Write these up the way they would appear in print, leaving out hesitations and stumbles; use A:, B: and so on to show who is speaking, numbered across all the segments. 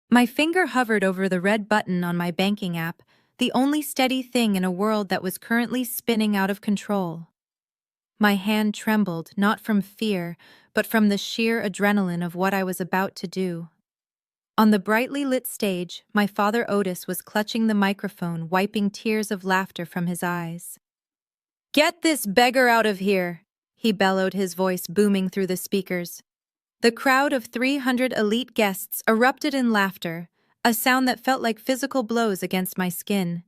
A: My finger hovered over the red button on my banking app, the only steady thing in a world that was currently spinning out of control. My hand trembled, not from fear, but from the sheer adrenaline of what I was about to do. On the brightly lit stage, my father Otis was clutching the microphone, wiping tears of laughter from his eyes. "Get this beggar out of here!" he bellowed, his voice booming through the speakers. The crowd of 300 elite guests erupted in laughter, a sound that felt like physical blows against my skin.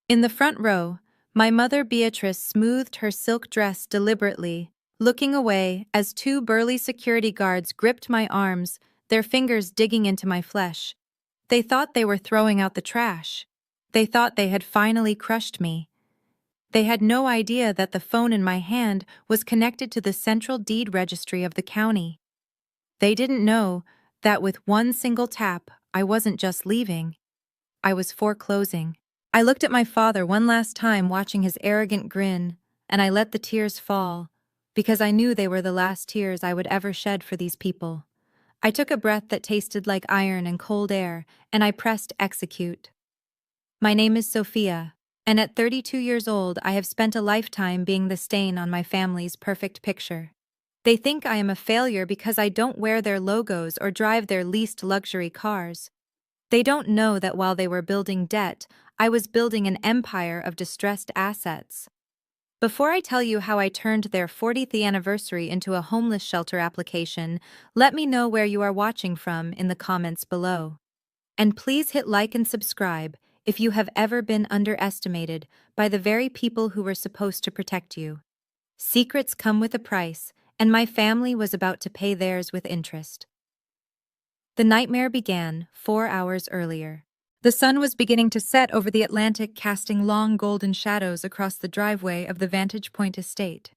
A: In the front row, my mother Beatrice smoothed her silk dress deliberately, looking away as two burly security guards gripped my arms, their fingers digging into my flesh. They thought they were throwing out the trash. They thought they had finally crushed me. They had no idea that the phone in my hand was connected to the central deed registry of the county. They didn't know that with one single tap, I wasn't just leaving. I was foreclosing. I looked at my father one last time, watching his arrogant grin, and I let the tears fall, because I knew they were the last tears I would ever shed for these people. I took a breath that tasted like iron and cold air, and I pressed execute. My name is Sophia, and at 32 years old, I have spent a lifetime being the stain on my family's perfect picture. They think I am a failure because I don't wear their logos or drive their least luxury cars. They don't know that while they were building debt, I was building an empire of distressed assets. Before I tell you how I turned their 40th anniversary into a homeless shelter application, let me know where you are watching from in the comments below. And please hit like and subscribe if you have ever been underestimated by the very people who were supposed to protect you. Secrets come with a price, and my family was about to pay theirs with interest. The nightmare began 4 hours earlier. The sun was beginning to set over the Atlantic, casting long golden shadows across the driveway of the Vantage Point estate.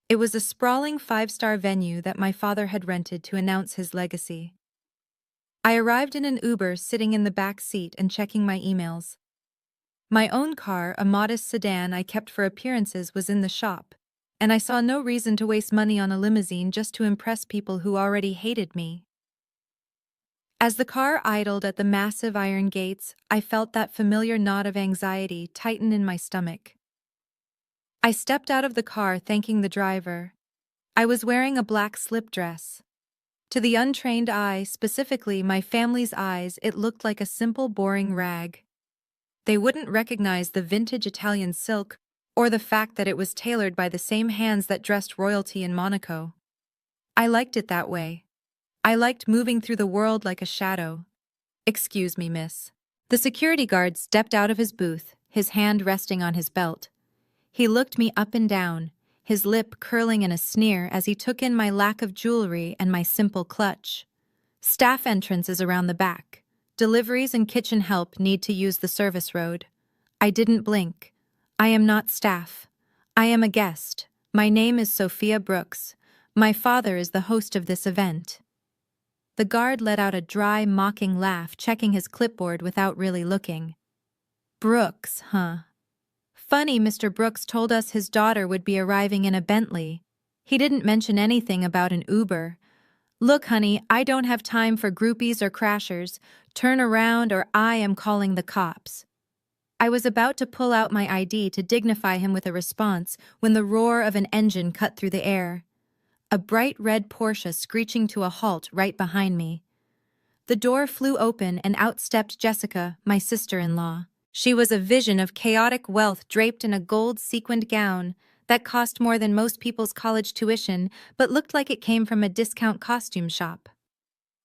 A: It was a sprawling 5-star venue that my father had rented to announce his legacy. I arrived in an Uber, sitting in the back seat and checking my emails. My own car, a modest sedan I kept for appearances, was in the shop, and I saw no reason to waste money on a limousine just to impress people who already hated me. As the car idled at the massive iron gates, I felt that familiar knot of anxiety tighten in my stomach. I stepped out of the car, thanking the driver. I was wearing a black slip dress. To the untrained eye, specifically my family's eyes, it looked like a simple, boring rag. They wouldn't recognize the vintage Italian silk or the fact that it was tailored by the same hands that dressed royalty in Monaco. I liked it that way. I liked moving through the world like a shadow. "Excuse me, miss." The security guard stepped out of his booth, his hand resting on his belt. He looked me up and down, his lip curling in a sneer as he took in my lack of jewelry and my simple clutch. "Staff entrance is around the back. Deliveries and kitchen help need to use the service road." I didn't blink. "I am not staff. I am a guest. My name is Sophia Brooks. My father is the host of this event." The guard let out a dry, mocking laugh, checking his clipboard without really looking. "Brooks, huh? Funny, Mr. Brooks told us his daughter would be arriving in a Bentley. He didn't mention anything about an Uber. Look, honey, I don't have time for groupies or crashers. Turn around or I am calling the cops." I was about to pull out my ID to dignify him with a response when the roar of an engine cut through the air. A bright red Porsche screeching to a halt right behind me. The door flew open and out stepped Jessica, my sister-in-law. She was a vision of chaotic wealth, draped in a gold-sequined gown that cost more than most people's college tuition but looked like it came from a discount costume shop.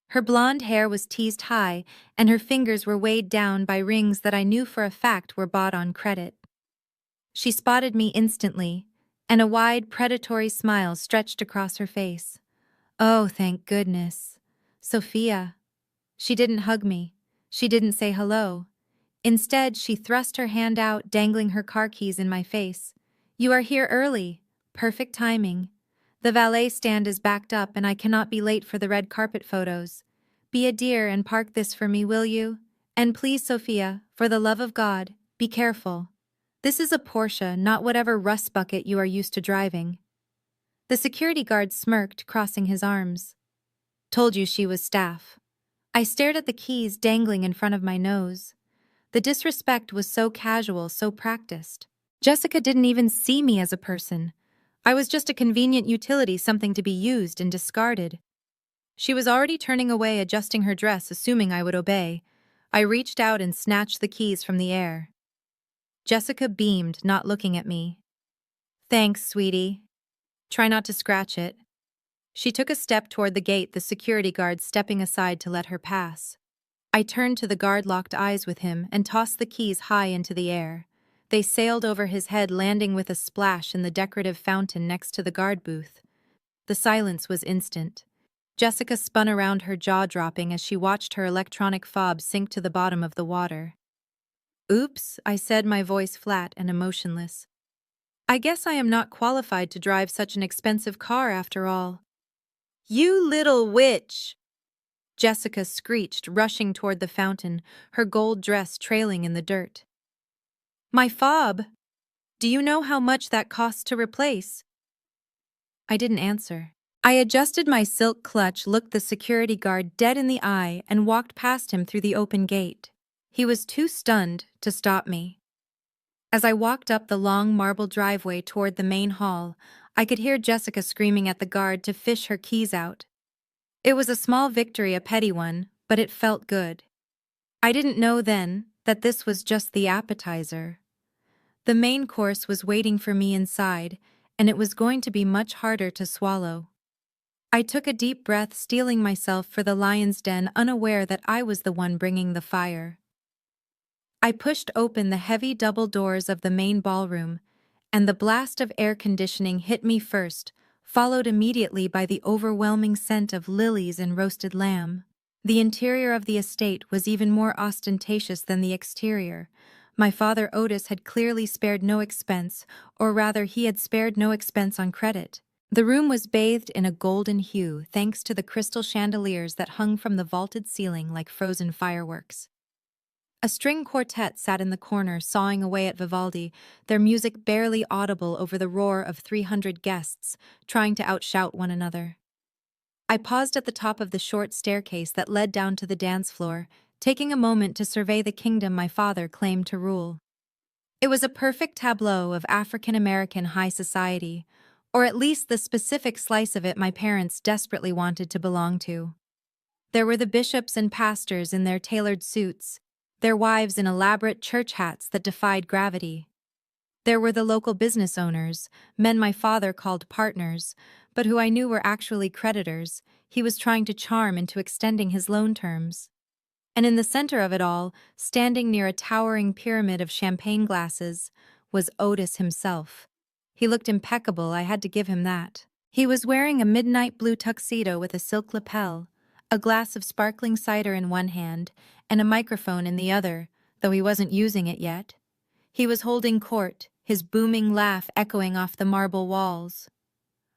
A: Her blonde hair was teased high, and her fingers were weighed down by rings that I knew for a fact were bought on credit. She spotted me instantly, and a wide, predatory smile stretched across her face. Oh, thank goodness. Sophia. She didn't hug me. She didn't say hello. Instead, she thrust her hand out, dangling her car keys in my face. "You are here early. Perfect timing. The valet stand is backed up and I cannot be late for the red carpet photos. Be a dear and park this for me, will you? And please, Sophia, for the love of God, be careful. This is a Porsche, not whatever rust bucket you are used to driving." The security guard smirked, crossing his arms. "Told you she was staff. I stared at the keys dangling in front of my nose. The disrespect was so casual, so practiced. Jessica didn't even see me as a person. I was just a convenient utility, something to be used and discarded. She was already turning away, adjusting her dress, assuming I would obey. I reached out and snatched the keys from the air. Jessica beamed, not looking at me. "Thanks, sweetie. Try not to scratch it." She took a step toward the gate, the security guard stepping aside to let her pass. I turned to the guard, locked eyes with him, and tossed the keys high into the air. They sailed over his head, landing with a splash in the decorative fountain next to the guard booth. The silence was instant. Jessica spun around, her jaw dropping as she watched her electronic fob sink to the bottom of the water. "Oops," I said, my voice flat and emotionless. "I guess I am not qualified to drive such an expensive car after all." "You little witch!" Jessica screeched, rushing toward the fountain, her gold dress trailing in the dirt. "My fob! Do you know how much that costs to replace?" I didn't answer. I adjusted my silk clutch, looked the security guard dead in the eye, and walked past him through the open gate. He was too stunned to stop me. As I walked up the long marble driveway toward the main hall, I could hear Jessica screaming at the guard to fish her keys out. It was a small victory, a petty one, but it felt good. I didn't know then that this was just the appetizer. The main course was waiting for me inside, and it was going to be much harder to swallow. I took a deep breath, steeling myself for the lion's den, unaware that I was the one bringing the fire. I pushed open the heavy double doors of the main ballroom, and the blast of air conditioning hit me first, followed immediately by the overwhelming scent of lilies and roasted lamb. The interior of the estate was even more ostentatious than the exterior. My father Otis had clearly spared no expense, or rather he had spared no expense on credit. The room was bathed in a golden hue thanks to the crystal chandeliers that hung from the vaulted ceiling like frozen fireworks. A string quartet sat in the corner, sawing away at Vivaldi, their music barely audible over the roar of 300 guests, trying to outshout one another. I paused at the top of the short staircase that led down to the dance floor, taking a moment to survey the kingdom my father claimed to rule. It was a perfect tableau of African-American high society, or at least the specific slice of it my parents desperately wanted to belong to. There were the bishops and pastors in their tailored suits, their wives in elaborate church hats that defied gravity. There were the local business owners, men my father called partners, but who I knew were actually creditors he was trying to charm into extending his loan terms. And in the center of it all, standing near a towering pyramid of champagne glasses, was Otis himself. He looked impeccable, I had to give him that. He was wearing a midnight blue tuxedo with a silk lapel, a glass of sparkling cider in one hand, and a microphone in the other, though he wasn't using it yet. He was holding court, his booming laugh echoing off the marble walls.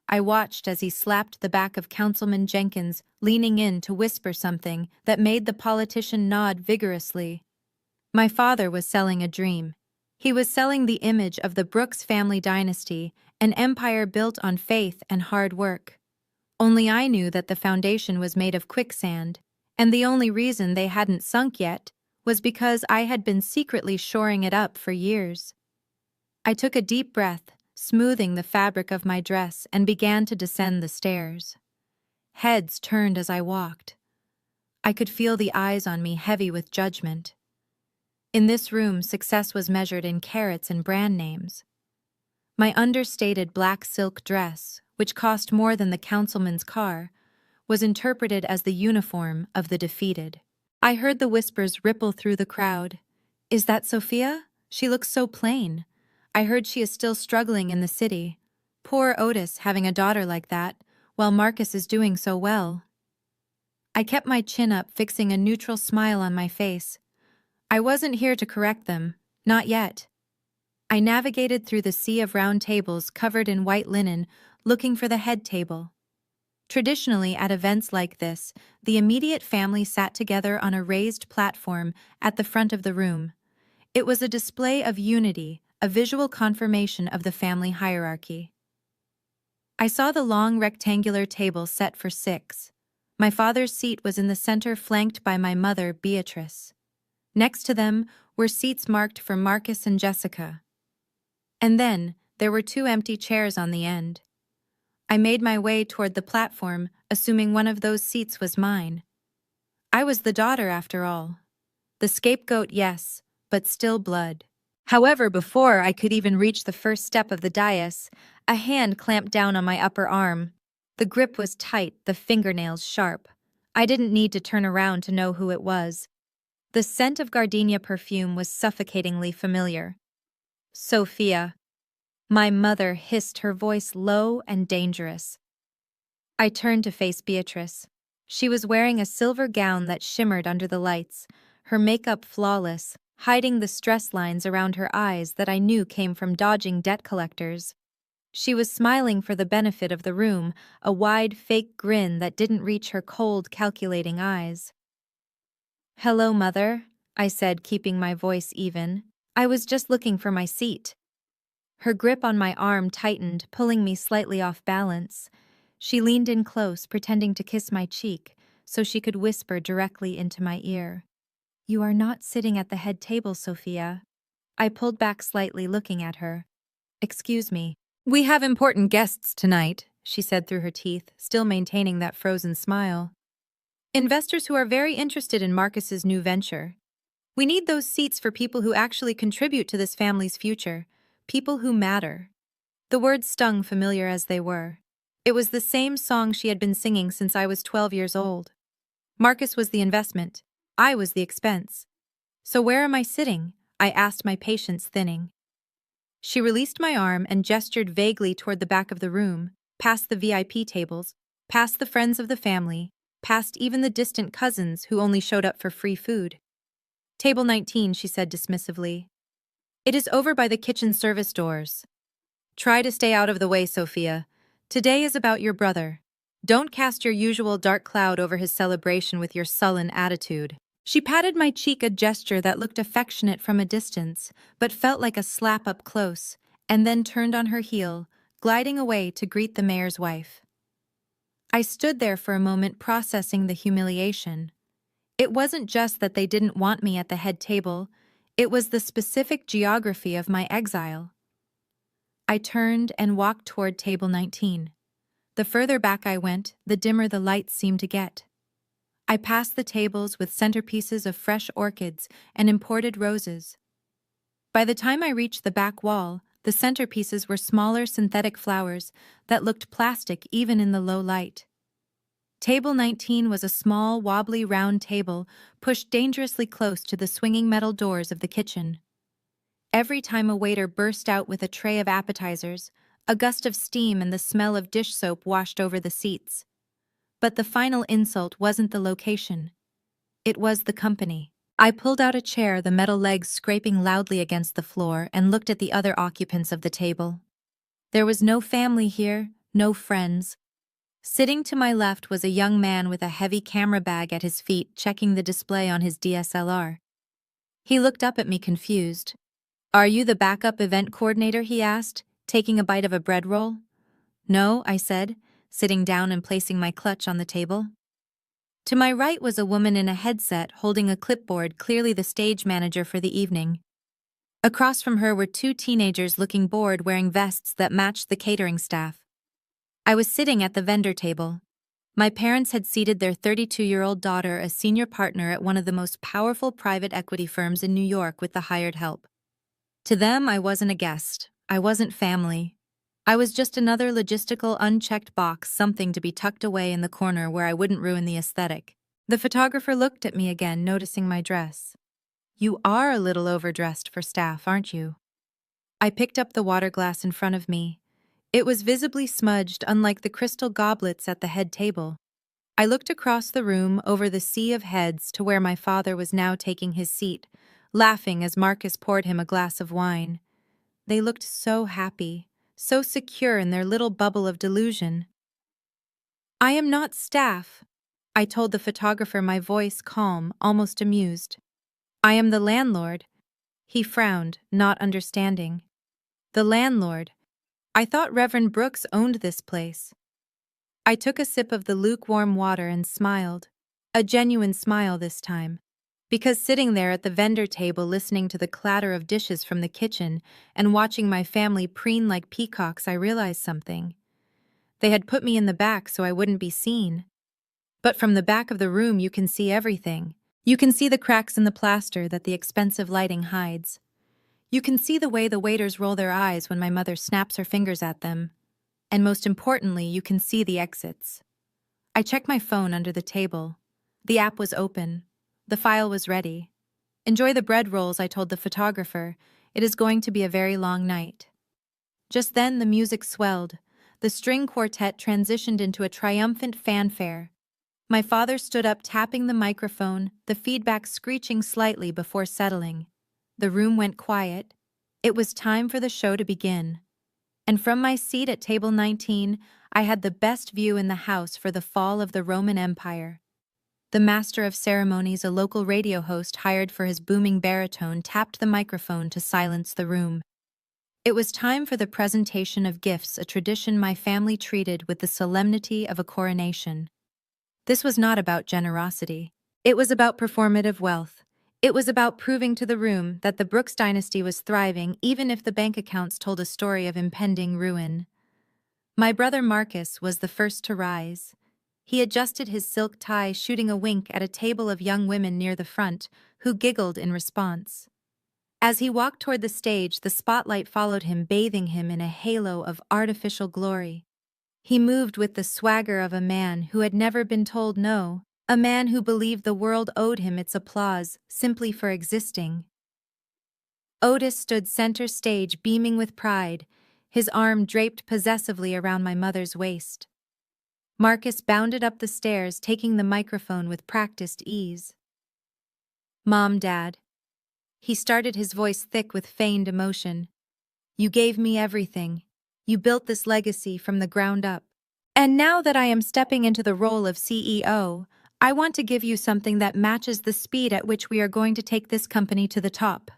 A: I watched as he slapped the back of Councilman Jenkins, leaning in to whisper something that made the politician nod vigorously. My father was selling a dream. He was selling the image of the Brooks family dynasty, an empire built on faith and hard work. Only I knew that the foundation was made of quicksand, and the only reason they hadn't sunk yet was because I had been secretly shoring it up for years. I took a deep breath, smoothing the fabric of my dress, and began to descend the stairs. Heads turned as I walked. I could feel the eyes on me, heavy with judgment. In this room, success was measured in carats and brand names. My understated black silk dress, which cost more than the councilman's car, was interpreted as the uniform of the defeated. I heard the whispers ripple through the crowd. "Is that Sophia? She looks so plain. I heard she is still struggling in the city. Poor Otis having a daughter like that, while Marcus is doing so well." I kept my chin up, fixing a neutral smile on my face. I wasn't here to correct them, not yet. I navigated through the sea of round tables covered in white linen, looking for the head table. Traditionally, at events like this, the immediate family sat together on a raised platform at the front of the room. It was a display of unity, a visual confirmation of the family hierarchy. I saw the long rectangular table set for 6. My father's seat was in the center, flanked by my mother, Beatrice. Next to them were seats marked for Marcus and Jessica. And then there were 2 empty chairs on the end. I made my way toward the platform, assuming one of those seats was mine. I was the daughter, after all. The scapegoat, yes, but still blood. However, before I could even reach the first step of the dais, a hand clamped down on my upper arm. The grip was tight, the fingernails sharp. I didn't need to turn around to know who it was. The scent of gardenia perfume was suffocatingly familiar. Sophia. My mother hissed, her voice low and dangerous. I turned to face Beatrice. She was wearing a silver gown that shimmered under the lights, her makeup flawless, hiding the stress lines around her eyes that I knew came from dodging debt collectors. She was smiling for the benefit of the room, a wide, fake grin that didn't reach her cold, calculating eyes. "Hello, Mother," I said, keeping my voice even. "I was just looking for my seat." Her grip on my arm tightened, pulling me slightly off balance. She leaned in close, pretending to kiss my cheek, so she could whisper directly into my ear. "You are not sitting at the head table, Sophia." I pulled back slightly, looking at her. "Excuse me." "We have important guests tonight," she said through her teeth, still maintaining that frozen smile. "Investors who are very interested in Marcus's new venture. We need those seats for people who actually contribute to this family's future, people who matter." The words stung, familiar as they were. It was the same song she had been singing since I was 12 years old. Marcus was the investment. I was the expense. "So where am I sitting?" I asked, my patience thinning. She released my arm and gestured vaguely toward the back of the room, past the VIP tables, past the friends of the family, past even the distant cousins who only showed up for free food. "Table 19, she said dismissively. "It is over by the kitchen service doors. Try to stay out of the way, Sophia. Today is about your brother. Don't cast your usual dark cloud over his celebration with your sullen attitude." She patted my cheek, a gesture that looked affectionate from a distance, but felt like a slap up close, and then turned on her heel, gliding away to greet the mayor's wife. I stood there for a moment, processing the humiliation. It wasn't just that they didn't want me at the head table, it was the specific geography of my exile. I turned and walked toward table 19. The further back I went, the dimmer the lights seemed to get. I passed the tables with centerpieces of fresh orchids and imported roses. By the time I reached the back wall, the centerpieces were smaller synthetic flowers that looked plastic even in the low light. Table 19 was a small, wobbly round table pushed dangerously close to the swinging metal doors of the kitchen. Every time a waiter burst out with a tray of appetizers, a gust of steam and the smell of dish soap washed over the seats. But the final insult wasn't the location. It was the company. I pulled out a chair, the metal legs scraping loudly against the floor, and looked at the other occupants of the table. There was no family here, no friends. Sitting to my left was a young man with a heavy camera bag at his feet, checking the display on his DSLR. He looked up at me, confused. "Are you the backup event coordinator?" he asked, taking a bite of a bread roll. "No," I said, sitting down and placing my clutch on the table. To my right was a woman in a headset holding a clipboard, clearly the stage manager for the evening. Across from her were 2 teenagers looking bored, wearing vests that matched the catering staff. I was sitting at the vendor table. My parents had seated their 32-year-old daughter, a senior partner at one of the most powerful private equity firms in New York, with the hired help. To them, I wasn't a guest. I wasn't family. I was just another logistical, unchecked box, something to be tucked away in the corner where I wouldn't ruin the aesthetic. The photographer looked at me again, noticing my dress. "You are a little overdressed for staff, aren't you?" I picked up the water glass in front of me. It was visibly smudged, unlike the crystal goblets at the head table. I looked across the room, over the sea of heads, to where my father was now taking his seat, laughing as Marcus poured him a glass of wine. They looked so happy, so secure in their little bubble of delusion. "I am not staff," I told the photographer, my voice calm, almost amused. "I am the landlord." He frowned, not understanding. "The landlord? I thought Reverend Brooks owned this place." I took a sip of the lukewarm water and smiled. A genuine smile this time. Because sitting there at the vendor table listening to the clatter of dishes from the kitchen and watching my family preen like peacocks, I realized something. They had put me in the back so I wouldn't be seen. But from the back of the room you can see everything. You can see the cracks in the plaster that the expensive lighting hides. You can see the way the waiters roll their eyes when my mother snaps her fingers at them. And most importantly, you can see the exits. I checked my phone under the table. The app was open. The file was ready. Enjoy the bread rolls, I told the photographer. It is going to be a very long night. Just then the music swelled. The string quartet transitioned into a triumphant fanfare. My father stood up tapping the microphone, the feedback screeching slightly before settling. The room went quiet. It was time for the show to begin. And from my seat at table 19, I had the best view in the house for the fall of the Roman Empire. The master of ceremonies, a local radio host hired for his booming baritone, tapped the microphone to silence the room. It was time for the presentation of gifts, a tradition my family treated with the solemnity of a coronation. This was not about generosity. It was about performative wealth. It was about proving to the room that the Brooks dynasty was thriving even if the bank accounts told a story of impending ruin. My brother Marcus was the first to rise. He adjusted his silk tie, shooting a wink at a table of young women near the front, who giggled in response. As he walked toward the stage, the spotlight followed him, bathing him in a halo of artificial glory. He moved with the swagger of a man who had never been told no, a man who believed the world owed him its applause simply for existing. Otis stood center stage, beaming with pride, his arm draped possessively around my mother's waist. Marcus bounded up the stairs, taking the microphone with practiced ease. "Mom, Dad." He started, his voice thick with feigned emotion. "You gave me everything. You built this legacy from the ground up. And now that I am stepping into the role of CEO, I want to give you something that matches the speed at which we are going to take this company to the top."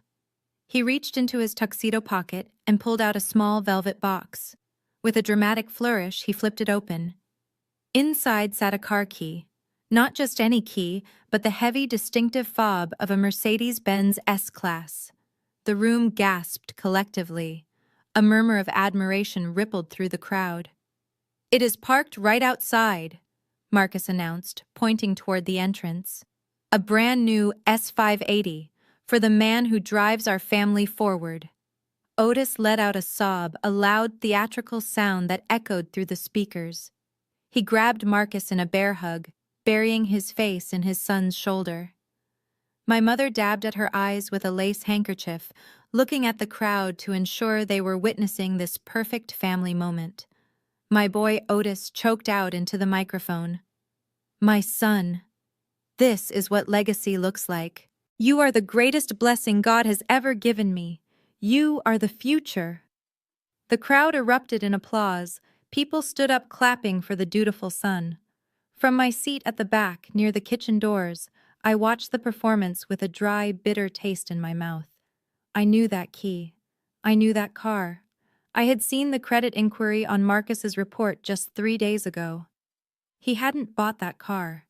A: He reached into his tuxedo pocket and pulled out a small velvet box. With a dramatic flourish, he flipped it open. Inside sat a car key. Not just any key, but the heavy, distinctive fob of a Mercedes-Benz S-Class. The room gasped collectively. A murmur of admiration rippled through the crowd. "It is parked right outside," Marcus announced, pointing toward the entrance. "A brand new S580, for the man who drives our family forward." Otis let out a sob, a loud theatrical sound that echoed through the speakers. He grabbed Marcus in a bear hug, burying his face in his son's shoulder. My mother dabbed at her eyes with a lace handkerchief, looking at the crowd to ensure they were witnessing this perfect family moment. My boy Otis choked out into the microphone. "My son, this is what legacy looks like. You are the greatest blessing God has ever given me. You are the future." The crowd erupted in applause. People stood up clapping for the dutiful son. From my seat at the back, near the kitchen doors, I watched the performance with a dry, bitter taste in my mouth. I knew that key. I knew that car. I had seen the credit inquiry on Marcus's report just 3 days ago. He hadn't bought that car.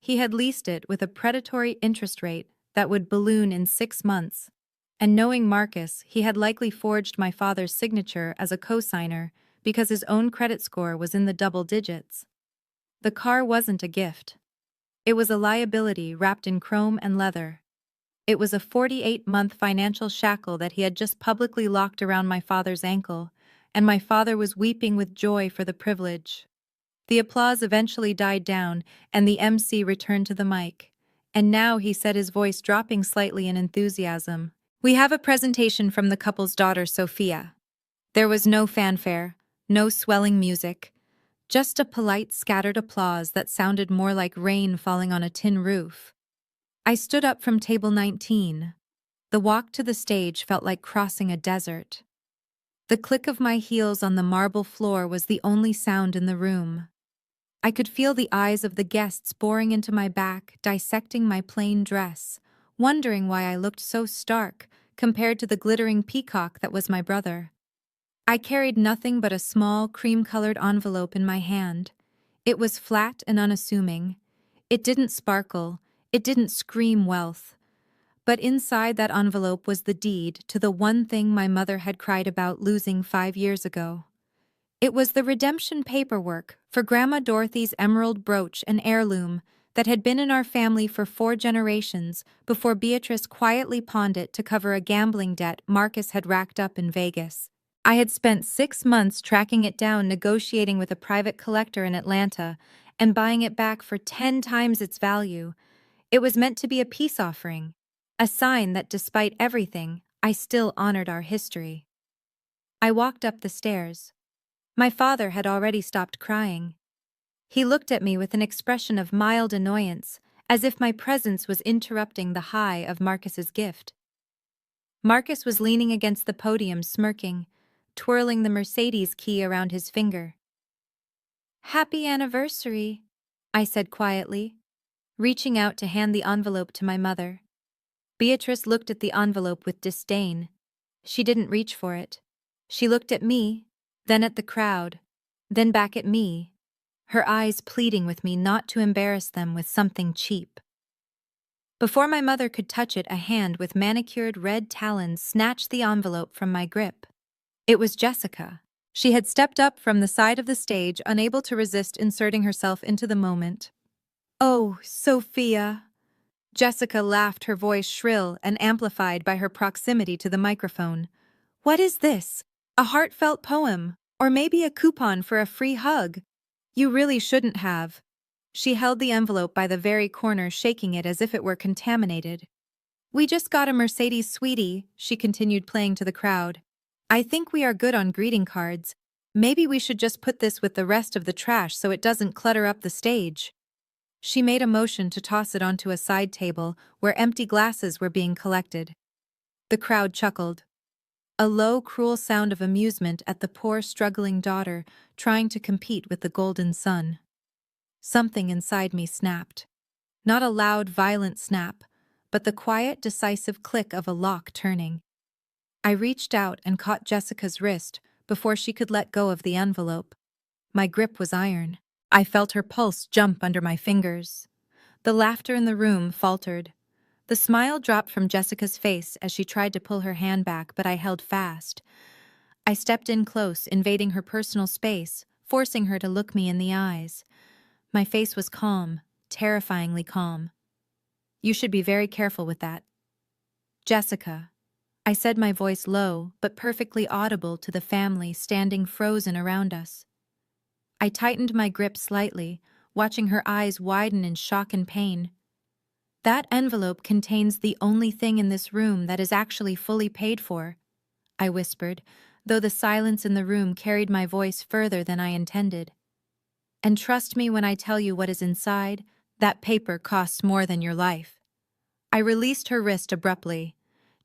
A: He had leased it with a predatory interest rate that would balloon in 6 months. And knowing Marcus, he had likely forged my father's signature as a co-signer because his own credit score was in the double digits. The car wasn't a gift. It was a liability wrapped in chrome and leather. It was a 48-month financial shackle that he had just publicly locked around my father's ankle, and my father was weeping with joy for the privilege. The applause eventually died down, and the MC returned to the mic. And now, he said, his voice dropping slightly in enthusiasm, "We have a presentation from the couple's daughter, Sophia." There was no fanfare, no swelling music, just a polite, scattered applause that sounded more like rain falling on a tin roof. I stood up from table 19. The walk to the stage felt like crossing a desert. The click of my heels on the marble floor was the only sound in the room. I could feel the eyes of the guests boring into my back, dissecting my plain dress, wondering why I looked so stark compared to the glittering peacock that was my brother. I carried nothing but a small, cream-colored envelope in my hand. It was flat and unassuming. It didn't sparkle. It didn't scream wealth. But inside that envelope was the deed to the one thing my mother had cried about losing 5 years ago. It was the redemption paperwork for Grandma Dorothy's emerald brooch and heirloom that had been in our family for 4 generations before Beatrice quietly pawned it to cover a gambling debt Marcus had racked up in Vegas. I had spent 6 months tracking it down, negotiating with a private collector in Atlanta, and buying it back for 10 times its value. It was meant to be a peace offering, a sign that despite everything, I still honored our history. I walked up the stairs. My father had already stopped crying. He looked at me with an expression of mild annoyance, as if my presence was interrupting the high of Marcus's gift. Marcus was leaning against the podium, smirking, twirling the Mercedes key around his finger. "Happy anniversary," I said quietly, reaching out to hand the envelope to my mother. Beatrice looked at the envelope with disdain. She didn't reach for it. She looked at me, then at the crowd, then back at me, her eyes pleading with me not to embarrass them with something cheap. Before my mother could touch it, a hand with manicured red talons snatched the envelope from my grip. It was Jessica. She had stepped up from the side of the stage, unable to resist inserting herself into the moment. "Oh, Sophia." Jessica laughed, her voice shrill and amplified by her proximity to the microphone. "What is this? A heartfelt poem? Or maybe a coupon for a free hug? You really shouldn't have." She held the envelope by the very corner, shaking it as if it were contaminated. "We just got a Mercedes, sweetie," she continued, playing to the crowd. "I think we are good on greeting cards. Maybe we should just put this with the rest of the trash so it doesn't clutter up the stage." She made a motion to toss it onto a side table where empty glasses were being collected. The crowd chuckled. A low, cruel sound of amusement at the poor, struggling daughter trying to compete with the golden sun. Something inside me snapped. Not a loud, violent snap, but the quiet, decisive click of a lock turning. I reached out and caught Jessica's wrist before she could let go of the envelope. My grip was iron. I felt her pulse jump under my fingers. The laughter in the room faltered. The smile dropped from Jessica's face as she tried to pull her hand back, but I held fast. I stepped in close, invading her personal space, forcing her to look me in the eyes. My face was calm, terrifyingly calm. "You should be very careful with that." "Jessica," I said, my voice low but perfectly audible to the family standing frozen around us. I tightened my grip slightly, watching her eyes widen in shock and pain. "That envelope contains the only thing in this room that is actually fully paid for," I whispered, though the silence in the room carried my voice further than I intended. "And trust me when I tell you what is inside, that paper costs more than your life." I released her wrist abruptly.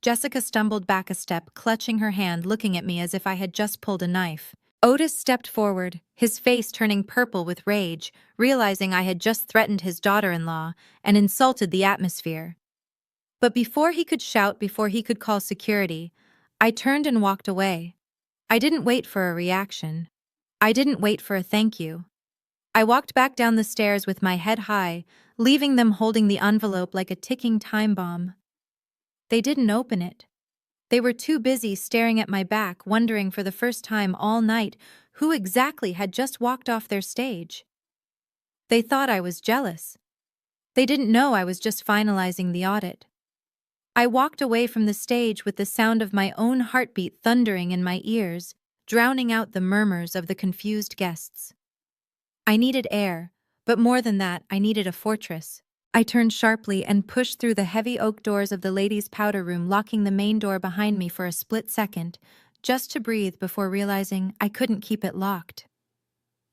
A: Jessica stumbled back a step, clutching her hand, looking at me as if I had just pulled a knife. Otis stepped forward, his face turning purple with rage, realizing I had just threatened his daughter-in-law and insulted the atmosphere. But before he could shout, before he could call security, I turned and walked away. I didn't wait for a reaction. I didn't wait for a thank you. I walked back down the stairs with my head high, leaving them holding the envelope like a ticking time bomb. They didn't open it. They were too busy staring at my back, wondering for the first time all night who exactly had just walked off their stage. They thought I was jealous. They didn't know I was just finalizing the audit. I walked away from the stage with the sound of my own heartbeat thundering in my ears, drowning out the murmurs of the confused guests. I needed air, but more than that, I needed a fortress. I turned sharply and pushed through the heavy oak doors of the ladies' powder room, locking the main door behind me for a split second, just to breathe before realizing I couldn't keep it locked.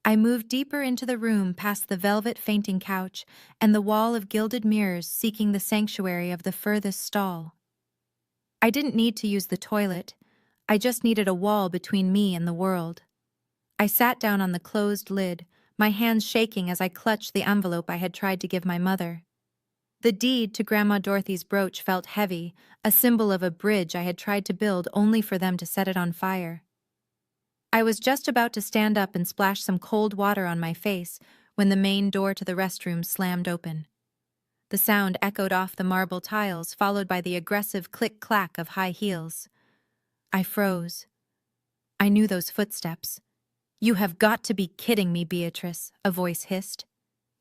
A: I moved deeper into the room, past the velvet fainting couch and the wall of gilded mirrors, seeking the sanctuary of the furthest stall. I didn't need to use the toilet. I just needed a wall between me and the world. I sat down on the closed lid, my hands shaking as I clutched the envelope I had tried to give my mother. The deed to Grandma Dorothy's brooch felt heavy, a symbol of a bridge I had tried to build only for them to set it on fire. I was just about to stand up and splash some cold water on my face when the main door to the restroom slammed open. The sound echoed off the marble tiles, followed by the aggressive click-clack of high heels. I froze. I knew those footsteps. "You have got to be kidding me, Beatrice," a voice hissed.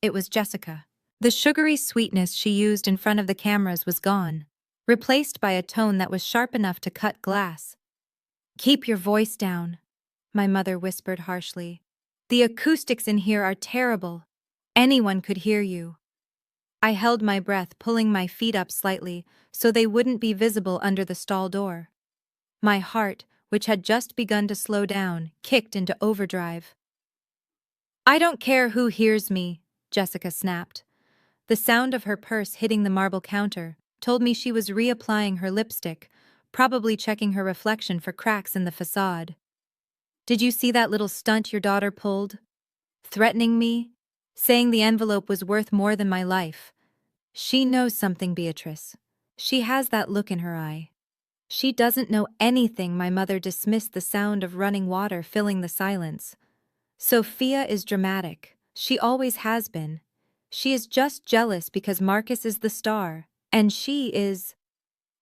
A: It was Jessica. The sugary sweetness she used in front of the cameras was gone, replaced by a tone that was sharp enough to cut glass. "Keep your voice down," my mother whispered harshly. "The acoustics in here are terrible. Anyone could hear you." I held my breath, pulling my feet up slightly so they wouldn't be visible under the stall door. My heart, which had just begun to slow down, kicked into overdrive. "I don't care who hears me," Jessica snapped. The sound of her purse hitting the marble counter told me she was reapplying her lipstick, probably checking her reflection for cracks in the facade. "Did you see that little stunt your daughter pulled? Threatening me? Saying the envelope was worth more than my life. She knows something, Beatrice. She has that look in her eye." "She doesn't know anything," my mother dismissed the sound of running water filling the silence. "Sophia is dramatic. She always has been. She is just jealous because Marcus is the star, and she is...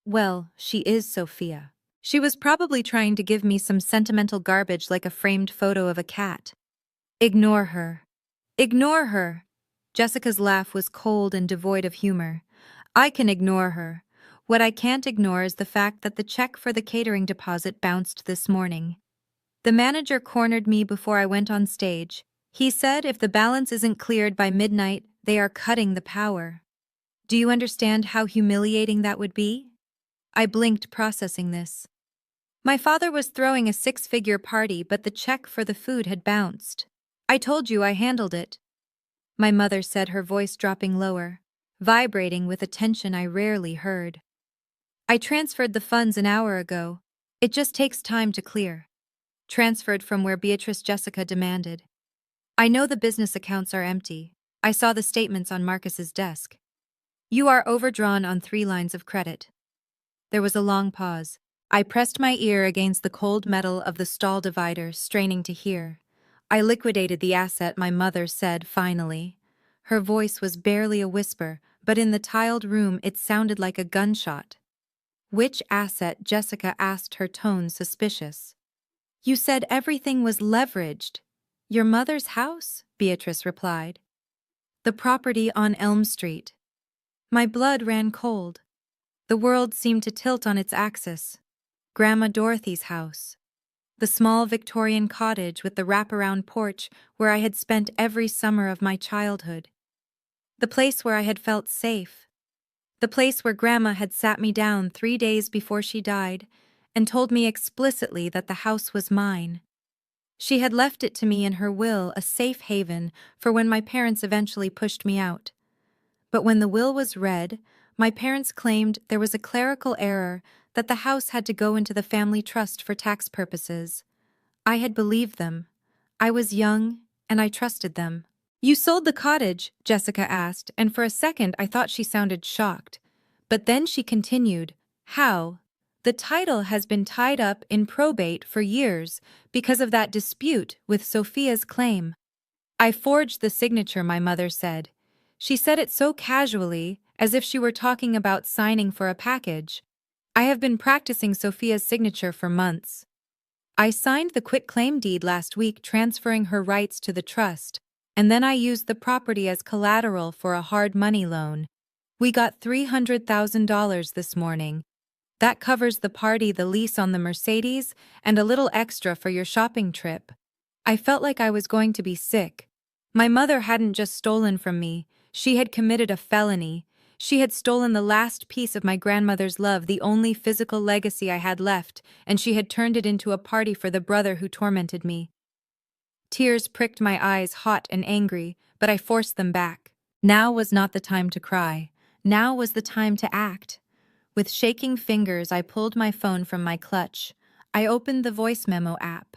A: well, she is Sophia. She was probably trying to give me some sentimental garbage like a framed photo of a cat. Ignore her. Ignore her." Jessica's laugh was cold and devoid of humor. "I can ignore her. What I can't ignore is the fact that the check for the catering deposit bounced this morning. The manager cornered me before I went on stage. He said if the balance isn't cleared by midnight, they are cutting the power. Do you understand how humiliating that would be?" I blinked, processing this. My father was throwing a six-figure party, but the check for the food had bounced. "I told you I handled it," my mother said, her voice dropping lower, vibrating with a tension I rarely heard. "I transferred the funds an hour ago. It just takes time to clear." Transferred from where? Beatrice Jessica demanded. "I know the business accounts are empty. I saw the statements on Marcus's desk. You are overdrawn on 3 lines of credit." There was a long pause. I pressed my ear against the cold metal of the stall divider, straining to hear. "I liquidated the asset," my mother said finally. Her voice was barely a whisper, but in the tiled room it sounded like a gunshot. "Which asset?" Jessica asked, her tone suspicious. "You said everything was leveraged." "Your mother's house," Beatrice replied. "The property on Elm Street." My blood ran cold. The world seemed to tilt on its axis. Grandma Dorothy's house. The small Victorian cottage with the wraparound porch where I had spent every summer of my childhood. The place where I had felt safe. The place where Grandma had sat me down 3 days before she died and told me explicitly that the house was mine. She had left it to me in her will, a safe haven for when my parents eventually pushed me out. But when the will was read, my parents claimed there was a clerical error, that the house had to go into the family trust for tax purposes. I had believed them. I was young, and I trusted them. "You sold the cottage?" Jessica asked, and for a second I thought she sounded shocked. But then she continued, "How? The title has been tied up in probate for years because of that dispute with Sophia's claim." "I forged the signature," my mother said. She said it so casually, as if she were talking about signing for a package. "I have been practicing Sophia's signature for months. I signed the quitclaim deed last week, transferring her rights to the trust, and then I used the property as collateral for a hard money loan. We got $300,000 this morning. That covers the party, the lease on the Mercedes, and a little extra for your shopping trip." I felt like I was going to be sick. My mother hadn't just stolen from me, she had committed a felony. She had stolen the last piece of my grandmother's love, the only physical legacy I had left, and she had turned it into a party for the brother who tormented me. Tears pricked my eyes, hot and angry, but I forced them back. Now was not the time to cry. Now was the time to act. With shaking fingers, I pulled my phone from my clutch. I opened the voice memo app.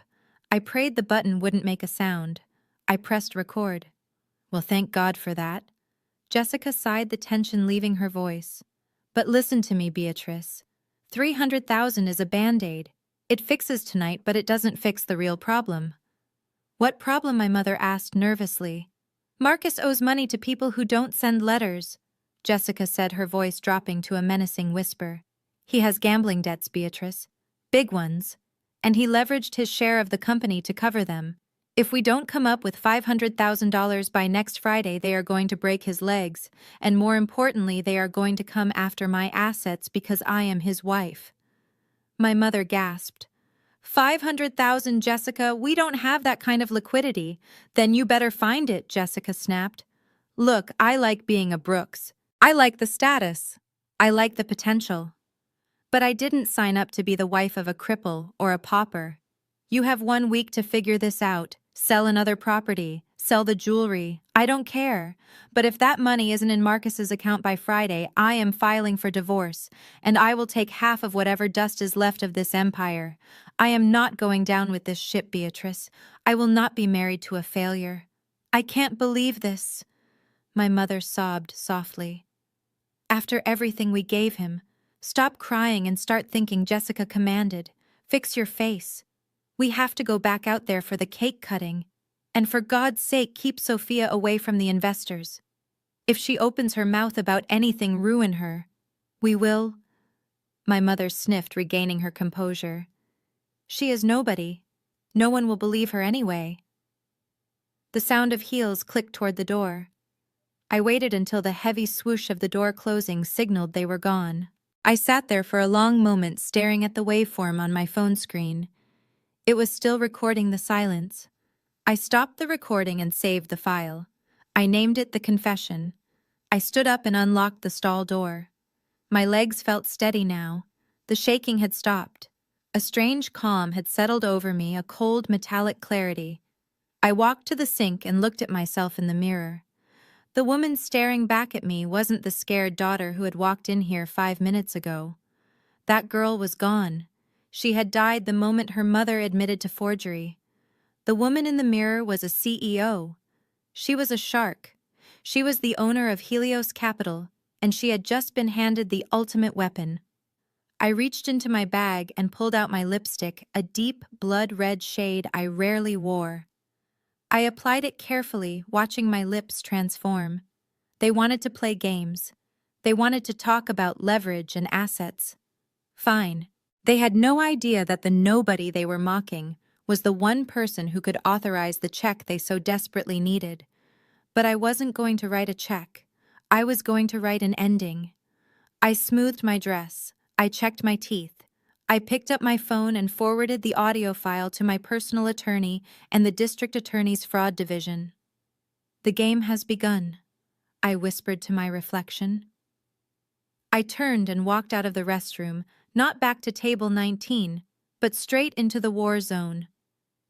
A: I prayed the button wouldn't make a sound. I pressed record. Well, thank God for that. Jessica sighed, the tension leaving her voice. "But listen to me, Beatrice. 300,000 is a band-aid. It fixes tonight, but it doesn't fix the real problem." "What problem?" my mother asked nervously. Marcus owes money to people who don't send letters, Jessica said, her voice dropping to a menacing whisper. He has gambling debts, Beatrice. Big ones. And he leveraged his share of the company to cover them. If we don't come up with $500,000 by next Friday, they are going to break his legs, and more importantly, they are going to come after my assets because I am his wife. My mother gasped. 500,000, Jessica, we don't have that kind of liquidity. Then you better find it, Jessica snapped. Look, I like being a Brooks. I like the status. I like the potential. But I didn't sign up to be the wife of a cripple or a pauper. You have 1 week to figure this out. Sell another property. Sell the jewelry. I don't care. But if that money isn't in Marcus's account by Friday, I am filing for divorce, and I will take half of whatever dust is left of this empire. I am not going down with this ship, Beatrice. I will not be married to a failure. I can't believe this. My mother sobbed softly. After everything we gave him, stop crying and start thinking, Jessica commanded. Fix your face. We have to go back out there for the cake cutting. And for God's sake, keep Sophia away from the investors. If she opens her mouth about anything, ruin her. We will. My mother sniffed, regaining her composure. She is nobody. No one will believe her anyway. The sound of heels clicked toward the door. I waited until the heavy swoosh of the door closing signaled they were gone. I sat there for a long moment, staring at the waveform on my phone screen. It was still recording the silence. I stopped the recording and saved the file. I named it The Confession. I stood up and unlocked the stall door. My legs felt steady now. The shaking had stopped. A strange calm had settled over me, a cold metallic clarity. I walked to the sink and looked at myself in the mirror. The woman staring back at me wasn't the scared daughter who had walked in here 5 minutes ago. That girl was gone. She had died the moment her mother admitted to forgery. The woman in the mirror was a CEO. She was a shark. She was the owner of Helios Capital, and she had just been handed the ultimate weapon. I reached into my bag and pulled out my lipstick, a deep blood-red shade I rarely wore. I applied it carefully, watching my lips transform. They wanted to play games. They wanted to talk about leverage and assets. Fine. They had no idea that the nobody they were mocking was the one person who could authorize the check they so desperately needed. But I wasn't going to write a check. I was going to write an ending. I smoothed my dress. I checked my teeth. I picked up my phone and forwarded the audio file to my personal attorney and the district attorney's fraud division. The game has begun, I whispered to my reflection. I turned and walked out of the restroom, not back to table 19, but straight into the war zone.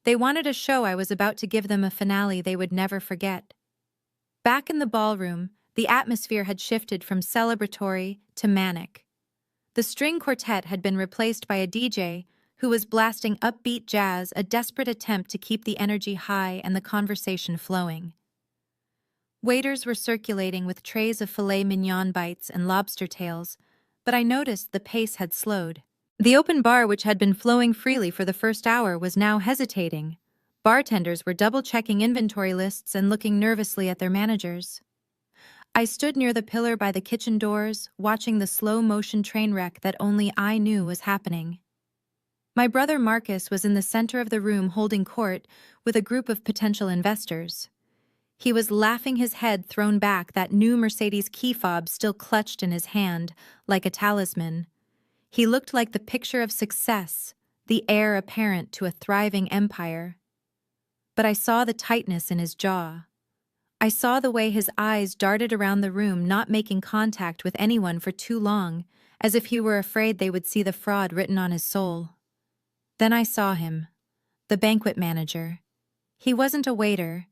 A: They wanted a show. I was about to give them a finale they would never forget. Back in the ballroom, the atmosphere had shifted from celebratory to manic. The string quartet had been replaced by a DJ who was blasting upbeat jazz, a desperate attempt to keep the energy high and the conversation flowing. Waiters were circulating with trays of filet mignon bites and lobster tails, but I noticed the pace had slowed. The open bar, which had been flowing freely for the first hour, was now hesitating. Bartenders were double-checking inventory lists and looking nervously at their managers. I stood near the pillar by the kitchen doors, watching the slow-motion train wreck that only I knew was happening. My brother Marcus was in the center of the room holding court with a group of potential investors. He was laughing, his head thrown back, that new Mercedes key fob still clutched in his hand, like a talisman. He looked like the picture of success, the heir apparent to a thriving empire. But I saw the tightness in his jaw. I saw the way his eyes darted around the room, not making contact with anyone for too long, as if he were afraid they would see the fraud written on his soul. Then I saw him, the banquet manager. He wasn't a waiter.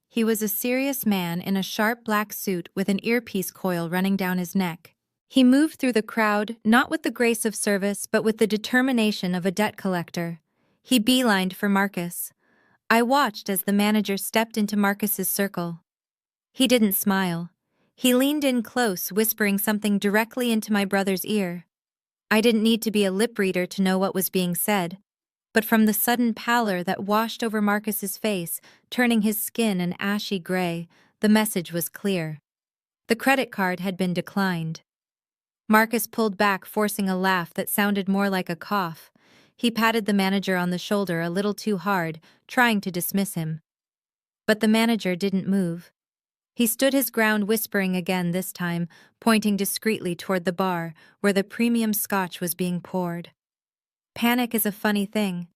A: He was a serious man in a sharp black suit with an earpiece coil running down his neck. He moved through the crowd, not with the grace of service, but with the determination of a debt collector. He beelined for Marcus. I watched as the manager stepped into Marcus's circle. He didn't smile. He leaned in close, whispering something directly into my brother's ear. I didn't need to be a lip reader to know what was being said, but from the sudden pallor that washed over Marcus's face, turning his skin an ashy gray, The message was clear. The credit card had been declined. Marcus pulled back, forcing a laugh that sounded more like a cough. He patted the manager on the shoulder a little too hard, trying to dismiss him. But the manager didn't move. He stood his ground, whispering again this time, pointing discreetly toward the bar, where the premium scotch was being poured. Panic is a funny thing.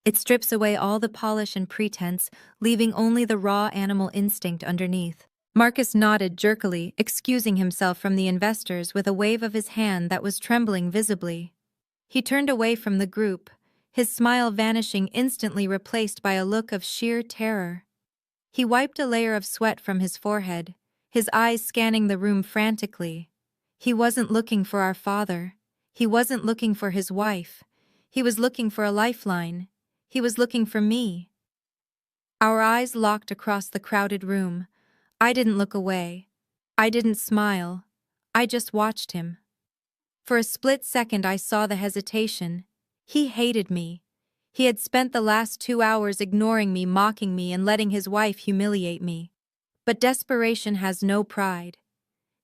A: It strips away all the polish and pretense, leaving only the raw animal instinct underneath. Marcus nodded jerkily, excusing himself from the investors with a wave of his hand that was trembling visibly. He turned away from the group, his smile vanishing, instantly replaced by a look of sheer terror. He wiped a layer of sweat from his forehead, his eyes scanning the room frantically. He wasn't looking for our father. He wasn't looking for his wife. He was looking for a lifeline. He was looking for me. Our eyes locked across the crowded room. I didn't look away. I didn't smile. I just watched him. For a split second I saw the hesitation. He hated me. He had spent the last 2 hours ignoring me, mocking me, and letting his wife humiliate me. But desperation has no pride.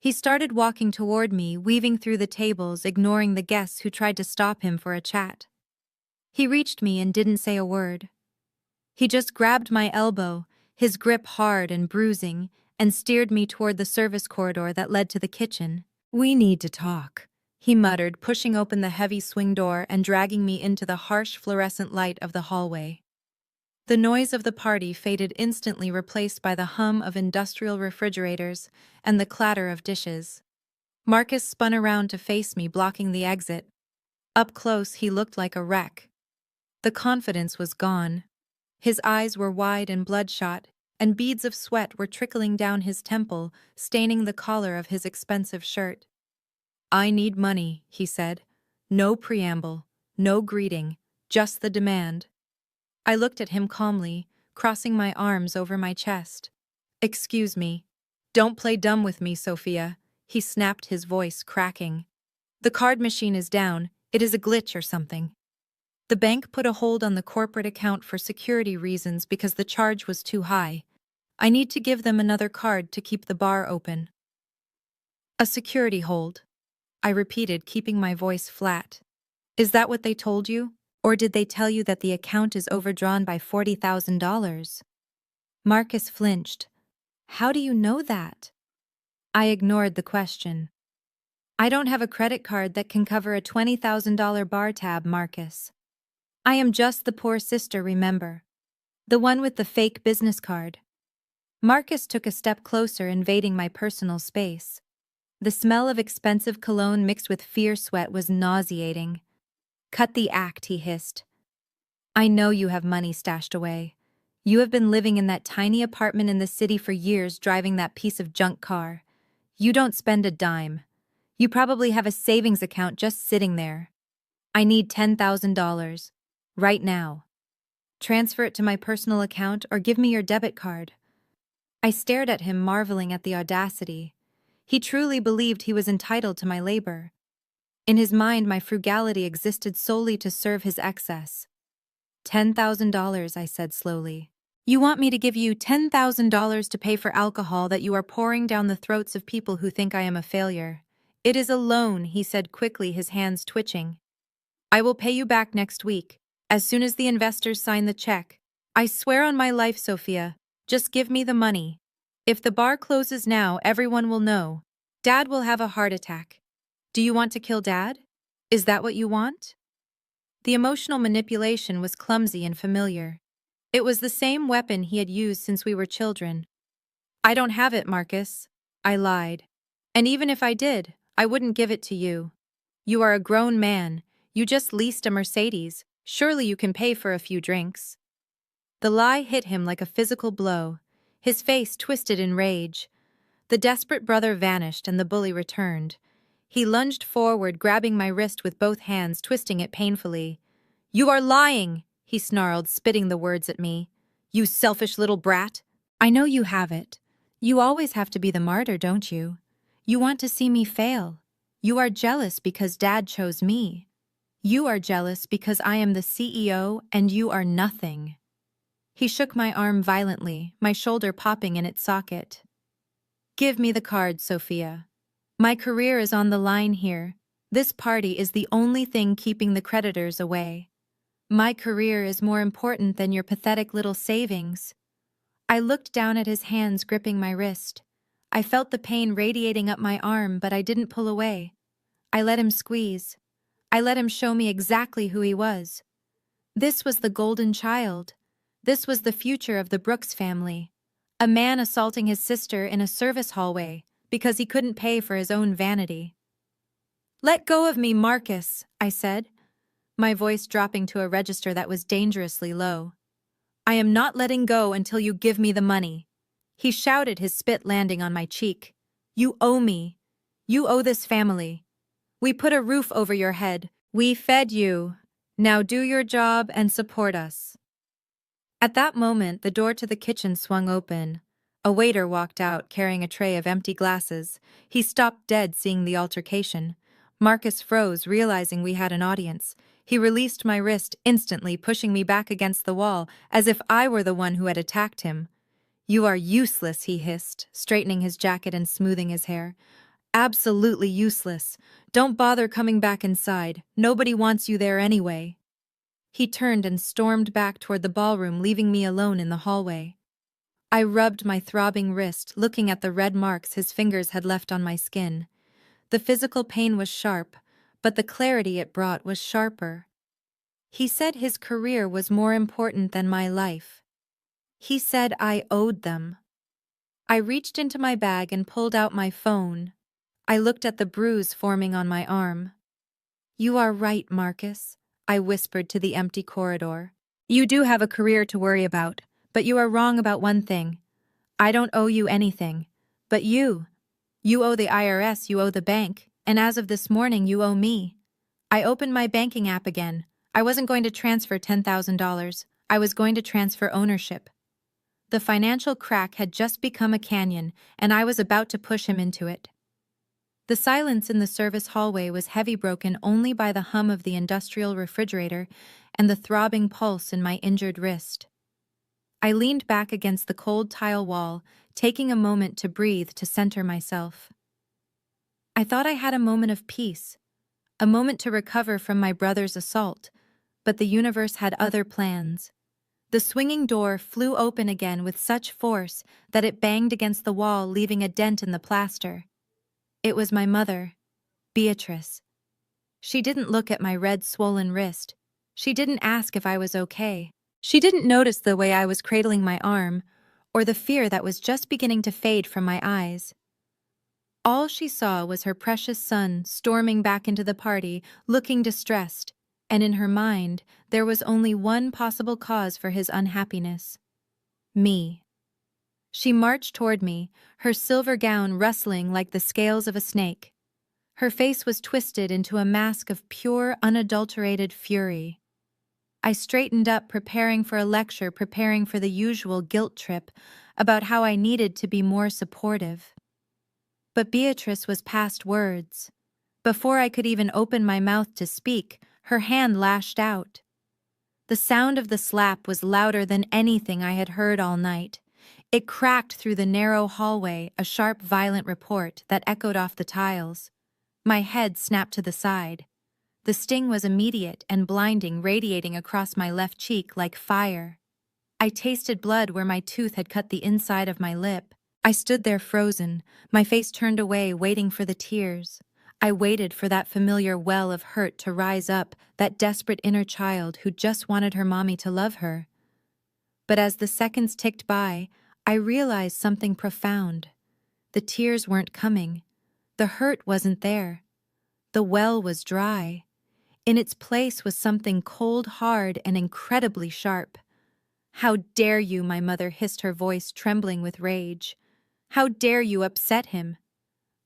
A: He started walking toward me, weaving through the tables, ignoring the guests who tried to stop him for a chat. He reached me and didn't say a word. He just grabbed my elbow, his grip hard and bruising, and steered me toward the service corridor that led to the kitchen. "We need to talk," he muttered, pushing open the heavy swing door and dragging me into the harsh fluorescent light of the hallway. The noise of the party faded, instantly replaced by the hum of industrial refrigerators and the clatter of dishes. Marcus spun around to face me, blocking the exit. Up close, he looked like a wreck. The confidence was gone. His eyes were wide and bloodshot, and beads of sweat were trickling down his temple, staining the collar of his expensive shirt. "I need money," he said. No preamble, no greeting, just the demand. I looked at him calmly, crossing my arms over my chest. "Excuse me. Don't play dumb with me, Sophia," he snapped, his voice cracking. "The card machine is down. It is a glitch or something. The bank put a hold on the corporate account for security reasons because the charge was too high. I need to give them another card to keep the bar open." "A security hold," I repeated, keeping my voice flat. "Is that what they told you? Or did they tell you that the account is overdrawn by $40,000? Marcus flinched. "How do you know that?" I ignored the question. "I don't have a credit card that can cover a $20,000 bar tab, Marcus. I am just the poor sister, remember? The one with the fake business card." Marcus took a step closer, invading my personal space. The smell of expensive cologne mixed with fierce sweat was nauseating. "Cut the act," he hissed. "I know you have money stashed away. You have been living in that tiny apartment in the city for years, driving that piece of junk car. You don't spend a dime. You probably have a savings account just sitting there. I need $10,000. Right now. Transfer it to my personal account or give me your debit card." I stared at him, marveling at the audacity. He truly believed he was entitled to my labor. In his mind, my frugality existed solely to serve his excess. $10,000, I said slowly. "You want me to give you $10,000 to pay for alcohol that you are pouring down the throats of people who think I am a failure?" "It is a loan," he said quickly, his hands twitching. "I will pay you back next week, as soon as the investors sign the check. I swear on my life, Sophia, just give me the money. If the bar closes now, everyone will know. Dad will have a heart attack. Do you want to kill Dad? Is that what you want?" The emotional manipulation was clumsy and familiar. It was the same weapon he had used since we were children. "I don't have it, Marcus," I lied. "And even if I did, I wouldn't give it to you. You are a grown man. You just leased a Mercedes. Surely you can pay for a few drinks." The lie hit him like a physical blow. His face twisted in rage. The desperate brother vanished and the bully returned. He lunged forward, grabbing my wrist with both hands, twisting it painfully. "You are lying," he snarled, spitting the words at me. "You selfish little brat. I know you have it. You always have to be the martyr, don't you? You want to see me fail. You are jealous because Dad chose me. You are jealous because I am the CEO and you are nothing." He shook my arm violently, my shoulder popping in its socket. Give me the card, Sophia. My career is on the line here. This party is the only thing keeping the creditors away. My career is more important than your pathetic little savings. I looked down at his hands gripping my wrist. I felt the pain radiating up my arm, but I didn't pull away. I let him squeeze. I let him show me exactly who he was. This was the golden child. This was the future of the Brooks family. A man assaulting his sister in a service hallway because he couldn't pay for his own vanity. "Let go of me, Marcus," I said, my voice dropping to a register that was dangerously low. "I am not letting go until you give me the money." He shouted, his spit landing on my cheek. "You owe me. You owe this family. We put a roof over your head. We fed you. Now do your job and support us." At that moment, the door to the kitchen swung open. A waiter walked out carrying a tray of empty glasses. He stopped dead seeing the altercation. Marcus froze, realizing we had an audience. He released my wrist instantly, pushing me back against the wall, as if I were the one who had attacked him. "You are useless," he hissed, straightening his jacket and smoothing his hair. "Absolutely useless. Don't bother coming back inside. Nobody wants you there anyway." He turned and stormed back toward the ballroom, leaving me alone in the hallway. I rubbed my throbbing wrist, looking at the red marks his fingers had left on my skin. The physical pain was sharp, but the clarity it brought was sharper. He said his career was more important than my life. He said I owed them. I reached into my bag and pulled out my phone. I looked at the bruise forming on my arm. "You are right, Marcus," I whispered to the empty corridor. "You do have a career to worry about, but you are wrong about one thing. I don't owe you anything. But you owe the IRS, you owe the bank, and as of this morning, you owe me." I opened my banking app again. I wasn't going to transfer $10,000. I was going to transfer ownership. The financial crack had just become a canyon, and I was about to push him into it. The silence in the service hallway was heavy, broken only by the hum of the industrial refrigerator and the throbbing pulse in my injured wrist. I leaned back against the cold tile wall, taking a moment to breathe, to center myself. I thought I had a moment of peace, a moment to recover from my brother's assault, but the universe had other plans. The swinging door flew open again with such force that it banged against the wall, leaving a dent in the plaster. It was my mother, Beatrice. She didn't look at my red, swollen wrist. She didn't ask if I was okay. She didn't notice the way I was cradling my arm, or the fear that was just beginning to fade from my eyes. All she saw was her precious son storming back into the party, looking distressed, and in her mind, there was only one possible cause for his unhappiness: me. She marched toward me, her silver gown rustling like the scales of a snake. Her face was twisted into a mask of pure, unadulterated fury. I straightened up, preparing for a lecture, preparing for the usual guilt trip about how I needed to be more supportive. But Beatrice was past words. Before I could even open my mouth to speak, her hand lashed out. The sound of the slap was louder than anything I had heard all night. It cracked through the narrow hallway, a sharp, violent report that echoed off the tiles. My head snapped to the side. The sting was immediate and blinding, radiating across my left cheek like fire. I tasted blood where my tooth had cut the inside of my lip. I stood there frozen, my face turned away, waiting for the tears. I waited for that familiar well of hurt to rise up, that desperate inner child who just wanted her mommy to love her. But as the seconds ticked by, I realized something profound. The tears weren't coming. The hurt wasn't there. The well was dry. In its place was something cold, hard, and incredibly sharp. "How dare you," my mother hissed, her voice trembling with rage. "How dare you upset him?"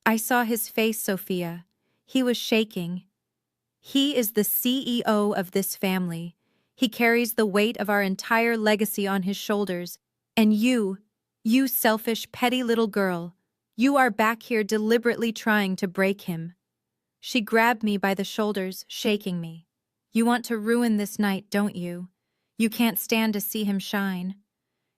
A: I saw his face, Sophia. He was shaking. He is the CEO of this family. He carries the weight of our entire legacy on his shoulders. And you selfish, petty little girl, you are back here deliberately trying to break him. She grabbed me by the shoulders, shaking me. "You want to ruin this night, don't you? You can't stand to see him shine.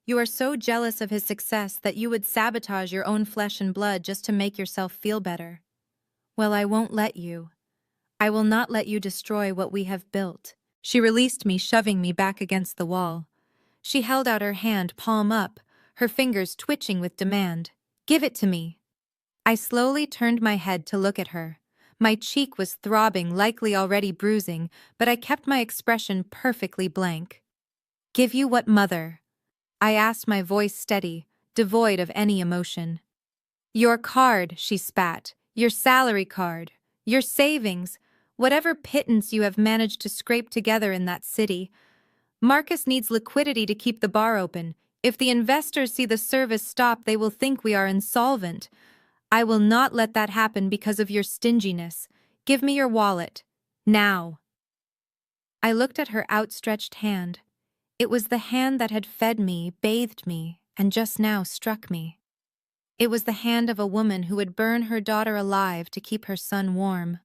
A: You are so jealous of his success that you would sabotage your own flesh and blood just to make yourself feel better. Well, I won't let you. I will not let you destroy what we have built. She released me, shoving me back against the wall. She held out her hand, palm up, her fingers twitching with demand. Give it to me. I slowly turned my head to look at her. My cheek was throbbing, likely already bruising, but I kept my expression perfectly blank. Give you what, mother? I asked, my voice steady, devoid of any emotion. Your card, she spat. Your salary card. Your savings. Whatever pittance you have managed to scrape together in that city. Marcus needs liquidity to keep the bar open. If the investors see the service stop, they will think we are insolvent. I will not let that happen because of your stinginess. Give me your wallet. Now. I looked at her outstretched hand. It was the hand that had fed me, bathed me, and just now struck me. It was the hand of a woman who would burn her daughter alive to keep her son warm.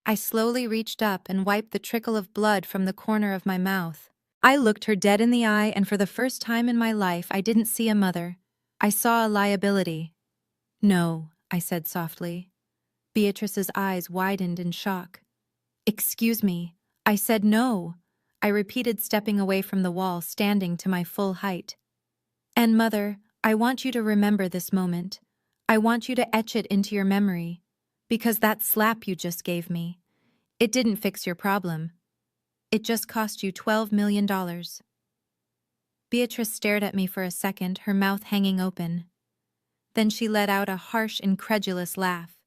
A: I slowly reached up and wiped the trickle of blood from the corner of my mouth. I looked her dead in the eye, and for the first time in my life I didn't see a mother. I saw a liability. No, I said softly. Beatrice's eyes widened in shock. Excuse me. I said no. I repeated, stepping away from the wall, standing to my full height. And mother, I want you to remember this moment. I want you to etch it into your memory. Because that slap you just gave me, it didn't fix your problem. It just cost you $12 million. Beatrice stared at me for a second, her mouth hanging open. Then she let out a harsh, incredulous laugh.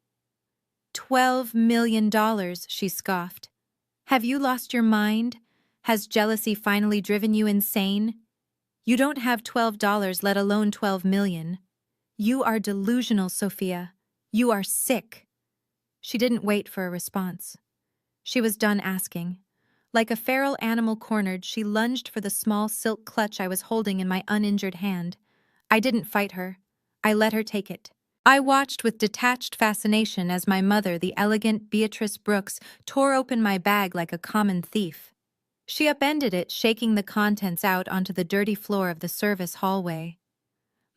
A: $12 million, she scoffed. Have you lost your mind? Has jealousy finally driven you insane? You don't have $12, let alone 12 million. You are delusional, Sophia. You are sick. She didn't wait for a response. She was done asking. Like a feral animal cornered, she lunged for the small silk clutch I was holding in my uninjured hand. I didn't fight her. I let her take it. I watched with detached fascination as my mother, the elegant Beatrice Brooks, tore open my bag like a common thief. She upended it, shaking the contents out onto the dirty floor of the service hallway.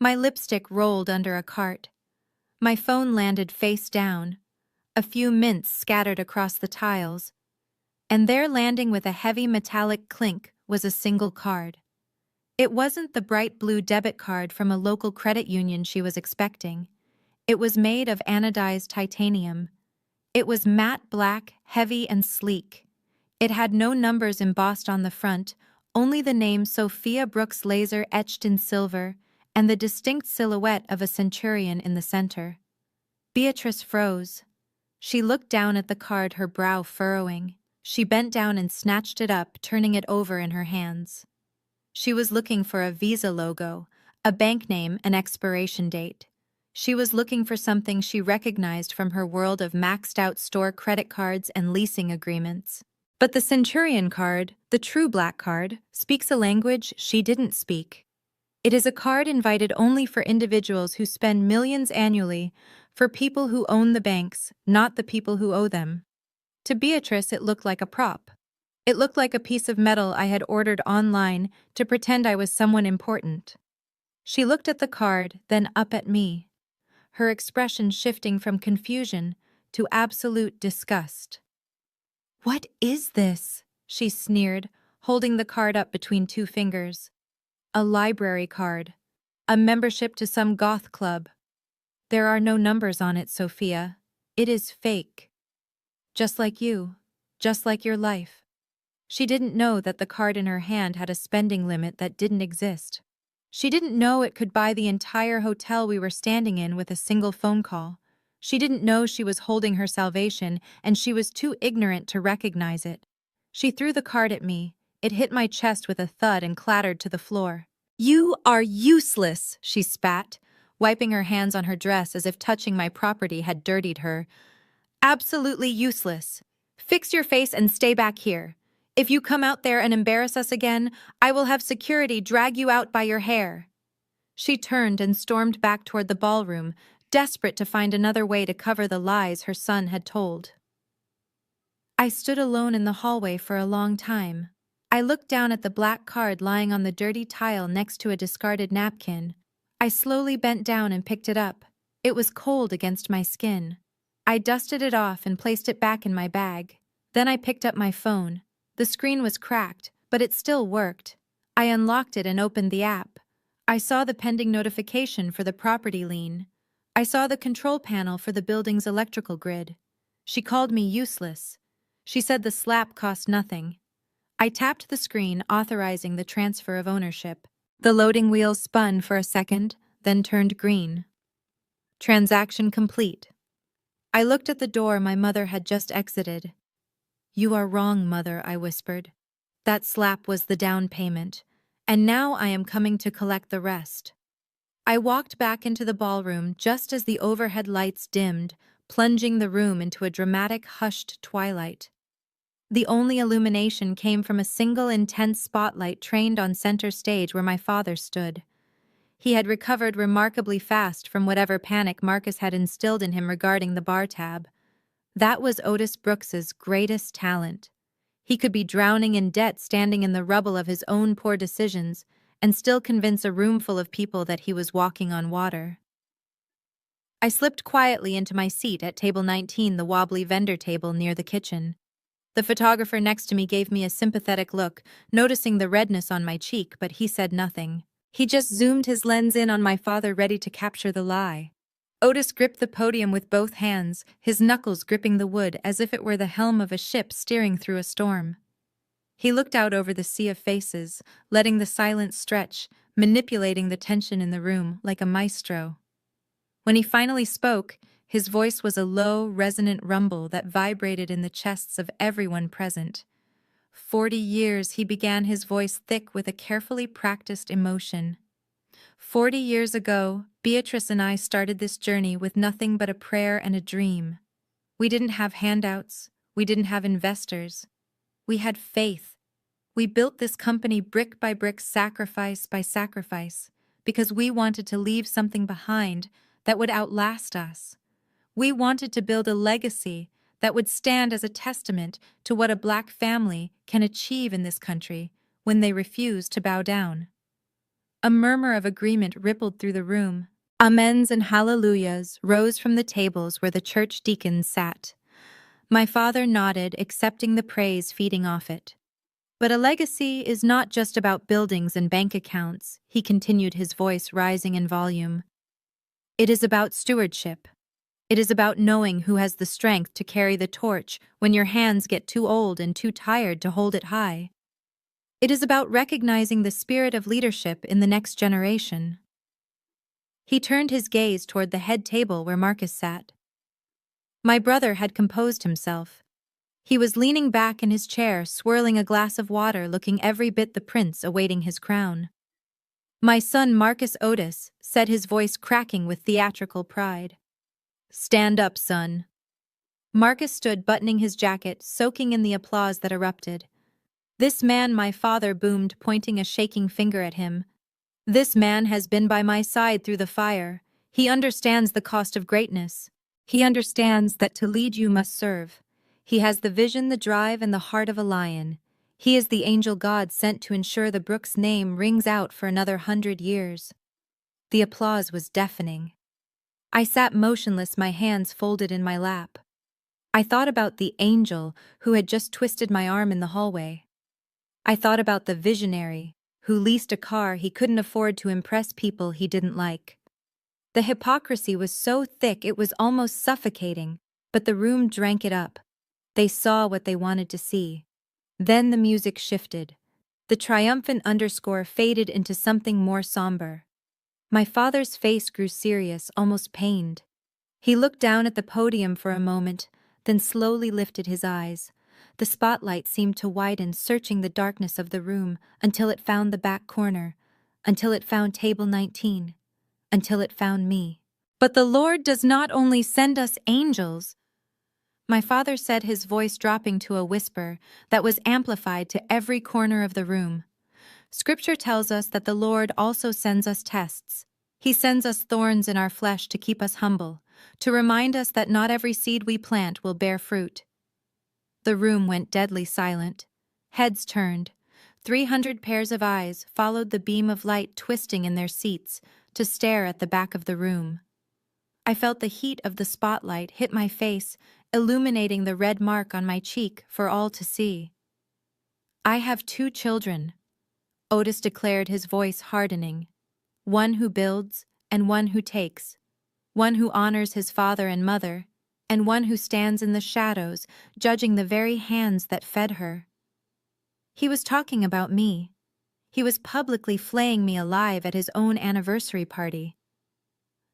A: My lipstick rolled under a cart. My phone landed face down. A few mints scattered across the tiles. And there, landing with a heavy metallic clink, was a single card. It wasn't the bright blue debit card from a local credit union she was expecting. It was made of anodized titanium. It was matte black, heavy and sleek. It had no numbers embossed on the front, only the name Sophia Brooks laser etched in silver, and the distinct silhouette of a centurion in the center. Beatrice froze. She looked down at the card, her brow furrowing. She bent down and snatched it up, turning it over in her hands. She was looking for a Visa logo, a bank name, an expiration date. She was looking for something she recognized from her world of maxed-out store credit cards and leasing agreements. But the Centurion card, the true black card, speaks a language she didn't speak. It is a card invited only for individuals who spend millions annually, for people who own the banks, not the people who owe them. To Beatrice, it looked like a prop. It looked like a piece of metal I had ordered online to pretend I was someone important. She looked at the card, then up at me, her expression shifting from confusion to absolute disgust. "What is this?" she sneered, holding the card up between two fingers. "A library card. A membership to some goth club. There are no numbers on it, Sophia. It is fake. Just like you. Just like your life." She didn't know that the card in her hand had a spending limit that didn't exist. She didn't know it could buy the entire hotel we were standing in with a single phone call. She didn't know she was holding her salvation, and she was too ignorant to recognize it. She threw the card at me. It hit my chest with a thud and clattered to the floor. "You are useless," she spat, wiping her hands on her dress as if touching my property had dirtied her. "Absolutely useless. Fix your face and stay back here. If you come out there and embarrass us again, I will have security drag you out by your hair." She turned and stormed back toward the ballroom, desperate to find another way to cover the lies her son had told. I stood alone in the hallway for a long time. I looked down at the black card lying on the dirty tile next to a discarded napkin. I slowly bent down and picked it up. It was cold against my skin. I dusted it off and placed it back in my bag. Then I picked up my phone. The screen was cracked, but it still worked. I unlocked it and opened the app. I saw the pending notification for the property lien. I saw the control panel for the building's electrical grid. She called me useless. She said the slap cost nothing. I tapped the screen, authorizing the transfer of ownership. The loading wheel spun for a second, then turned green. Transaction complete. I looked at the door my mother had just exited. "You are wrong, Mother," I whispered. "That slap was the down payment, and now I am coming to collect the rest." I walked back into the ballroom just as the overhead lights dimmed, plunging the room into a dramatic, hushed twilight. The only illumination came from a single intense spotlight trained on center stage where my father stood. He had recovered remarkably fast from whatever panic Marcus had instilled in him regarding the bar tab. That was Otis Brooks's greatest talent. He could be drowning in debt standing in the rubble of his own poor decisions and still convince a room full of people that he was walking on water. I slipped quietly into my seat at table 19, the wobbly vendor table near the kitchen. The photographer next to me gave me a sympathetic look, noticing the redness on my cheek, but he said nothing. He just zoomed his lens in on my father, ready to capture the lie. Otis gripped the podium with both hands, his knuckles gripping the wood as if it were the helm of a ship steering through a storm. He looked out over the sea of faces, letting the silence stretch, manipulating the tension in the room like a maestro. When he finally spoke, his voice was a low, resonant rumble that vibrated in the chests of everyone present. 40 years, he began, his voice thick with a carefully practiced emotion. 40 years ago, Beatrice and I started this journey with nothing but a prayer and a dream. We didn't have handouts. We didn't have investors. We had faith. We built this company brick by brick, sacrifice by sacrifice, because we wanted to leave something behind that would outlast us. We wanted to build a legacy that would stand as a testament to what a Black family can achieve in this country when they refuse to bow down. A murmur of agreement rippled through the room. Amens and hallelujahs rose from the tables where the church deacons sat. My father nodded, accepting the praise feeding off it. "But a legacy is not just about buildings and bank accounts," he continued, his voice rising in volume. "It is about stewardship. It is about knowing who has the strength to carry the torch when your hands get too old and too tired to hold it high. It is about recognizing the spirit of leadership in the next generation." He turned his gaze toward the head table where Marcus sat. My brother had composed himself. He was leaning back in his chair, swirling a glass of water, looking every bit the prince awaiting his crown. "My son Marcus Otis," said, his voice cracking with theatrical pride. "Stand up, son." Marcus stood, buttoning his jacket, soaking in the applause that erupted. "This man," my father boomed, pointing a shaking finger at him. "This man has been by my side through the fire. He understands the cost of greatness. He understands that to lead you must serve. He has the vision, the drive, and the heart of a lion. He is the angel God sent to ensure the Brooks name rings out for another 100 years. The applause was deafening. I sat motionless, my hands folded in my lap. I thought about the angel who had just twisted my arm in the hallway. I thought about the visionary who leased a car he couldn't afford to impress people he didn't like. The hypocrisy was so thick it was almost suffocating, but the room drank it up. They saw what they wanted to see. Then the music shifted. The triumphant underscore faded into something more somber. My father's face grew serious, almost pained. He looked down at the podium for a moment, then slowly lifted his eyes. The spotlight seemed to widen, searching the darkness of the room until it found the back corner, until it found table 19, until it found me. "But the Lord does not only send us angels," my father said, his voice dropping to a whisper that was amplified to every corner of the room. "Scripture tells us that the Lord also sends us tests. He sends us thorns in our flesh to keep us humble, to remind us that not every seed we plant will bear fruit." The room went deadly silent. Heads turned. 300 pairs of eyes followed the beam of light twisting in their seats to stare at the back of the room. I felt the heat of the spotlight hit my face, illuminating the red mark on my cheek for all to see. "I have 2 children," Otis declared, his voice hardening. "One who builds and one who takes. One who honors his father and mother, and one who stands in the shadows, judging the very hands that fed her." He was talking about me. He was publicly flaying me alive at his own anniversary party.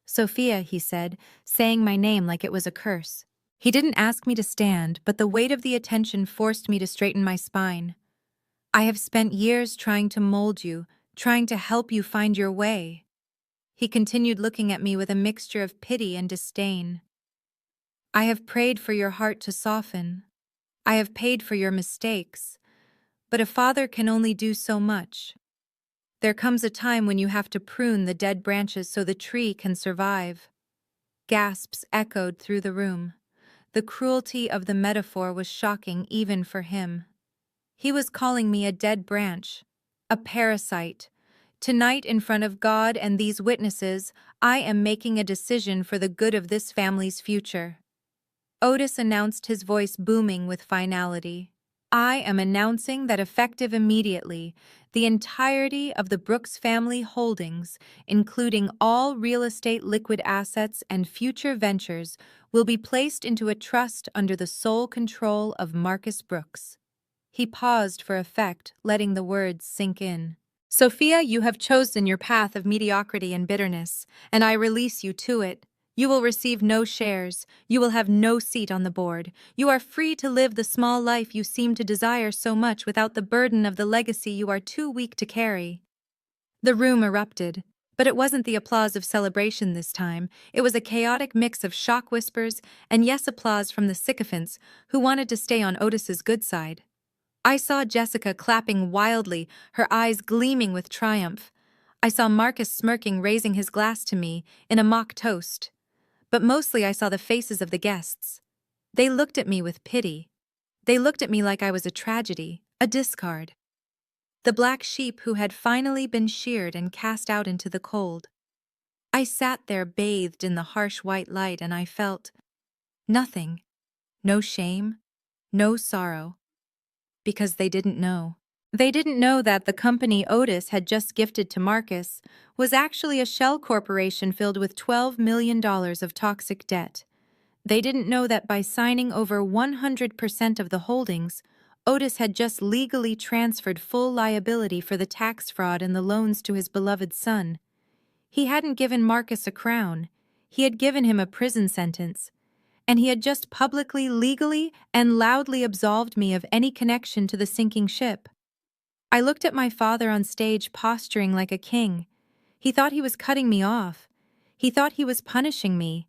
A: "Sophia," he said, saying my name like it was a curse. He didn't ask me to stand, but the weight of the attention forced me to straighten my spine. "I have spent years trying to mold you, trying to help you find your way." He continued, looking at me with a mixture of pity and disdain. "I have prayed for your heart to soften. I have paid for your mistakes. But a father can only do so much. There comes a time when you have to prune the dead branches so the tree can survive." Gasps echoed through the room. The cruelty of the metaphor was shocking even for him. He was calling me a dead branch, a parasite. Tonight, in front of God and these witnesses, I am making a decision for the good of this family's future. Otis announced, his voice booming with finality. "I am announcing that effective immediately, the entirety of the Brooks family holdings, including all real estate liquid assets and future ventures, will be placed into a trust under the sole control of Marcus Brooks." He paused for effect, letting the words sink in. "Sophia, you have chosen your path of mediocrity and bitterness, and I release you to it. You will receive no shares. You will have no seat on the board. You are free to live the small life you seem to desire so much without the burden of the legacy you are too weak to carry." The room erupted, but it wasn't the applause of celebration this time. It was a chaotic mix of shock whispers and yes applause from the sycophants who wanted to stay on Otis's good side. I saw Jessica clapping wildly, her eyes gleaming with triumph. I saw Marcus smirking, raising his glass to me in a mock toast. But mostly I saw the faces of the guests. They looked at me with pity. They looked at me like I was a tragedy, a discard. The black sheep who had finally been sheared and cast out into the cold. I sat there bathed in the harsh white light and I felt nothing. No shame, no sorrow. Because they didn't know. They didn't know that the company Otis had just gifted to Marcus was actually a shell corporation filled with $12 million of toxic debt. They didn't know that by signing over 100% of the holdings, Otis had just legally transferred full liability for the tax fraud and the loans to his beloved son. He hadn't given Marcus a crown. He had given him a prison sentence. And he had just publicly, legally, and loudly absolved me of any connection to the sinking ship. I looked at my father on stage posturing like a king. He thought he was cutting me off. He thought he was punishing me.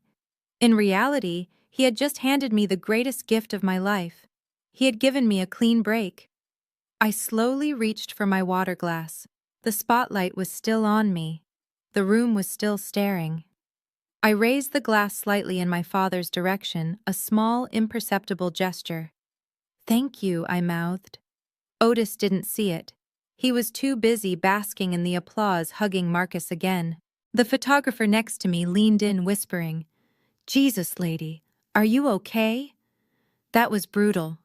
A: In reality, he had just handed me the greatest gift of my life. He had given me a clean break. I slowly reached for my water glass. The spotlight was still on me. The room was still staring. I raised the glass slightly in my father's direction, a small, imperceptible gesture. "Thank you," I mouthed. Otis didn't see it. He was too busy basking in the applause, hugging Marcus again. The photographer next to me leaned in, whispering, "Jesus, lady, are you okay?" That was brutal.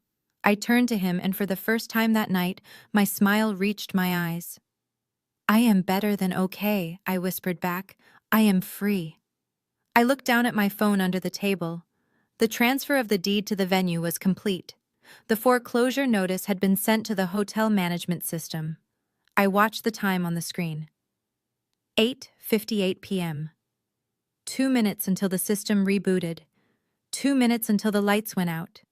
A: I turned to him, and for the first time that night, my smile reached my eyes. "I am better than okay," I whispered back. "I am free." I looked down at my phone under the table. The transfer of the deed to the venue was complete. The foreclosure notice had been sent to the hotel management system. I watched the time on the screen. 8:58 p.m. 2 minutes until the system rebooted. 2 minutes until the lights went out.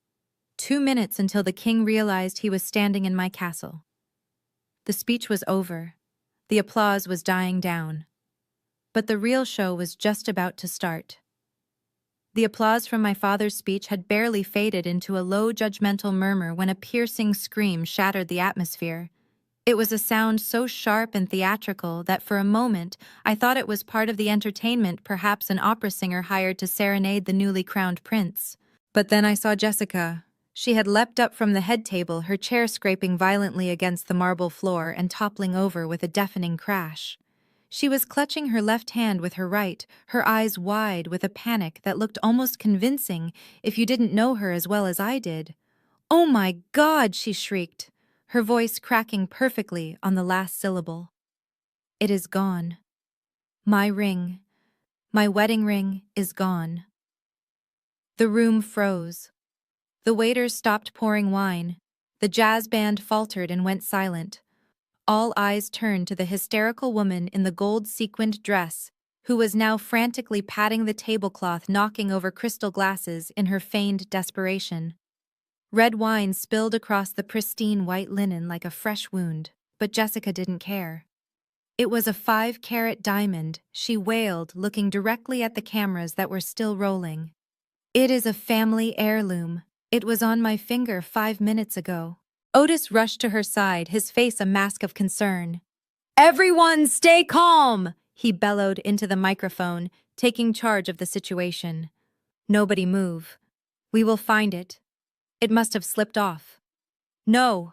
A: 2 minutes until the king realized he was standing in my castle. The speech was over. The applause was dying down. But the real show was just about to start. The applause from my father's speech had barely faded into a low, judgmental murmur when a piercing scream shattered the atmosphere. It was a sound so sharp and theatrical that for a moment I thought it was part of the entertainment, perhaps an opera singer hired to serenade the newly crowned prince. But then I saw Jessica. She had leapt up from the head table, her chair scraping violently against the marble floor and toppling over with a deafening crash. She was clutching her left hand with her right, her eyes wide with a panic that looked almost convincing if you didn't know her as well as I did. "Oh my God!" she shrieked, her voice cracking perfectly on the last syllable. "It is gone. My ring, my wedding ring, is gone." The room froze. The waiters stopped pouring wine. The jazz band faltered and went silent. All eyes turned to the hysterical woman in the gold-sequined dress, who was now frantically patting the tablecloth, knocking over crystal glasses in her feigned desperation. Red wine spilled across the pristine white linen like a fresh wound, but Jessica didn't care. "It was a 5-carat diamond," she wailed, looking directly at the cameras that were still rolling. "It is a family heirloom. It was on my finger 5 minutes ago." Otis rushed to her side, his face a mask of concern. "Everyone stay calm!" he bellowed into the microphone, taking charge of the situation. "Nobody move. We will find it. It must have slipped off." "No!"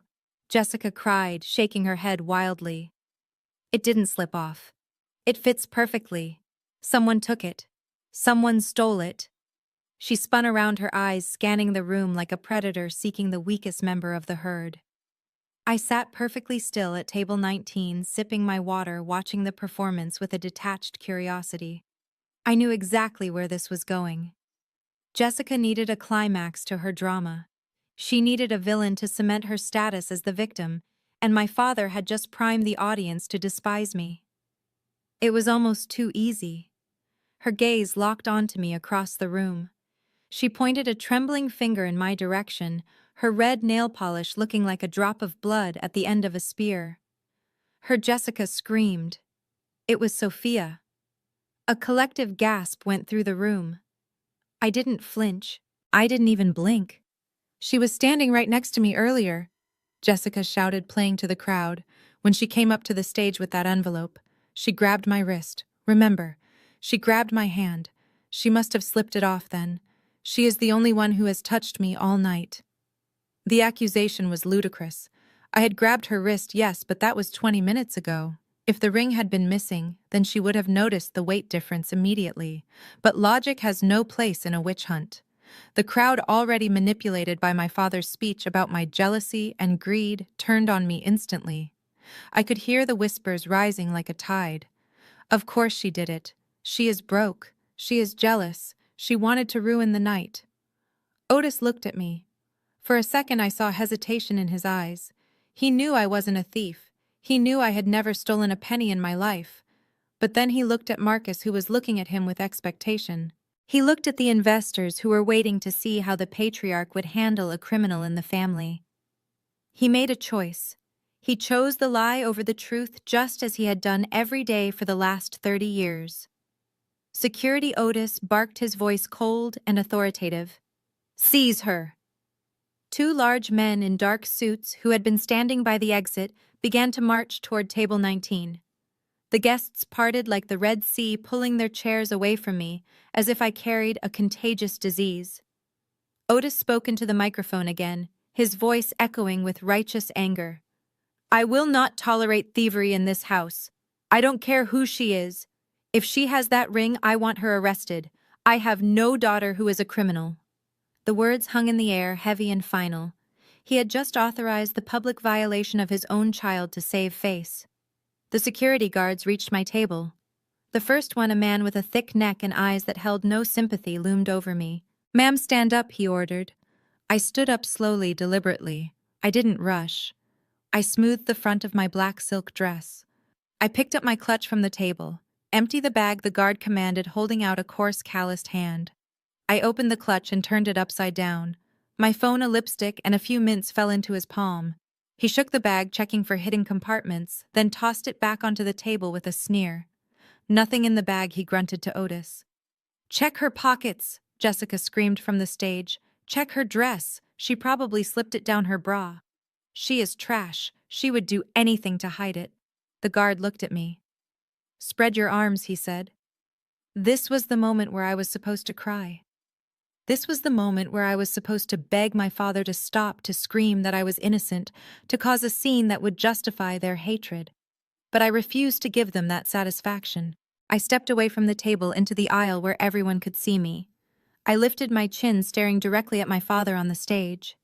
A: Jessica cried, shaking her head wildly. "It didn't slip off. It fits perfectly. Someone took it. Someone stole it." She spun around, her eyes scanning the room like a predator seeking the weakest member of the herd. I sat perfectly still at table 19, sipping my water, watching the performance with a detached curiosity. I knew exactly where this was going. Jessica needed a climax to her drama. She needed a villain to cement her status as the victim, and my father had just primed the audience to despise me. It was almost too easy. Her gaze locked onto me across the room. She pointed a trembling finger in my direction, her red nail polish looking like a drop of blood at the end of a spear. Her Jessica screamed. It was Sophia. A collective gasp went through the room. I didn't flinch. I didn't even blink. "She was standing right next to me earlier," Jessica shouted, playing to the crowd. "When she came up to the stage with that envelope, she grabbed my wrist. Remember, she grabbed my hand. She must have slipped it off then. She is the only one who has touched me all night." The accusation was ludicrous. I had grabbed her wrist, yes, but that was 20 minutes ago. If the ring had been missing, then she would have noticed the weight difference immediately. But logic has no place in a witch hunt. The crowd, already manipulated by my father's speech about my jealousy and greed, turned on me instantly. I could hear the whispers rising like a tide. "Of course she did it. She is broke. She is jealous. She wanted to ruin the night." Otis looked at me. For a second I saw hesitation in his eyes. He knew I wasn't a thief. He knew I had never stolen a penny in my life. But then he looked at Marcus, who was looking at him with expectation. He looked at the investors who were waiting to see how the patriarch would handle a criminal in the family. He made a choice. He chose the lie over the truth, just as he had done every day for the last 30 years. Security Otis barked, his voice cold and authoritative. "Seize her." 2 large men in dark suits who had been standing by the exit began to march toward table 19. The guests parted like the Red Sea, pulling their chairs away from me, as if I carried a contagious disease. Otis spoke into the microphone again, his voice echoing with righteous anger. "I will not tolerate thievery in this house. I don't care who she is. If she has that ring, I want her arrested. I have no daughter who is a criminal." The words hung in the air, heavy and final. He had just authorized the public violation of his own child to save face. The security guards reached my table. The first one, a man with a thick neck and eyes that held no sympathy, loomed over me. "Ma'am, stand up," he ordered. I stood up slowly, deliberately. I didn't rush. I smoothed the front of my black silk dress. I picked up my clutch from the table. "Empty the bag," the guard commanded, holding out a coarse, calloused hand. I opened the clutch and turned it upside down. My phone, a lipstick, and a few mints fell into his palm. He shook the bag, checking for hidden compartments, then tossed it back onto the table with a sneer. "Nothing in the bag," he grunted to Otis. "Check her pockets," Jessica screamed from the stage. "Check her dress. She probably slipped it down her bra. She is trash. She would do anything to hide it." The guard looked at me. "Spread your arms," he said. This was the moment where I was supposed to cry. This was the moment where I was supposed to beg my father to stop, to scream that I was innocent, to cause a scene that would justify their hatred. But I refused to give them that satisfaction. I stepped away from the table into the aisle where everyone could see me. I lifted my chin, staring directly at my father on the stage.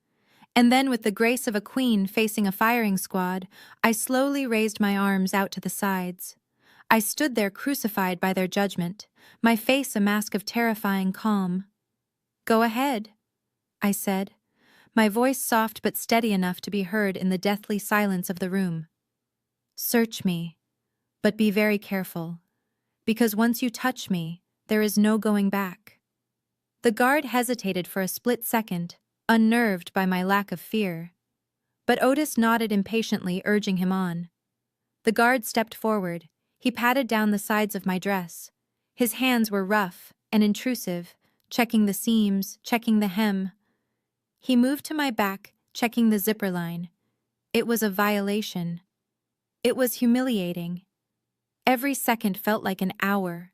A: And then, with the grace of a queen facing a firing squad, I slowly raised my arms out to the sides. I stood there crucified by their judgment, my face a mask of terrifying calm. "Go ahead," I said, my voice soft but steady enough to be heard in the deathly silence of the room. "Search me, but be very careful, because once you touch me, there is no going back." The guard hesitated for a split second, unnerved by my lack of fear. But Otis nodded impatiently, urging him on. The guard stepped forward. He patted down the sides of my dress. His hands were rough and intrusive, checking the seams, checking the hem. He moved to my back, checking the zipper line. It was a violation. It was humiliating. Every second felt like an hour.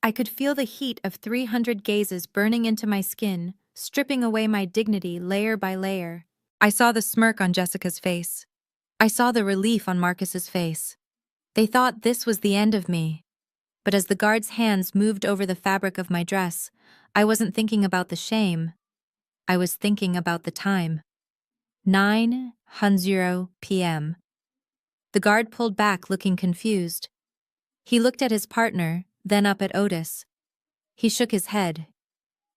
A: I could feel the heat of 300 gazes burning into my skin, stripping away my dignity layer by layer. I saw the smirk on Jessica's face. I saw the relief on Marcus's face. They thought this was the end of me. But as the guard's hands moved over the fabric of my dress, I wasn't thinking about the shame. I was thinking about the time. 9:00 p.m. The guard pulled back, looking confused. He looked at his partner, then up at Otis. He shook his head.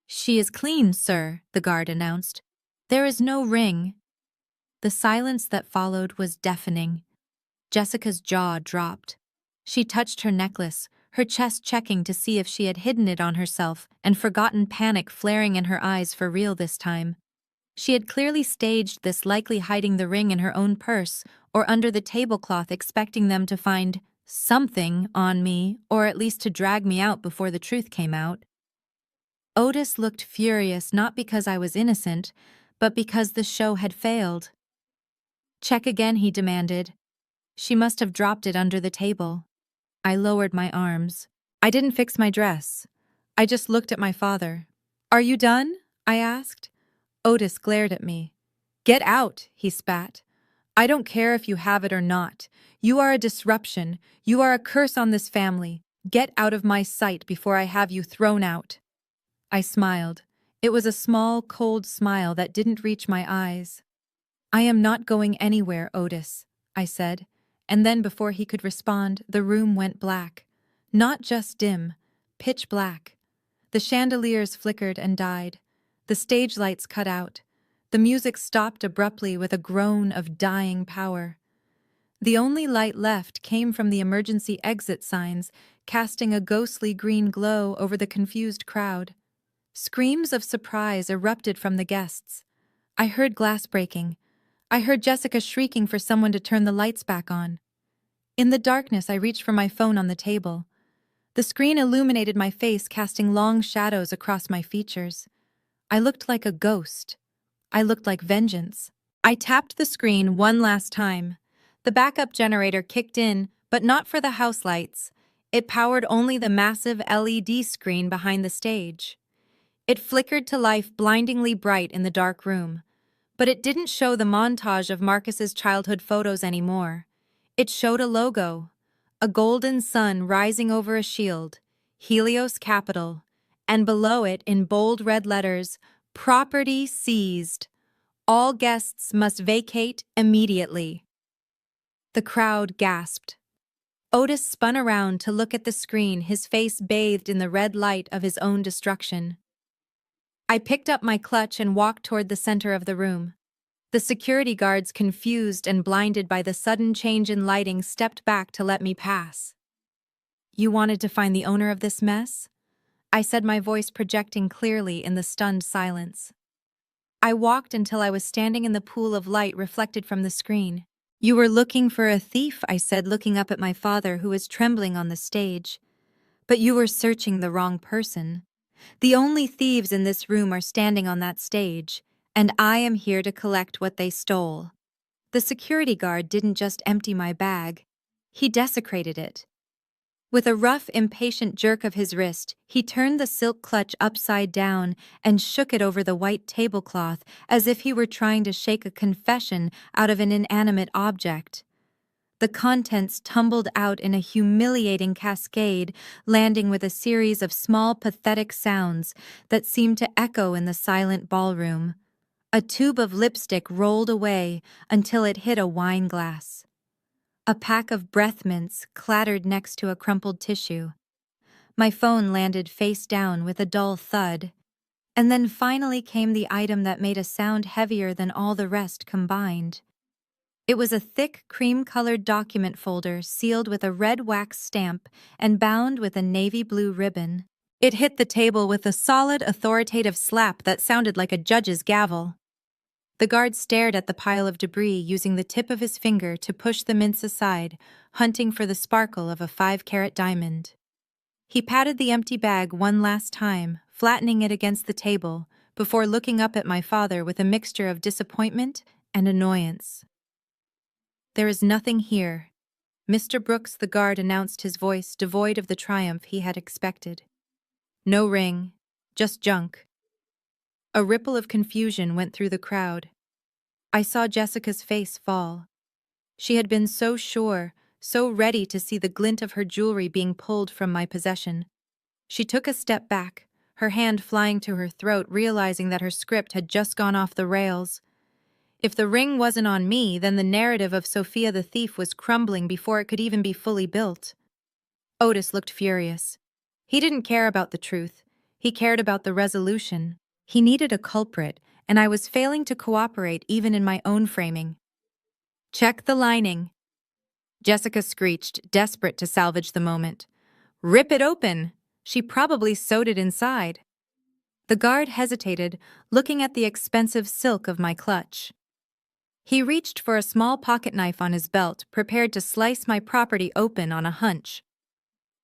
A: "She is clean, sir," the guard announced. "There is no ring." The silence that followed was deafening. Jessica's jaw dropped. She touched her necklace, her chest checking to see if she had hidden it on herself, and forgotten panic flaring in her eyes for real this time. She had clearly staged this, likely hiding the ring in her own purse or under the tablecloth, expecting them to find something on me, or at least to drag me out before the truth came out. Otis looked furious, not because I was innocent, but because the show had failed. "Check again," he demanded. "She must have dropped it under the table." I lowered my arms. "I didn't fix my dress. I just looked at my father." "Are you done?" I asked. Otis glared at me. "Get out," he spat. "I don't care if you have it or not. You are a disruption. You are a curse on this family. Get out of my sight before I have you thrown out." I smiled. It was a small, cold smile that didn't reach my eyes. "I am not going anywhere, Otis," I said, and then before he could respond, the room went black. Not just dim, pitch black. The chandeliers flickered and died. The stage lights cut out. The music stopped abruptly with a groan of dying power. The only light left came from the emergency exit signs, casting a ghostly green glow over the confused crowd. Screams of surprise erupted from the guests. I heard glass breaking. I heard Jessica shrieking for someone to turn the lights back on. In the darkness, I reached for my phone on the table. The screen illuminated my face, casting long shadows across my features. I looked like a ghost. I looked like vengeance. I tapped the screen one last time. The backup generator kicked in, but not for the house lights. It powered only the massive LED screen behind the stage. It flickered to life, blindingly bright in the dark room. But it didn't show the montage of Marcus's childhood photos anymore. It showed a logo, a golden sun rising over a shield, Helios Capital, and below it in bold red letters, "Property seized. All guests must vacate immediately." The crowd gasped. Otis spun around to look at the screen, his face bathed in the red light of his own destruction. I picked up my clutch and walked toward the center of the room. The security guards, confused and blinded by the sudden change in lighting, stepped back to let me pass. "You wanted to find the owner of this mess?" I said, my voice projecting clearly in the stunned silence. I walked until I was standing in the pool of light reflected from the screen. "You were looking for a thief," I said, looking up at my father, who was trembling on the stage. "But you were searching the wrong person. The only thieves in this room are standing on that stage, and I am here to collect what they stole." The security guard didn't just empty my bag. He desecrated it. With a rough, impatient jerk of his wrist, he turned the silk clutch upside down and shook it over the white tablecloth as if he were trying to shake a confession out of an inanimate object. The contents tumbled out in a humiliating cascade, landing with a series of small, pathetic sounds that seemed to echo in the silent ballroom. A tube of lipstick rolled away until it hit a wine glass. A pack of breath mints clattered next to a crumpled tissue. My phone landed face down with a dull thud. And then finally came the item that made a sound heavier than all the rest combined. It was a thick, cream-colored document folder sealed with a red wax stamp and bound with a navy blue ribbon. It hit the table with a solid, authoritative slap that sounded like a judge's gavel. The guard stared at the pile of debris, using the tip of his finger to push the mints aside, hunting for the sparkle of a 5-carat diamond. He patted the empty bag one last time, flattening it against the table, before looking up at my father with a mixture of disappointment and annoyance. "There is nothing here," Mr. Brooks, the guard, announced, his voice devoid of the triumph he had expected. "No ring, just junk." A ripple of confusion went through the crowd. I saw Jessica's face fall. She had been so sure, so ready to see the glint of her jewelry being pulled from my possession. She took a step back, her hand flying to her throat, realizing that her script had just gone off the rails. If the ring wasn't on me, then the narrative of Sophia the thief was crumbling before it could even be fully built. Otis looked furious. He didn't care about the truth. He cared about the resolution. He needed a culprit, and I was failing to cooperate even in my own framing. "Check the lining," Jessica screeched, desperate to salvage the moment. "Rip it open! She probably sewed it inside." The guard hesitated, looking at the expensive silk of my clutch. He reached for a small pocket knife on his belt, prepared to slice my property open on a hunch.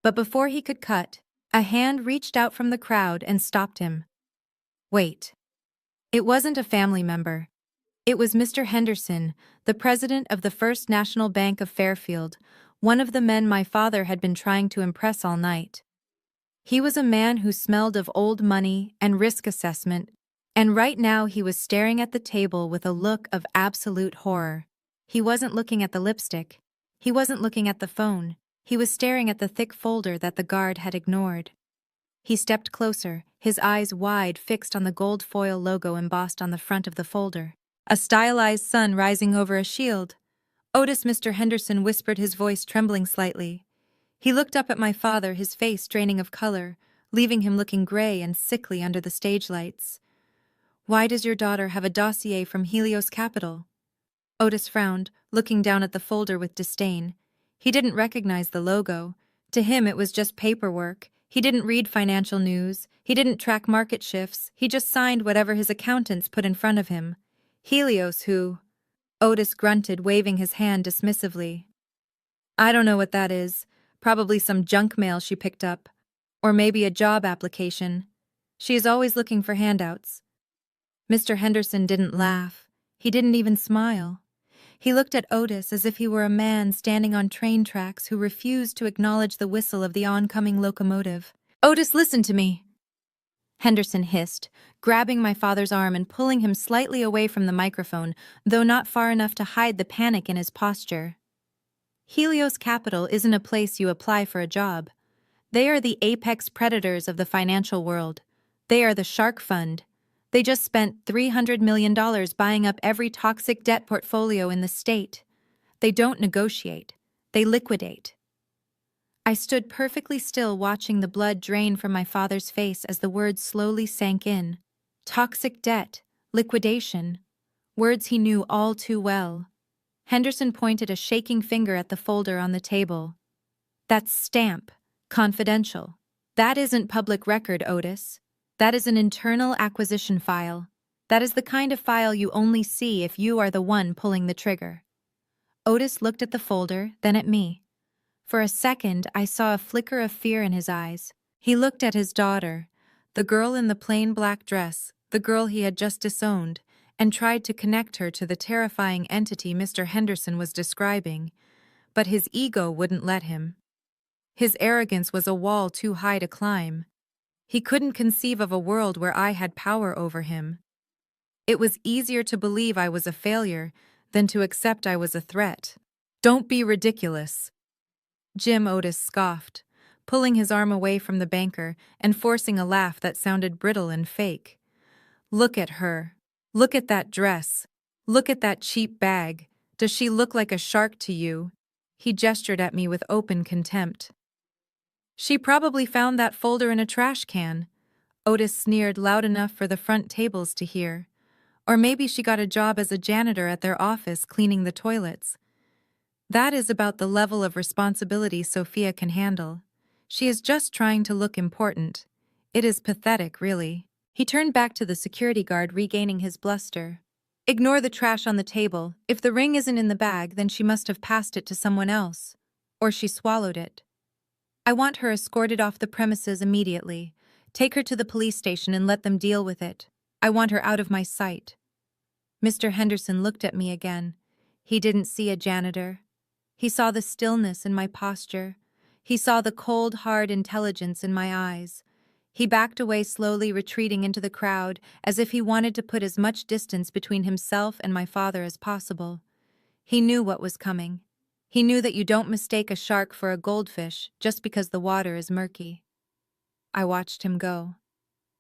A: But before he could cut, a hand reached out from the crowd and stopped him. Wait. It wasn't a family member. It was Mr. Henderson, the president of the First National Bank of Fairfield, one of the men my father had been trying to impress all night. He was a man who smelled of old money and risk assessment, and right now he was staring at the table with a look of absolute horror. He wasn't looking at the lipstick. He wasn't looking at the phone. He was staring at the thick folder that the guard had ignored. He stepped closer, his eyes wide, fixed on the gold foil logo embossed on the front of the folder. A stylized sun rising over a shield. "Otis," Mr. Henderson whispered, his voice trembling slightly. He looked up at my father, his face draining of color, leaving him looking gray and sickly under the stage lights. "Why does your daughter have a dossier from Helios Capital?" Otis frowned, looking down at the folder with disdain. He didn't recognize the logo. To him, it was just paperwork. He didn't read financial news. He didn't track market shifts. He just signed whatever his accountants put in front of him. "Helios who?" Otis grunted, waving his hand dismissively. "I don't know what that is. Probably some junk mail she picked up. Or maybe a job application. She is always looking for handouts." Mr. Henderson didn't laugh. He didn't even smile. He looked at Otis as if he were a man standing on train tracks who refused to acknowledge the whistle of the oncoming locomotive. "Otis, listen to me," Henderson hissed, grabbing my father's arm and pulling him slightly away from the microphone, though not far enough to hide the panic in his posture. "Helios Capital isn't a place you apply for a job. They are the apex predators of the financial world. They are the shark fund. They just spent $300 million buying up every toxic debt portfolio in the state. They don't negotiate. They liquidate." I stood perfectly still, watching the blood drain from my father's face as the words slowly sank in. Toxic debt, liquidation, words he knew all too well. Henderson pointed a shaking finger at the folder on the table. "That's stamp, confidential. That isn't public record, Otis. That is an internal acquisition file. That is the kind of file you only see if you are the one pulling the trigger." Otis looked at the folder, then at me. For a second, I saw a flicker of fear in his eyes. He looked at his daughter, the girl in the plain black dress, the girl he had just disowned, and tried to connect her to the terrifying entity Mr. Henderson was describing, but his ego wouldn't let him. His arrogance was a wall too high to climb. He couldn't conceive of a world where I had power over him. It was easier to believe I was a failure than to accept I was a threat. "Don't be ridiculous," Jim Otis scoffed, pulling his arm away from the banker and forcing a laugh that sounded brittle and fake. "Look at her. Look at that dress. Look at that cheap bag. Does she look like a shark to you?" He gestured at me with open contempt. "She probably found that folder in a trash can," Otis sneered loud enough for the front tables to hear. "Or maybe she got a job as a janitor at their office cleaning the toilets. That is about the level of responsibility Sophia can handle. She is just trying to look important. It is pathetic, really." He turned back to the security guard, regaining his bluster. "Ignore the trash on the table. If the ring isn't in the bag, then she must have passed it to someone else. Or she swallowed it. I want her escorted off the premises immediately. Take her to the police station and let them deal with it. I want her out of my sight." Mr. Henderson looked at me again. He didn't see a janitor. He saw the stillness in my posture. He saw the cold, hard intelligence in my eyes. He backed away slowly, retreating into the crowd, as if he wanted to put as much distance between himself and my father as possible. He knew what was coming. He knew that you don't mistake a shark for a goldfish just because the water is murky. I watched him go.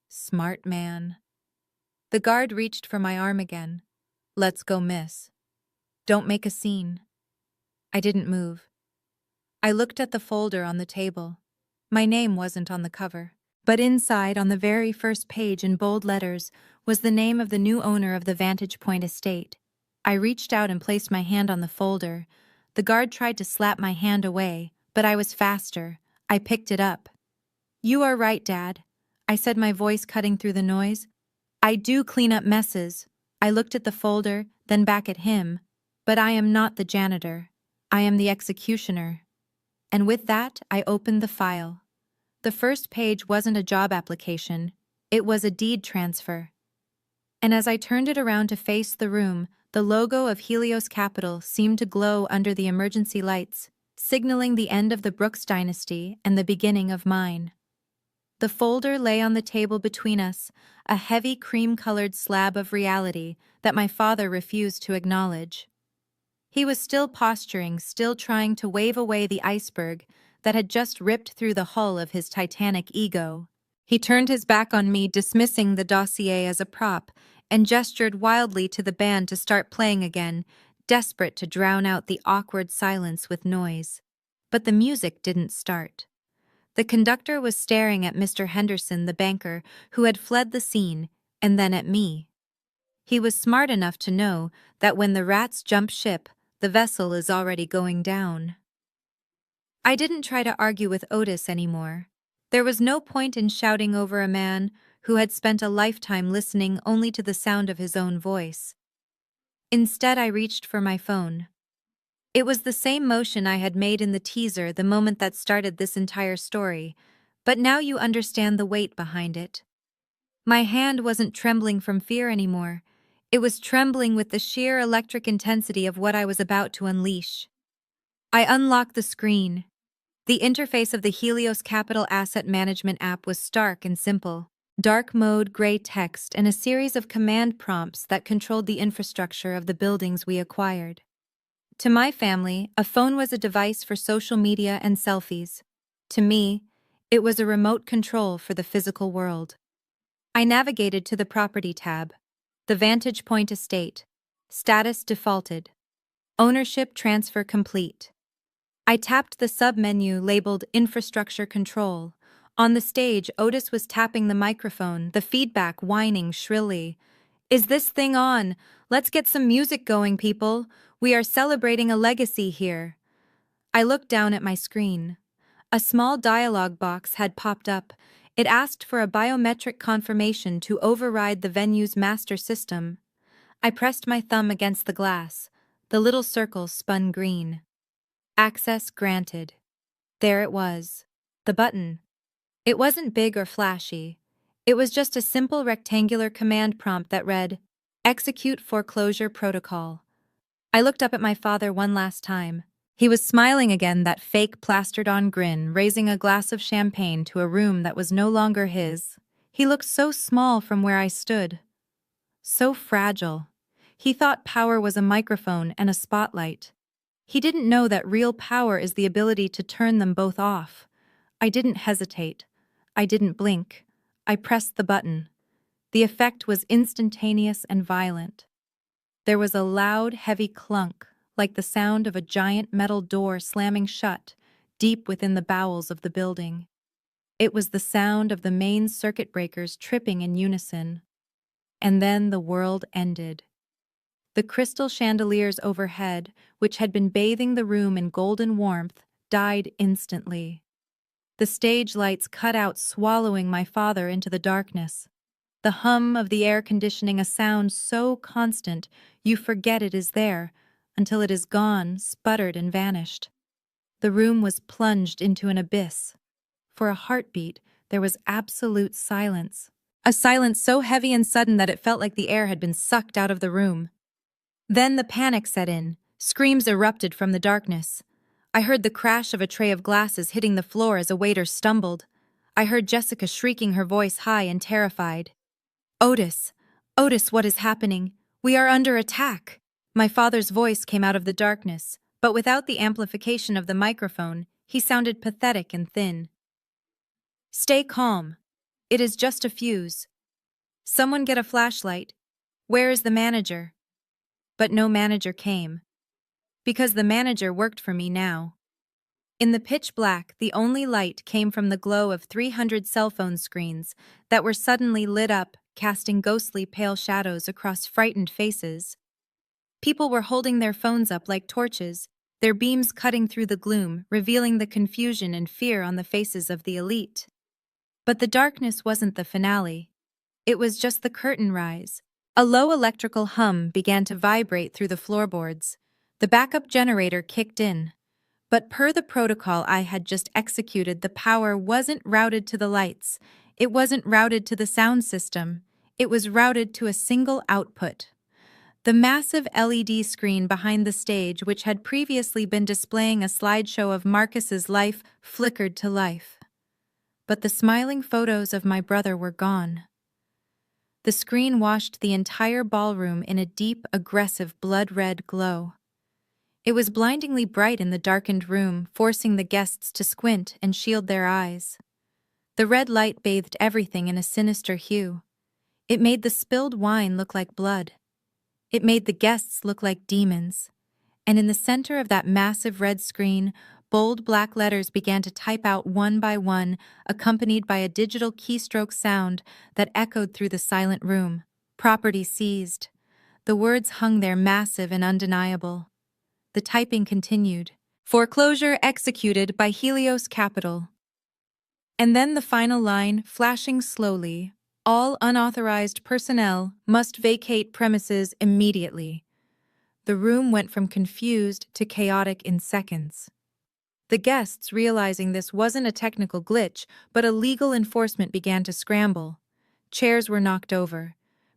A: Smart man. The guard reached for my arm again. "Let's go, miss. Don't make a scene." I didn't move. I looked at the folder on the table. My name wasn't on the cover, but inside, on the very first page in bold letters, was the name of the new owner of the Vantage Point estate. I reached out and placed my hand on the folder. The guard tried to slap my hand away, but I was faster. I picked it up. "You are right, Dad," I said, my voice cutting through the noise. "I do clean up messes." I looked at the folder, then back at him. "But I am not the janitor. I am the executioner." And with that, I opened the file. The first page wasn't a job application. It was a deed transfer. And as I turned it around to face the room, the logo of Helios Capital seemed to glow under the emergency lights, signaling the end of the Brooks dynasty and the beginning of mine. The folder lay on the table between us, a heavy cream-colored slab of reality that my father refused to acknowledge. He was still posturing, still trying to wave away the iceberg that had just ripped through the hull of his titanic ego. He turned his back on me, dismissing the dossier as a prop, and gestured wildly to the band to start playing again, desperate to drown out the awkward silence with noise. But the music didn't start. The conductor was staring at Mr. Henderson, the banker, who had fled the scene, and then at me. He was smart enough to know that when the rats jump ship, the vessel is already going down. I didn't try to argue with Otis anymore. There was no point in shouting over a man who had spent a lifetime listening only to the sound of his own voice. Instead, I reached for my phone. It was the same motion I had made in the teaser the moment that started this entire story, but now you understand the weight behind it. My hand wasn't trembling from fear anymore. It was trembling with the sheer electric intensity of what I was about to unleash. I unlocked the screen. The interface of the Helios Capital Asset Management app was stark and simple. Dark mode, gray text, and a series of command prompts that controlled the infrastructure of the buildings we acquired. To my family, a phone was a device for social media and selfies. To me, it was a remote control for the physical world. I navigated to the Property tab. The Vantage Point Estate. Status defaulted. Ownership transfer complete. I tapped the sub-menu labeled Infrastructure Control. On the stage, Otis was tapping the microphone, the feedback whining shrilly. "Is this thing on? Let's get some music going, people. We are celebrating a legacy here." I looked down at my screen. A small dialogue box had popped up. It asked for a biometric confirmation to override the venue's master system. I pressed my thumb against the glass. The little circle spun green. Access granted. There it was. The button. It wasn't big or flashy. It was just a simple rectangular command prompt that read, "Execute foreclosure protocol." I looked up at my father one last time. He was smiling again, that fake plastered-on grin, raising a glass of champagne to a room that was no longer his. He looked so small from where I stood. So fragile. He thought power was a microphone and a spotlight. He didn't know that real power is the ability to turn them both off. I didn't hesitate. I didn't blink. I pressed the button. The effect was instantaneous and violent. There was a loud, heavy clunk, like the sound of a giant metal door slamming shut, deep within the bowels of the building. It was the sound of the main circuit breakers tripping in unison. And then the world ended. The crystal chandeliers overhead, which had been bathing the room in golden warmth, died instantly. The stage lights cut out, swallowing my father into the darkness. The hum of the air conditioning, a sound so constant you forget it is there, until it is gone, sputtered and vanished. The room was plunged into an abyss. For a heartbeat, there was absolute silence. A silence so heavy and sudden that it felt like the air had been sucked out of the room. Then the panic set in. Screams erupted from the darkness. I heard the crash of a tray of glasses hitting the floor as a waiter stumbled. I heard Jessica shrieking, her voice high and terrified. "Otis! Otis, what is happening? We are under attack!" My father's voice came out of the darkness, but without the amplification of the microphone, he sounded pathetic and thin. "Stay calm. It is just a fuse. Someone get a flashlight. Where is the manager?" But no manager came. Because the manager worked for me now. In the pitch black, the only light came from the glow of 300 cell phone screens that were suddenly lit up, casting ghostly pale shadows across frightened faces. People were holding their phones up like torches, their beams cutting through the gloom, revealing the confusion and fear on the faces of the elite. But the darkness wasn't the finale. It was just the curtain rise. A low electrical hum began to vibrate through the floorboards. The backup generator kicked in. But per the protocol I had just executed, the power wasn't routed to the lights. It wasn't routed to the sound system. It was routed to a single output. The massive LED screen behind the stage, which had previously been displaying a slideshow of Marcus's life, flickered to life. But the smiling photos of my brother were gone. The screen washed the entire ballroom in a deep, aggressive, blood-red glow. It was blindingly bright in the darkened room, forcing the guests to squint and shield their eyes. The red light bathed everything in a sinister hue. It made the spilled wine look like blood. It made the guests look like demons. And in the center of that massive red screen, bold black letters began to type out one by one, accompanied by a digital keystroke sound that echoed through the silent room. "Property seized." The words hung there, massive and undeniable. The typing continued. "Foreclosure executed by Helios Capital." And then the final line, flashing slowly. "All unauthorized personnel must vacate premises immediately." The room went from confused to chaotic in seconds. The guests, realizing this wasn't a technical glitch, but a legal enforcement, began to scramble. Chairs were knocked over.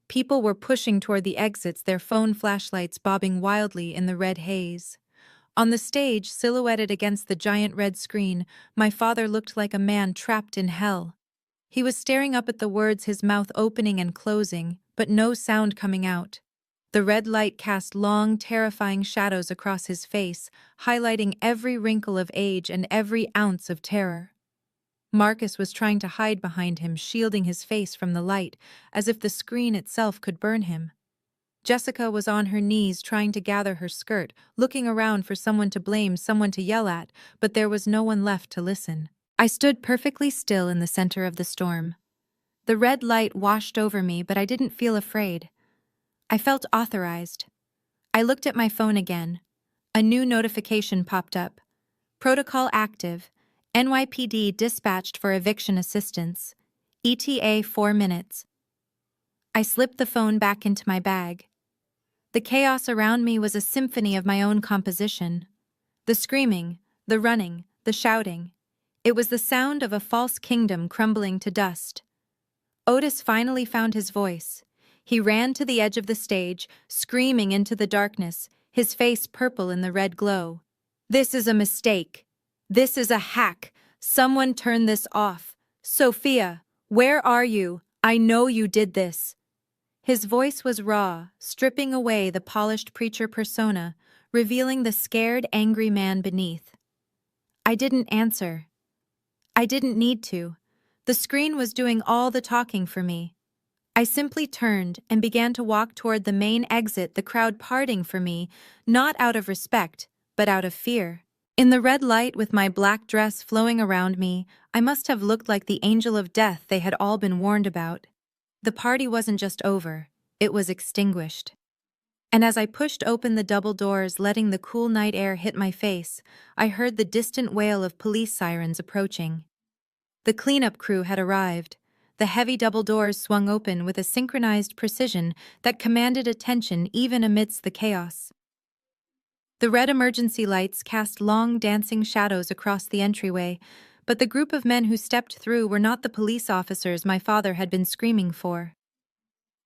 A: People were pushing toward the exits, their phone flashlights bobbing wildly in the red haze. On the stage, silhouetted against the giant red screen, my father looked like a man trapped in hell. He was staring up at the words, his mouth opening and closing, but no sound coming out. The red light cast long, terrifying shadows across his face, highlighting every wrinkle of age and every ounce of terror. Marcus was trying to hide behind him, shielding his face from the light, as if the screen itself could burn him. Jessica was on her knees trying to gather her skirt, looking around for someone to blame, someone to yell at, but there was no one left to listen. I stood perfectly still in the center of the storm. The red light washed over me, but I didn't feel afraid. I felt authorized. I looked at my phone again. A new notification popped up. "Protocol active. NYPD dispatched for eviction assistance. ETA 4 minutes." I slipped the phone back into my bag. The chaos around me was a symphony of my own composition. The screaming, the running, the shouting. It was the sound of a false kingdom crumbling to dust. Otis finally found his voice. He ran to the edge of the stage, screaming into the darkness, his face purple in the red glow. This is a mistake. This is a hack. Someone turn this off. Sophia, where are you? I know you did this. His voice was raw, stripping away the polished preacher persona, revealing the scared, angry man beneath. I didn't answer. I didn't need to. The screen was doing all the talking for me. I simply turned and began to walk toward the main exit, the crowd parting for me, not out of respect, but out of fear. In the red light with my black dress flowing around me, I must have looked like the angel of death they had all been warned about. The party wasn't just over, it was extinguished. And as I pushed open the double doors, letting the cool night air hit my face, I heard the distant wail of police sirens approaching. The cleanup crew had arrived. The heavy double doors swung open with a synchronized precision that commanded attention even amidst the chaos. The red emergency lights cast long, dancing shadows across the entryway, but the group of men who stepped through were not the police officers my father had been screaming for.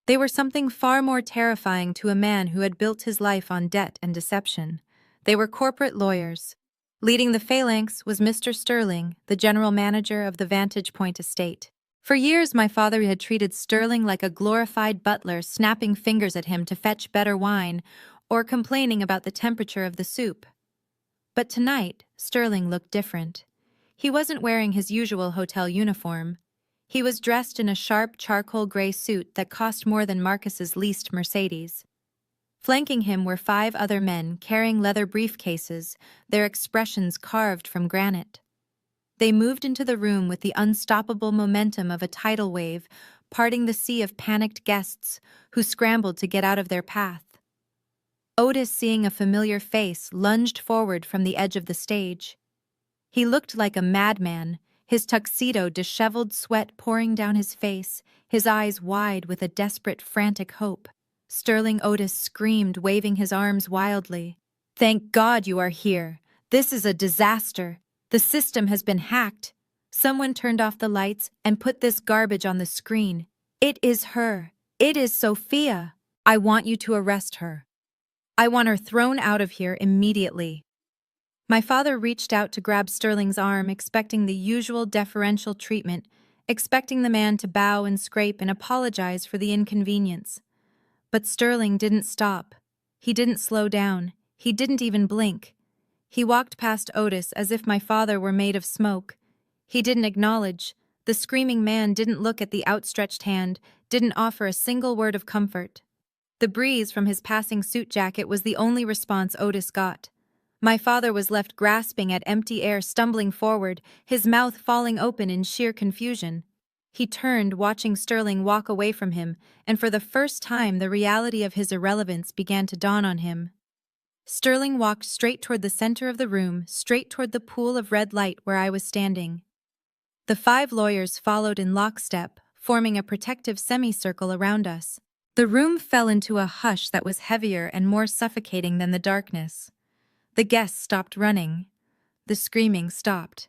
A: They were something far more terrifying to a man who had built his life on debt and deception. They were corporate lawyers. Leading the phalanx was Mr. Sterling, the general manager of the Vantage Point estate. For years, my father had treated Sterling like a glorified butler, snapping fingers at him to fetch better wine, or complaining about the temperature of the soup. But tonight, Sterling looked different. He wasn't wearing his usual hotel uniform. He was dressed in a sharp charcoal gray suit that cost more than Marcus's leased Mercedes. Flanking him were 5 other men carrying leather briefcases, their expressions carved from granite. They moved into the room with the unstoppable momentum of a tidal wave, parting the sea of panicked guests who scrambled to get out of their path. Otis, seeing a familiar face, lunged forward from the edge of the stage. He looked like a madman, his tuxedo disheveled, sweat pouring down his face, his eyes wide with a desperate, frantic hope. Sterling Otis screamed, waving his arms wildly. "Thank God you are here. This is a disaster. The system has been hacked. Someone turned off the lights and put this garbage on the screen. It is her. It is Sophia. I want you to arrest her. I want her thrown out of here immediately." My father reached out to grab Sterling's arm, expecting the usual deferential treatment, expecting the man to bow and scrape and apologize for the inconvenience. But Sterling didn't stop. He didn't slow down. He didn't even blink. He walked past Otis as if my father were made of smoke. He didn't acknowledge. The screaming man didn't look at the outstretched hand, didn't offer a single word of comfort. The breeze from his passing suit jacket was the only response Otis got. My father was left grasping at empty air, stumbling forward, his mouth falling open in sheer confusion. He turned, watching Sterling walk away from him, and for the first time the reality of his irrelevance began to dawn on him. Sterling walked straight toward the center of the room, straight toward the pool of red light where I was standing. The 5 lawyers followed in lockstep, forming a protective semicircle around us. The room fell into a hush that was heavier and more suffocating than the darkness. The guests stopped running. The screaming stopped.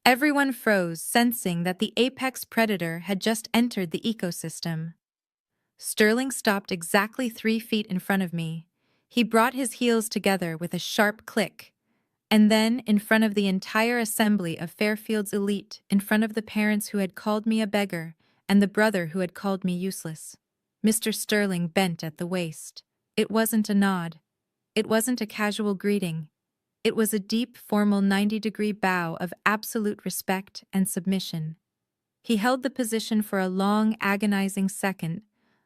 A: Everyone froze, sensing that the apex predator had just entered the ecosystem. Sterling stopped exactly 3 feet in front of me. He brought his heels together with a sharp click. And then, in front of the entire assembly of Fairfield's elite, in front of the parents who had called me a beggar and the brother who had called me useless, Mr. Sterling bent at the waist. It wasn't a nod. It wasn't a casual greeting. It was a deep, formal 90-degree bow of absolute respect and submission. He held the position for a long, agonizing second,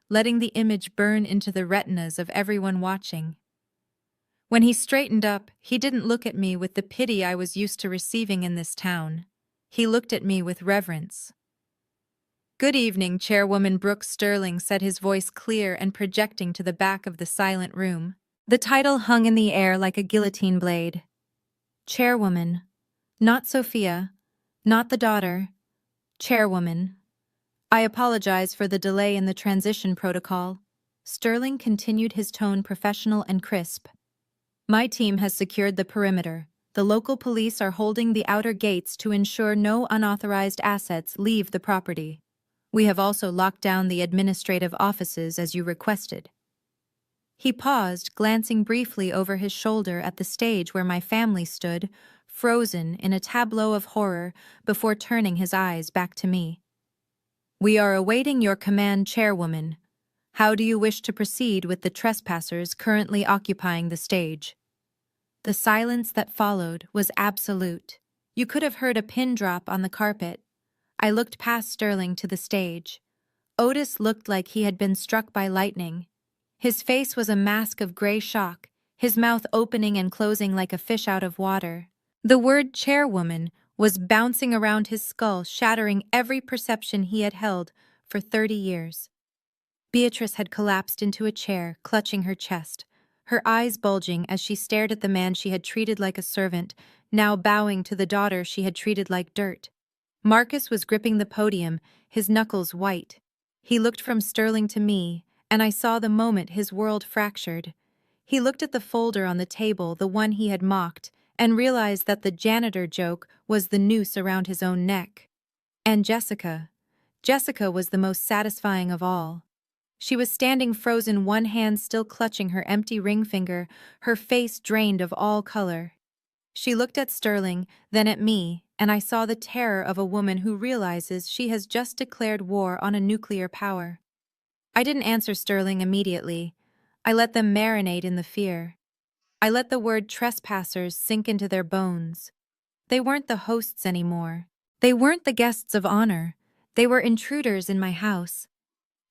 A: letting the image burn into the retinas of everyone watching. When he straightened up, he didn't look at me with the pity I was used to receiving in this town. He looked at me with reverence. "Good evening, Chairwoman Brooke," Sterling said, his voice clear and projecting to the back of the silent room. The title hung in the air like a guillotine blade. Chairwoman. Not Sophia. Not the daughter. Chairwoman. I apologize for the delay in the transition protocol. Sterling continued, his tone professional and crisp. My team has secured the perimeter. The local police are holding the outer gates to ensure no unauthorized assets leave the property. We have also locked down the administrative offices as you requested. He paused, glancing briefly over his shoulder at the stage where my family stood, frozen in a tableau of horror, before turning his eyes back to me. "We are awaiting your command, Chairwoman. How do you wish to proceed with the trespassers currently occupying the stage?" The silence that followed was absolute. You could have heard a pin drop on the carpet. I looked past Sterling to the stage. Otis looked like he had been struck by lightning. His face was a mask of gray shock, his mouth opening and closing like a fish out of water. The word chairwoman was bouncing around his skull, shattering every perception he had held for 30 years. Beatrice had collapsed into a chair, clutching her chest, her eyes bulging as she stared at the man she had treated like a servant, now bowing to the daughter she had treated like dirt. Marcus was gripping the podium, his knuckles white. He looked from Sterling to me, and I saw the moment his world fractured. He looked at the folder on the table, the one he had mocked, and realized that the janitor joke was the noose around his own neck. And Jessica. Jessica was the most satisfying of all. She was standing frozen, one hand still clutching her empty ring finger, her face drained of all color. She looked at Sterling, then at me, and I saw the terror of a woman who realizes she has just declared war on a nuclear power. I didn't answer Sterling immediately. I let them marinate in the fear. I let the word trespassers sink into their bones. They weren't the hosts anymore. They weren't the guests of honor. They were intruders in my house.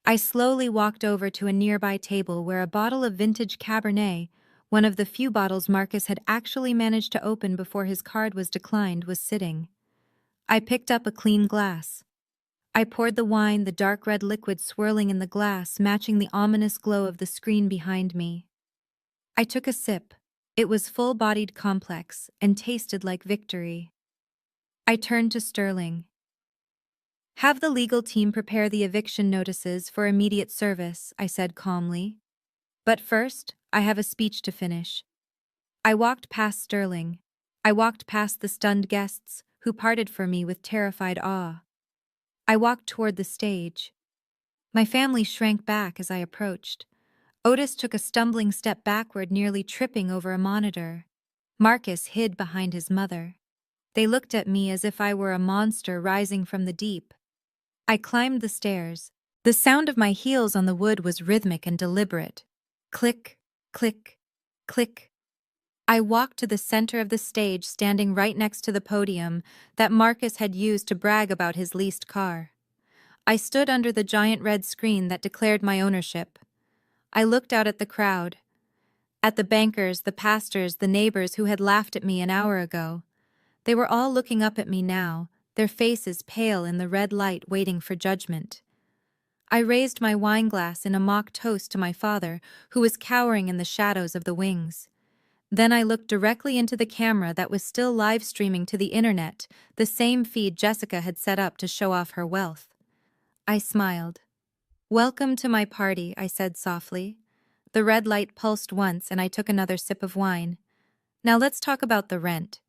A: I slowly walked over to a nearby table where a bottle of vintage Cabernet, one of the few bottles Marcus had actually managed to open before his card was declined, was sitting. I picked up a clean glass. I poured the wine, the dark red liquid swirling in the glass, matching the ominous glow of the screen behind me. I took a sip. It was full-bodied, complex, and tasted like victory. I turned to Sterling. "Have the legal team prepare the eviction notices for immediate service," I said calmly. "But first, I have a speech to finish." I walked past Sterling. I walked past the stunned guests, who parted from me with terrified awe. I walked toward the stage. My family shrank back as I approached. Otis took a stumbling step backward, nearly tripping over a monitor. Marcus hid behind his mother. They looked at me as if I were a monster rising from the deep. I climbed the stairs. The sound of my heels on the wood was rhythmic and deliberate. Click, click, click. I walked to the center of the stage, standing right next to the podium that Marcus had used to brag about his leased car. I stood under the giant red screen that declared my ownership. I looked out at the crowd, at the bankers, the pastors, the neighbors who had laughed at me an hour ago. They were all looking up at me now, their faces pale in the red light, waiting for judgment. I raised my wine glass in a mock toast to my father, who was cowering in the shadows of the wings. Then I looked directly into the camera that was still live streaming to the internet, the same feed Jessica had set up to show off her wealth. I smiled. "Welcome to my party," I said softly. The red light pulsed once and I took another sip of wine. "Now let's talk about the rent."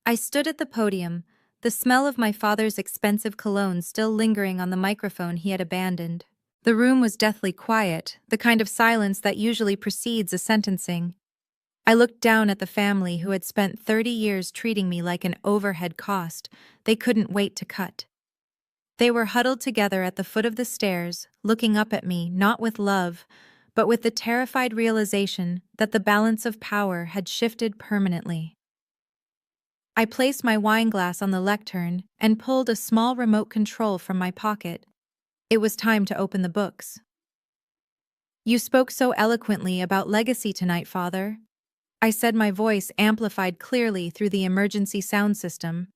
A: I stood at the podium, the smell of my father's expensive cologne still lingering on the microphone he had abandoned. The room was deathly quiet, the kind of silence that usually precedes a sentencing. I looked down at the family who had spent 30 years treating me like an overhead cost they couldn't wait to cut. They were huddled together at the foot of the stairs, looking up at me, not with love, but with the terrified realization that the balance of power had shifted permanently. I placed my wine glass on the lectern and pulled a small remote control from my pocket. It was time to open the books. "You spoke so eloquently about legacy tonight, Father," I said, my voice amplified clearly through the emergency sound system.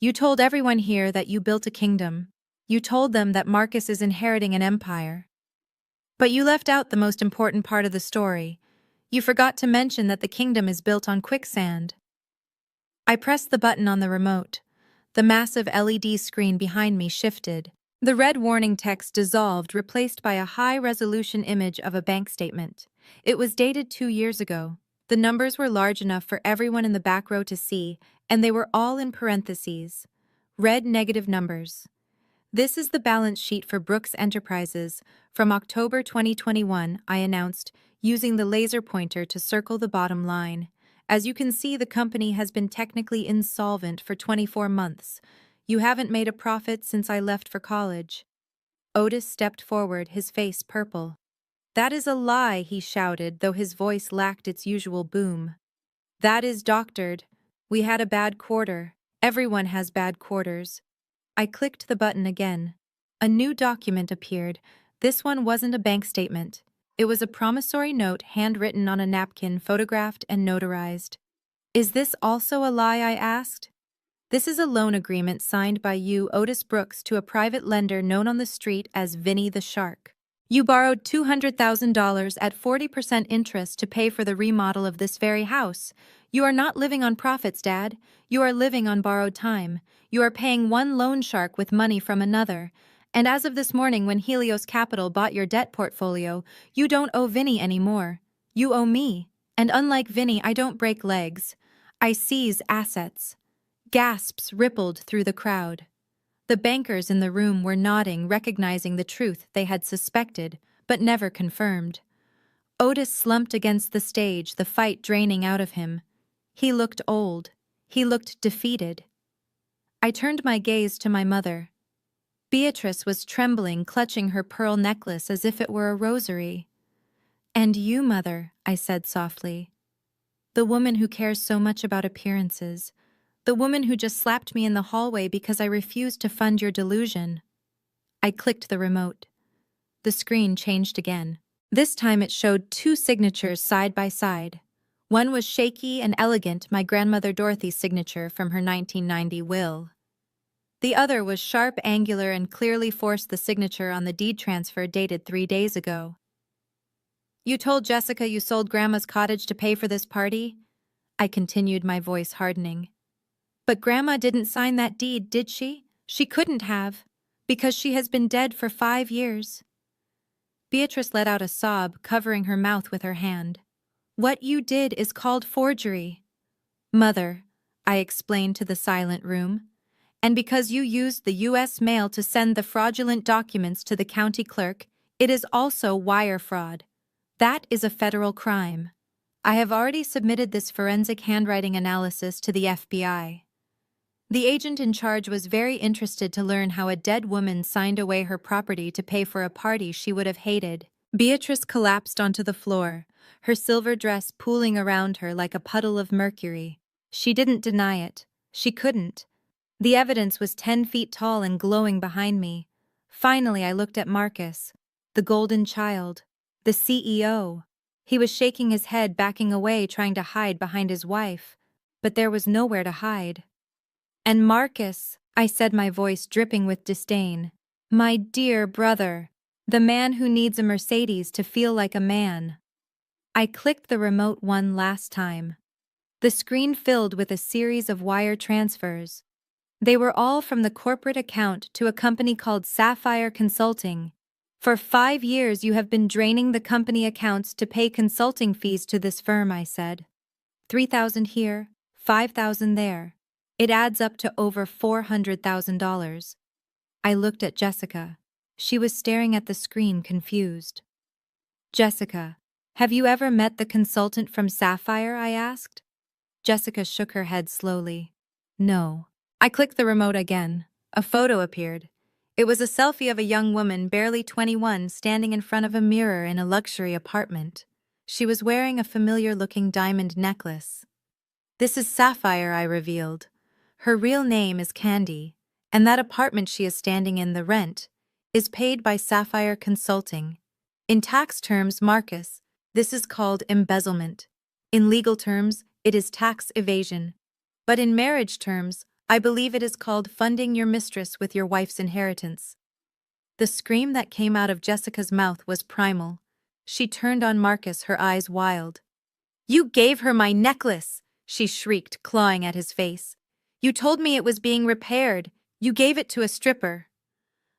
A: "You told everyone here that you built a kingdom. You told them that Marcus is inheriting an empire. But you left out the most important part of the story. You forgot to mention that the kingdom is built on quicksand." I pressed the button on the remote. The massive LED screen behind me shifted. The red warning text dissolved, replaced by a high-resolution image of a bank statement. It was dated 2 years ago. The numbers were large enough for everyone in the back row to see, and they were all in parentheses. Red negative numbers. This is the balance sheet for Brooks Enterprises. From October 2021, I announced, using the laser pointer to circle the bottom line. As you can see, the company has been technically insolvent for 24 months. You haven't made a profit since I left for college. Otis stepped forward, his face purple. That is a lie, he shouted, though his voice lacked its usual boom. That is doctored. We had a bad quarter. Everyone has bad quarters. I clicked the button again. A new document appeared. This one wasn't a bank statement. It was a promissory note handwritten on a napkin, photographed and notarized. Is this also a lie? I asked. This is a loan agreement signed by you, Otis Brooks, to a private lender known on the street as Vinny the Shark. You borrowed $200,000 at 40% interest to pay for the remodel of this very house. You are not living on profits, Dad. You are living on borrowed time. You are paying one loan shark with money from another. And as of this morning, when Helios Capital bought your debt portfolio, you don't owe Vinny anymore. You owe me. And unlike Vinny, I don't break legs. I seize assets. Gasps rippled through the crowd. The bankers in the room were nodding, recognizing the truth they had suspected, but never confirmed. Otis slumped against the stage, the fight draining out of him. He looked old. He looked defeated. I turned my gaze to my mother. Beatrice was trembling, clutching her pearl necklace as if it were a rosary. And you, Mother, I said softly. The woman who cares so much about appearances. The woman who just slapped me in the hallway because I refused to fund your delusion. I clicked the remote. The screen changed again. This time it showed two signatures side by side. One was shaky and elegant, my grandmother Dorothy's signature from her 1990 will. The other was sharp, angular, and clearly forced the signature on the deed transfer dated 3 days ago. You told Jessica you sold Grandma's cottage to pay for this party? I continued, my voice hardening. But Grandma didn't sign that deed, did she? She couldn't have, because she has been dead for 5 years. Beatrice let out a sob, covering her mouth with her hand. What you did is called forgery. Mother, I explained to the silent room, and because you used the U.S. mail to send the fraudulent documents to the county clerk, it is also wire fraud. That is a federal crime. I have already submitted this forensic handwriting analysis to the FBI. The agent in charge was very interested to learn how a dead woman signed away her property to pay for a party she would have hated. Beatrice collapsed onto the floor, her silver dress pooling around her like a puddle of mercury. She didn't deny it. She couldn't. The evidence was 10 feet tall and glowing behind me. Finally, I looked at Marcus, the golden child, the CEO. He was shaking his head, backing away, trying to hide behind his wife. But there was nowhere to hide. And Marcus, I said, my voice dripping with disdain. My dear brother, the man who needs a Mercedes to feel like a man. I clicked the remote one last time. The screen filled with a series of wire transfers. They were all from the corporate account to a company called Sapphire Consulting. For 5 years you have been draining the company accounts to pay consulting fees to this firm, I said. 3,000 here, 5,000 there. It adds up to over $400,000. I looked at Jessica. She was staring at the screen, confused. Jessica, have you ever met the consultant from Sapphire? I asked. Jessica shook her head slowly. No. I clicked the remote again. A photo appeared. It was a selfie of a young woman, barely 21, standing in front of a mirror in a luxury apartment. She was wearing a familiar-looking diamond necklace. This is Sapphire, I revealed. Her real name is Candy, and that apartment she is standing in, the rent, is paid by Sapphire Consulting. In tax terms, Marcus, this is called embezzlement. In legal terms, it is tax evasion. But in marriage terms, I believe it is called funding your mistress with your wife's inheritance. The scream that came out of Jessica's mouth was primal. She turned on Marcus, her eyes wild. You gave her my necklace, she shrieked, clawing at his face. You told me it was being repaired. You gave it to a stripper.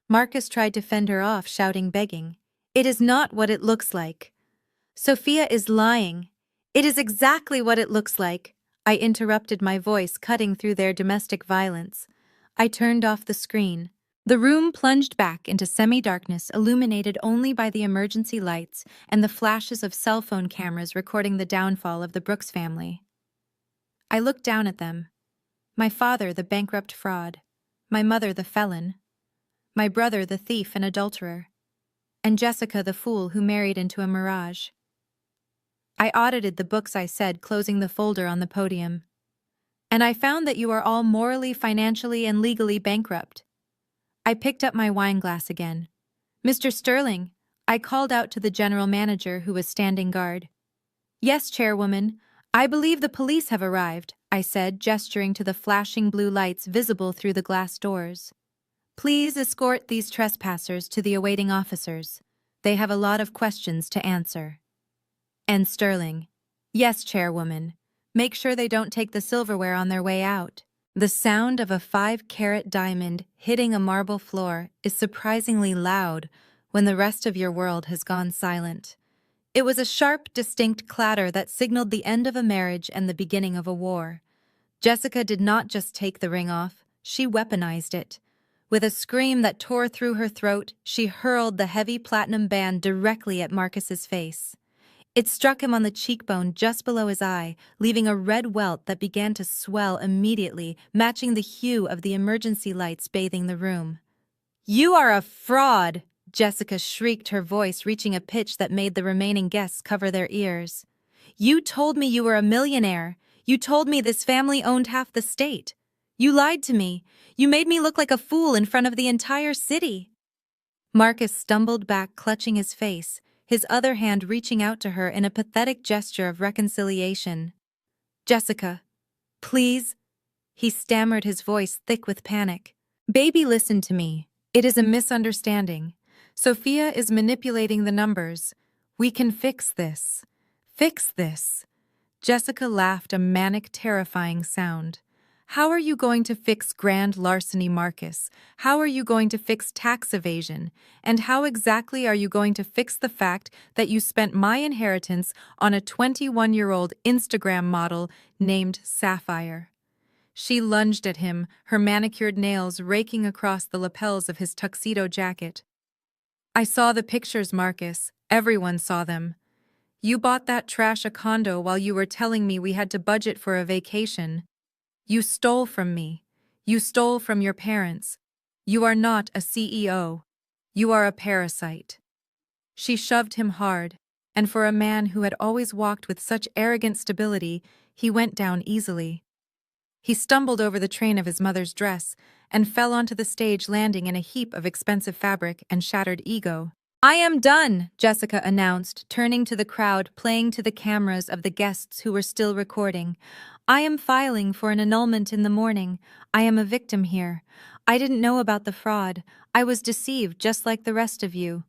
A: Marcus tried to fend her off, shouting, begging. It is not what it looks like. Sophia is lying. It is exactly what it looks like. I interrupted, my voice cutting through their domestic violence. I turned off the screen. The room plunged back into semi-darkness, illuminated only by the emergency lights and the flashes of cell phone cameras recording the downfall of the Brooks family. I looked down at them. My father, the bankrupt fraud. My mother, the felon. My brother, the thief and adulterer. And Jessica, the fool who married into a mirage. I audited the books I said, closing the folder on the podium. And I found that you are all morally, financially, and legally bankrupt. I picked up my wine glass again. Mr. Sterling, I called out to the general manager who was standing guard. Yes, chairwoman, I believe the police have arrived, I said, gesturing to the flashing blue lights visible through the glass doors. Please escort these trespassers to the awaiting officers. They have a lot of questions to answer. And Sterling, yes, chairwoman, make sure they don't take the silverware on their way out. The sound of a 5-carat diamond hitting a marble floor is surprisingly loud when the rest of your world has gone silent. It was a sharp, distinct clatter that signaled the end of a marriage and the beginning of a war. Jessica did not just take the ring off, she weaponized it. With a scream that tore through her throat, she hurled the heavy platinum band directly at Marcus's face. It struck him on the cheekbone just below his eye, leaving a red welt that began to swell immediately, matching the hue of the emergency lights bathing the room. "You are a fraud!" Jessica shrieked, her voice reaching a pitch that made the remaining guests cover their ears. "You told me you were a millionaire. You told me this family owned half the state. You lied to me. You made me look like a fool in front of the entire city." Marcus stumbled back, clutching his face, his other hand reaching out to her in a pathetic gesture of reconciliation. "Jessica, please," he stammered, his voice thick with panic. "Baby, listen to me. It is a misunderstanding. Sophia is manipulating the numbers. We can fix this. Fix this." Jessica laughed, a manic, terrifying sound. "How are you going to fix grand larceny, Marcus? How are you going to fix tax evasion? And how exactly are you going to fix the fact that you spent my inheritance on a 21-year-old Instagram model named Sapphire?" She lunged at him, her manicured nails raking across the lapels of his tuxedo jacket. "I saw the pictures, Marcus. Everyone saw them. You bought that trash a condo while you were telling me we had to budget for a vacation. You stole from me. You stole from your parents. You are not a CEO. You are a parasite." She shoved him hard, and for a man who had always walked with such arrogant stability, he went down easily. He stumbled over the train of his mother's dress and fell onto the stage, landing in a heap of expensive fabric and shattered ego. "I am done," Jessica announced, turning to the crowd, playing to the cameras of the guests who were still recording. "I am filing for an annulment in the morning. I am a victim here. I didn't know about the fraud. I was deceived just like the rest of you."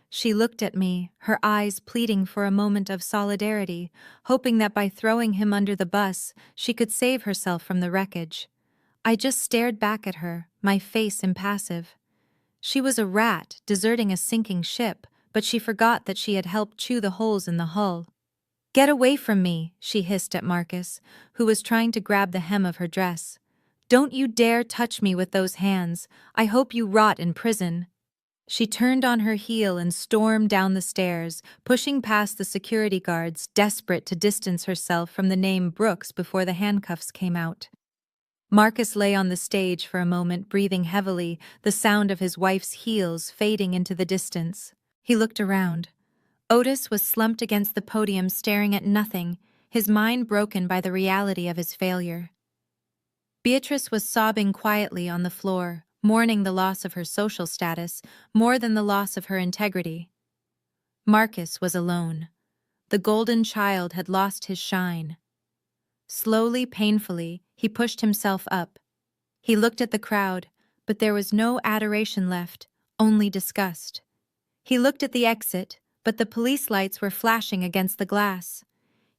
A: She looked at me, her eyes pleading for a moment of solidarity, hoping that by throwing him under the bus, she could save herself from the wreckage. I just stared back at her, my face impassive. She was a rat deserting a sinking ship, but she forgot that she had helped chew the holes in the hull. "Get away from me," she hissed at Marcus, who was trying to grab the hem of her dress. "Don't you dare touch me with those hands. I hope you rot in prison." She turned on her heel and stormed down the stairs, pushing past the security guards, desperate to distance herself from the name Brooks before the handcuffs came out. Marcus lay on the stage for a moment, breathing heavily, the sound of his wife's heels fading into the distance. He looked around. Otis was slumped against the podium, staring at nothing, his mind broken by the reality of his failure. Beatrice was sobbing quietly on the floor, mourning the loss of her social status more than the loss of her integrity. Marcus was alone. The golden child had lost his shine. Slowly, painfully, he pushed himself up. He looked at the crowd, but there was no adoration left, only disgust. He looked at the exit, but the police lights were flashing against the glass.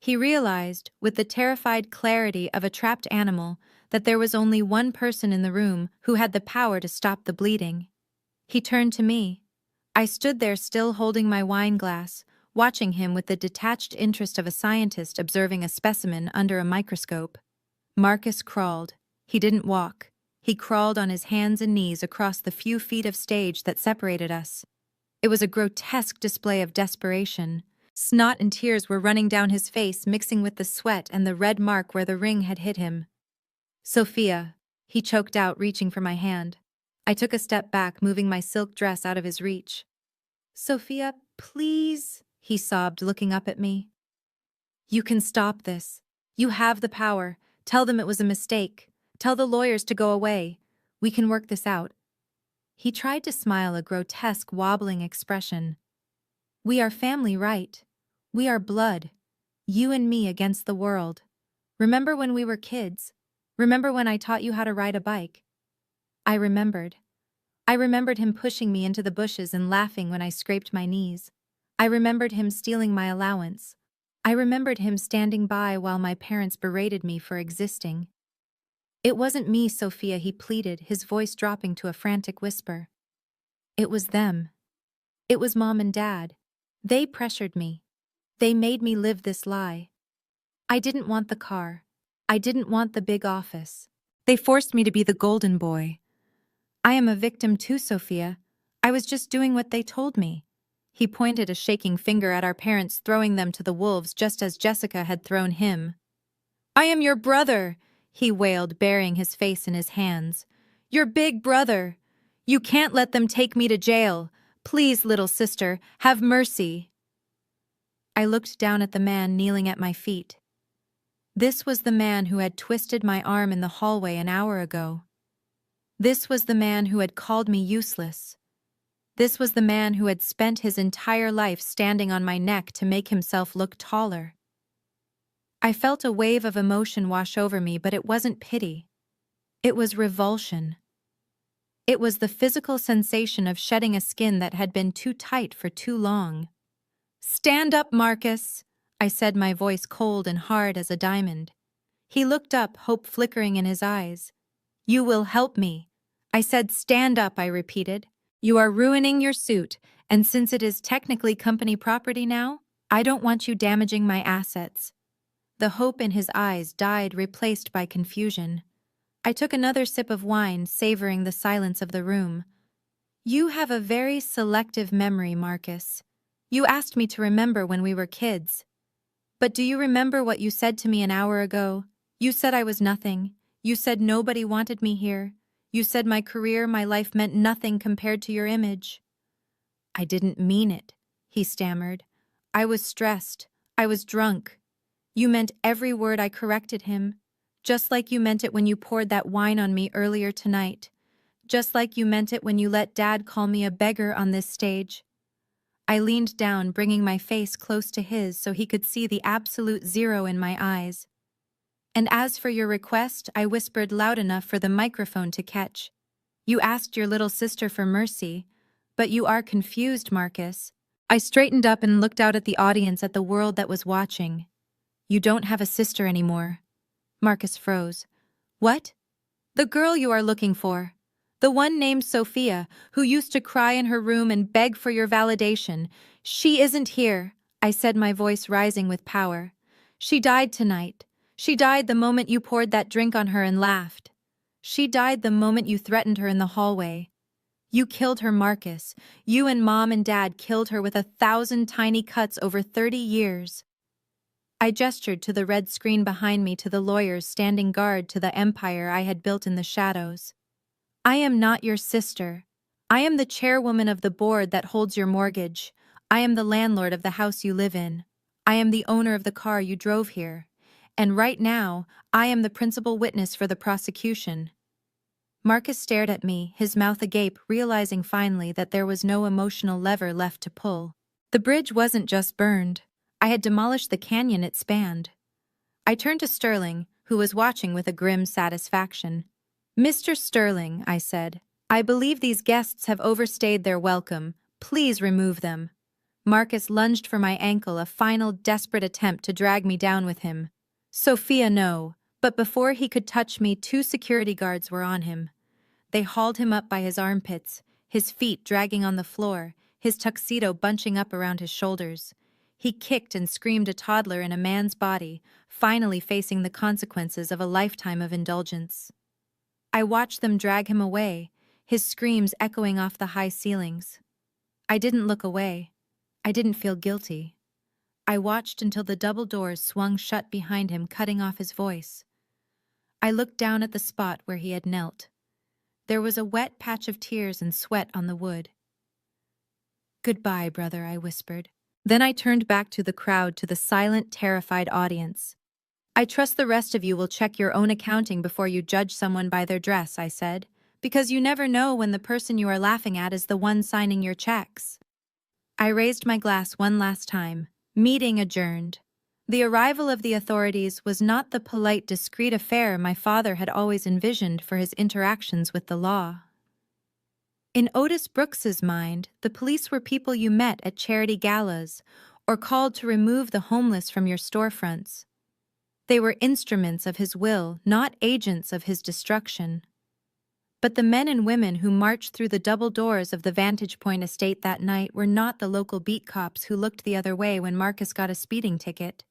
A: He realized, with the terrified clarity of a trapped animal, that there was only one person in the room who had the power to stop the bleeding. He turned to me. I stood there still holding my wine glass, watching him with the detached interest of a scientist observing a specimen under a microscope. Marcus crawled. He didn't walk. He crawled on his hands and knees across the few feet of stage that separated us. It was a grotesque display of desperation. Snot and tears were running down his face, mixing with the sweat and the red mark where the ring had hit him. "Sophia," he choked out, reaching for my hand. I took a step back, moving my silk dress out of his reach. "Sophia, please," he sobbed, looking up at me. "You can stop this. You have the power. Tell them it was a mistake. Tell the lawyers to go away. We can work this out." He tried to smile, a grotesque, wobbling expression. "We are family, right? We are blood. You and me against the world. Remember when we were kids? Remember when I taught you how to ride a bike?" I remembered. I remembered him pushing me into the bushes and laughing when I scraped my knees. I remembered him stealing my allowance. I remembered him standing by while my parents berated me for existing. "It wasn't me, Sophia," he pleaded, his voice dropping to a frantic whisper. "It was them. It was Mom and Dad. They pressured me. They made me live this lie. I didn't want the car. I didn't want the big office. They forced me to be the golden boy. I am a victim too, Sophia. I was just doing what they told me." He pointed a shaking finger at our parents, throwing them to the wolves just as Jessica had thrown him. "I am your brother," he wailed, burying his face in his hands. "Your big brother. You can't let them take me to jail. Please, little sister, have mercy." I looked down at the man kneeling at my feet. This was the man who had twisted my arm in the hallway an hour ago. This was the man who had called me useless. This was the man who had spent his entire life standing on my neck to make himself look taller. I felt a wave of emotion wash over me, but it wasn't pity. It was revulsion. It was the physical sensation of shedding a skin that had been too tight for too long. "Stand up, Marcus," I said, my voice cold and hard as a diamond. He looked up, hope flickering in his eyes. "You will help me." I said, "Stand up," I repeated. "You are ruining your suit, and since it is technically company property now, I don't want you damaging my assets." The hope in his eyes died, replaced by confusion. I took another sip of wine, savoring the silence of the room. "You have a very selective memory, Marcus. You asked me to remember when we were kids. But do you remember what you said to me an hour ago? You said I was nothing. You said nobody wanted me here. You said my career, my life meant nothing compared to your image." "I didn't mean it," he stammered. "I was stressed. I was drunk." "You meant every word." I corrected him. "Just like you meant it when you poured that wine on me earlier tonight. Just like you meant it when you let Dad call me a beggar on this stage." I leaned down, bringing my face close to his so he could see the absolute zero in my eyes. "And as for your request," I whispered loud enough for the microphone to catch. "You asked your little sister for mercy, but you are confused, Marcus." I straightened up and looked out at the audience, at the world that was watching. "You don't have a sister anymore." Marcus froze. "What?" "The girl you are looking for. The one named Sophia, who used to cry in her room and beg for your validation. She isn't here," I said, my voice rising with power. "She died tonight. She died the moment you poured that drink on her and laughed. She died the moment you threatened her in the hallway. You killed her, Marcus. You and Mom and Dad killed her with 1,000 tiny cuts over 30 years. I gestured to the red screen behind me, to the lawyers standing guard to the empire I had built in the shadows. "I am not your sister. I am the chairwoman of the board that holds your mortgage. I am the landlord of the house you live in. I am the owner of the car you drove here. And right now, I am the principal witness for the prosecution." Marcus stared at me, his mouth agape, realizing finally that there was no emotional lever left to pull. The bridge wasn't just burned. I had demolished the canyon it spanned. I turned to Sterling, who was watching with a grim satisfaction. "Mr. Sterling," I said, "I believe these guests have overstayed their welcome. Please remove them." Marcus lunged for my ankle, a final desperate attempt to drag me down with him. "Sophia, no." But before he could touch me, 2 security guards were on him. They hauled him up by his armpits, his feet dragging on the floor, his tuxedo bunching up around his shoulders. He kicked and screamed, a toddler in a man's body, finally facing the consequences of a lifetime of indulgence. I watched them drag him away, his screams echoing off the high ceilings. I didn't look away. I didn't feel guilty. I watched until the double doors swung shut behind him, cutting off his voice. I looked down at the spot where he had knelt. There was a wet patch of tears and sweat on the wood. "Goodbye, brother," I whispered. Then I turned back to the crowd, to the silent, terrified audience. "I trust the rest of you will check your own accounting before you judge someone by their dress," I said, "because you never know when the person you are laughing at is the one signing your checks." I raised my glass one last time. Meeting adjourned. The arrival of the authorities was not the polite, discreet affair my father had always envisioned for his interactions with the law. In Otis Brooks's mind, the police were people you met at charity galas or called to remove the homeless from your storefronts. They were instruments of his will, not agents of his destruction. But the men and women who marched through the double doors of the Vantage Point estate that night were not the local beat cops who looked the other way when Marcus got a speeding ticket.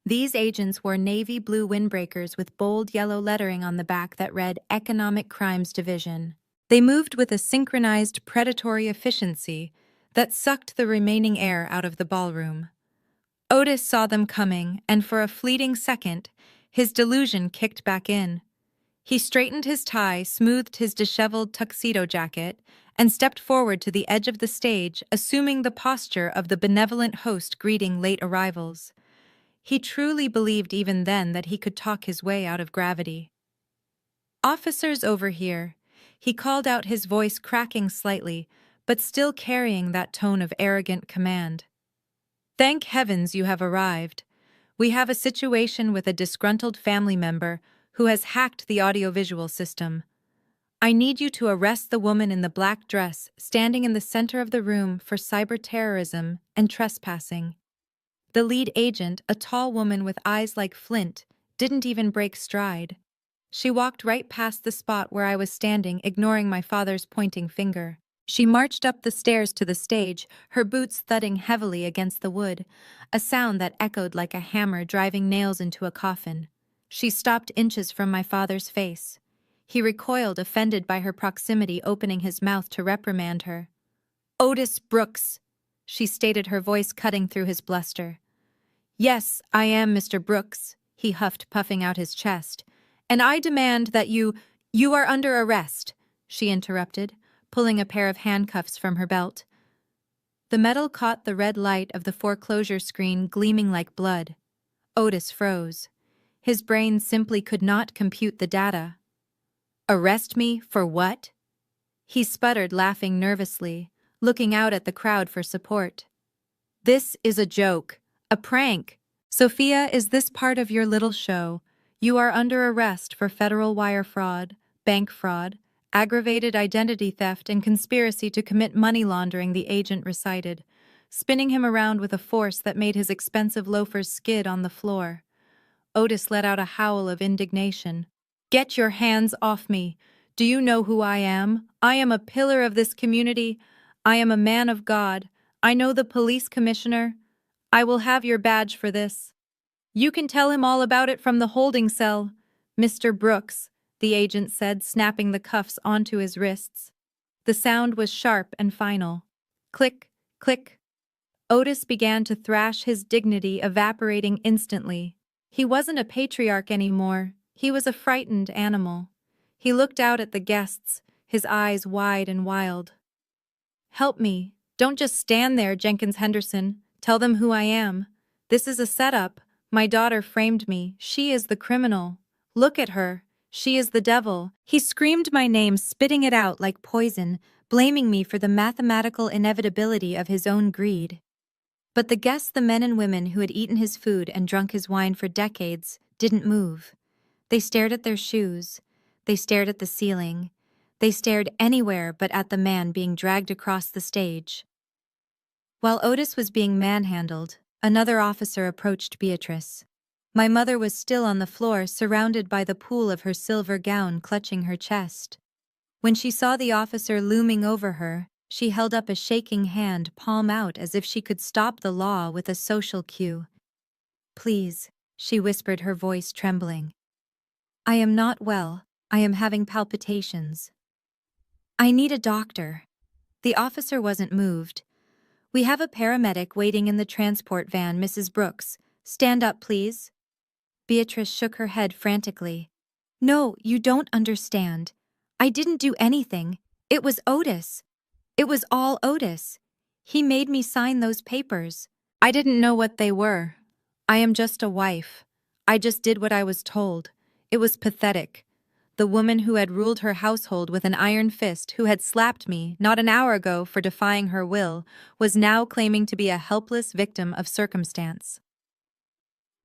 A: These agents wore navy blue windbreakers with bold yellow lettering on the back that read Economic Crimes Division. They moved with a synchronized predatory efficiency that sucked the remaining air out of the ballroom. Otis saw them coming, and for a fleeting second, his delusion kicked back in. He straightened his tie, smoothed his disheveled tuxedo jacket, and stepped forward to the edge of the stage, assuming the posture of the benevolent host greeting late arrivals. He truly believed even then that he could talk his way out of gravity. "Officers over here," he called out, his voice cracking slightly, but still carrying that tone of arrogant command. "Thank heavens you have arrived. We have a situation with a disgruntled family member who has hacked the audiovisual system. I need you to arrest the woman in the black dress standing in the center of the room for cyber-terrorism and trespassing." The lead agent, a tall woman with eyes like flint, didn't even break stride. She walked right past the spot where I was standing, ignoring my father's pointing finger. She marched up the stairs to the stage, her boots thudding heavily against the wood, a sound that echoed like a hammer driving nails into a coffin. She stopped inches from my father's face. He recoiled, offended by her proximity, opening his mouth to reprimand her. "Otis Brooks," she stated, her voice cutting through his bluster. "Yes, I am Mr. Brooks," he huffed, puffing out his chest. "And I demand that you are under arrest," she interrupted, pulling a pair of handcuffs from her belt. The metal caught the red light of the foreclosure screen, gleaming like blood. Otis froze. His brain simply could not compute the data. "Arrest me for what?" He sputtered, laughing nervously, looking out at the crowd for support. "This is a joke, a prank. Sophia, is this part of your little show? You are under arrest for federal wire fraud, bank fraud, aggravated identity theft, and conspiracy to commit money laundering," the agent recited, spinning him around with a force that made his expensive loafers skid on the floor. Otis let out a howl of indignation. "Get your hands off me! Do you know who I am? I am a pillar of this community. I am a man of God. I know the police commissioner. I will have your badge for this. You can tell him all about it from the holding cell, Mr. Brooks," the agent said, snapping the cuffs onto his wrists. The sound was sharp and final. Click, click. Otis began to thrash, his dignity evaporating instantly. He wasn't a patriarch anymore. He was a frightened animal. He looked out at the guests, his eyes wide and wild. "Help me. Don't just stand there, Jenkins Henderson. Tell them who I am. This is a setup. My daughter framed me. She is the criminal. Look at her. She is the devil." He screamed my name, spitting it out like poison, blaming me for the mathematical inevitability of his own greed. But the guests, the men and women who had eaten his food and drunk his wine for decades, didn't move. They stared at their shoes. They stared at the ceiling. They stared anywhere but at the man being dragged across the stage. While Otis was being manhandled, another officer approached Beatrice. My mother was still on the floor, surrounded by the pool of her silver gown clutching her chest. When she saw the officer looming over her, she held up a shaking hand, palm out, as if she could stop the law with a social cue. "Please," she whispered, her voice trembling. "I am not well. I am having palpitations. I need a doctor. The officer wasn't moved. We have a paramedic waiting in the transport van, Mrs. Brooks. Stand up, please. Beatrice shook her head frantically. No, you don't understand. I didn't do anything. It was Otis. It was all Otis. He made me sign those papers. I didn't know what they were. I am just a wife. I just did what I was told. It was pathetic. The woman who had ruled her household with an iron fist, who had slapped me not an hour ago for defying her will, was now claiming to be a helpless victim of circumstance.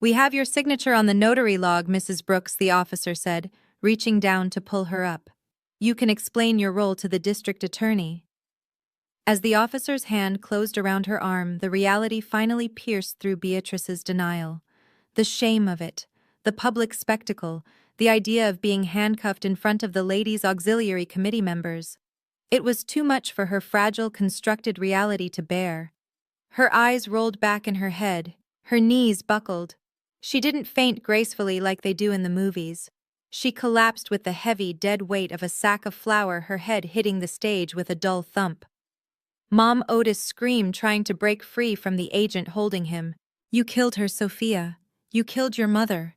A: We have your signature on the notary log, Mrs. Brooks, the officer said, reaching down to pull her up. You can explain your role to the district attorney. As the officer's hand closed around her arm, the reality finally pierced through Beatrice's denial. The shame of it, the public spectacle, the idea of being handcuffed in front of the Ladies' Auxiliary Committee members. It was too much for her fragile, constructed reality to bear. Her eyes rolled back in her head, her knees buckled. She didn't faint gracefully like they do in the movies. She collapsed with the heavy, dead weight of a sack of flour, her head hitting the stage with a dull thump. Mom Otis screamed, trying to break free from the agent holding him. You killed her, Sophia. You killed your mother.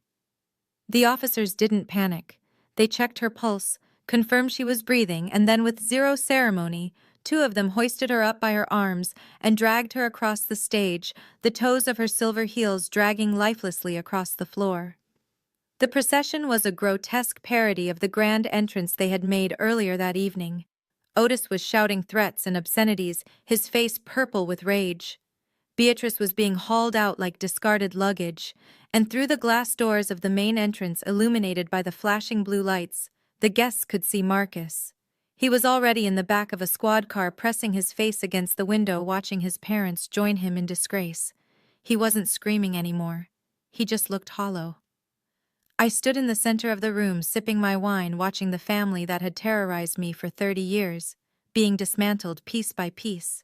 A: The officers didn't panic. They checked her pulse, confirmed she was breathing, and then with zero ceremony, two of them hoisted her up by her arms and dragged her across the stage, the toes of her silver heels dragging lifelessly across the floor. The procession was a grotesque parody of the grand entrance they had made earlier that evening. Otis was shouting threats and obscenities, his face purple with rage. Beatrice was being hauled out like discarded luggage, and through the glass doors of the main entrance illuminated by the flashing blue lights, the guests could see Marcus. He was already in the back of a squad car, pressing his face against the window, watching his parents join him in disgrace. He wasn't screaming anymore. He just looked hollow. I stood in the center of the room, sipping my wine, watching the family that had terrorized me for 30 years, being dismantled piece by piece.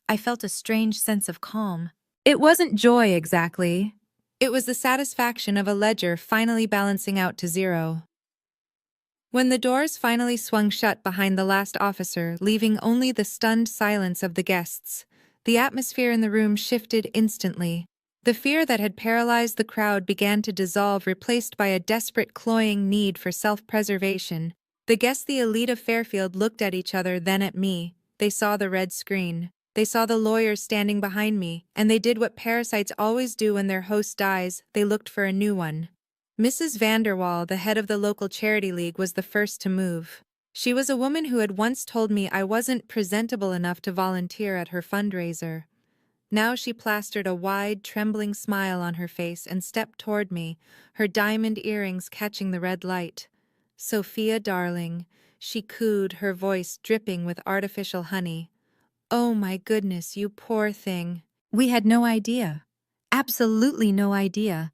A: I felt a strange sense of calm. It wasn't joy exactly. It was the satisfaction of a ledger finally balancing out to zero. When the doors finally swung shut behind the last officer, leaving only the stunned silence of the guests, the atmosphere in the room shifted instantly. The fear that had paralyzed the crowd began to dissolve, replaced by a desperate, cloying need for self-preservation. The guests, the elite of Fairfield, looked at each other, then at me. They saw the red screen. They saw the lawyers standing behind me, and they did what parasites always do when their host dies: they looked for a new one. Mrs. Vanderwall, the head of the local charity league, was the first to move. She was a woman who had once told me I wasn't presentable enough to volunteer at her fundraiser. Now she plastered a wide, trembling smile on her face and stepped toward me, her diamond earrings catching the red light. "Sophia, darling," she cooed, her voice dripping with artificial honey. "Oh my goodness, you poor thing. We had no idea. Absolutely no idea.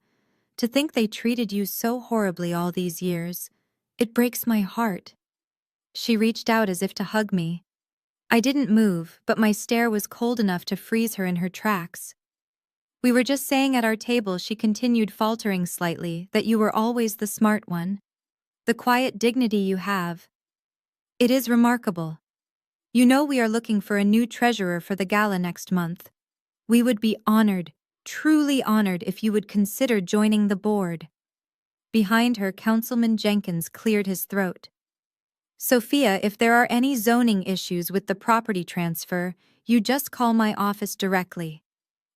A: To think they treated you so horribly all these years. It breaks my heart." She reached out as if to hug me. I didn't move, but my stare was cold enough to freeze her in her tracks. "We were just saying at our table," she continued, faltering slightly, "that you were always the smart one. The quiet dignity you have. It is remarkable. You know we are looking for a new treasurer for the gala next month. We would be honored, truly honored, if you would consider joining the board." Behind her, Councilman Jenkins cleared his throat. "Sophia, if there are any zoning issues with the property transfer, you just call my office directly.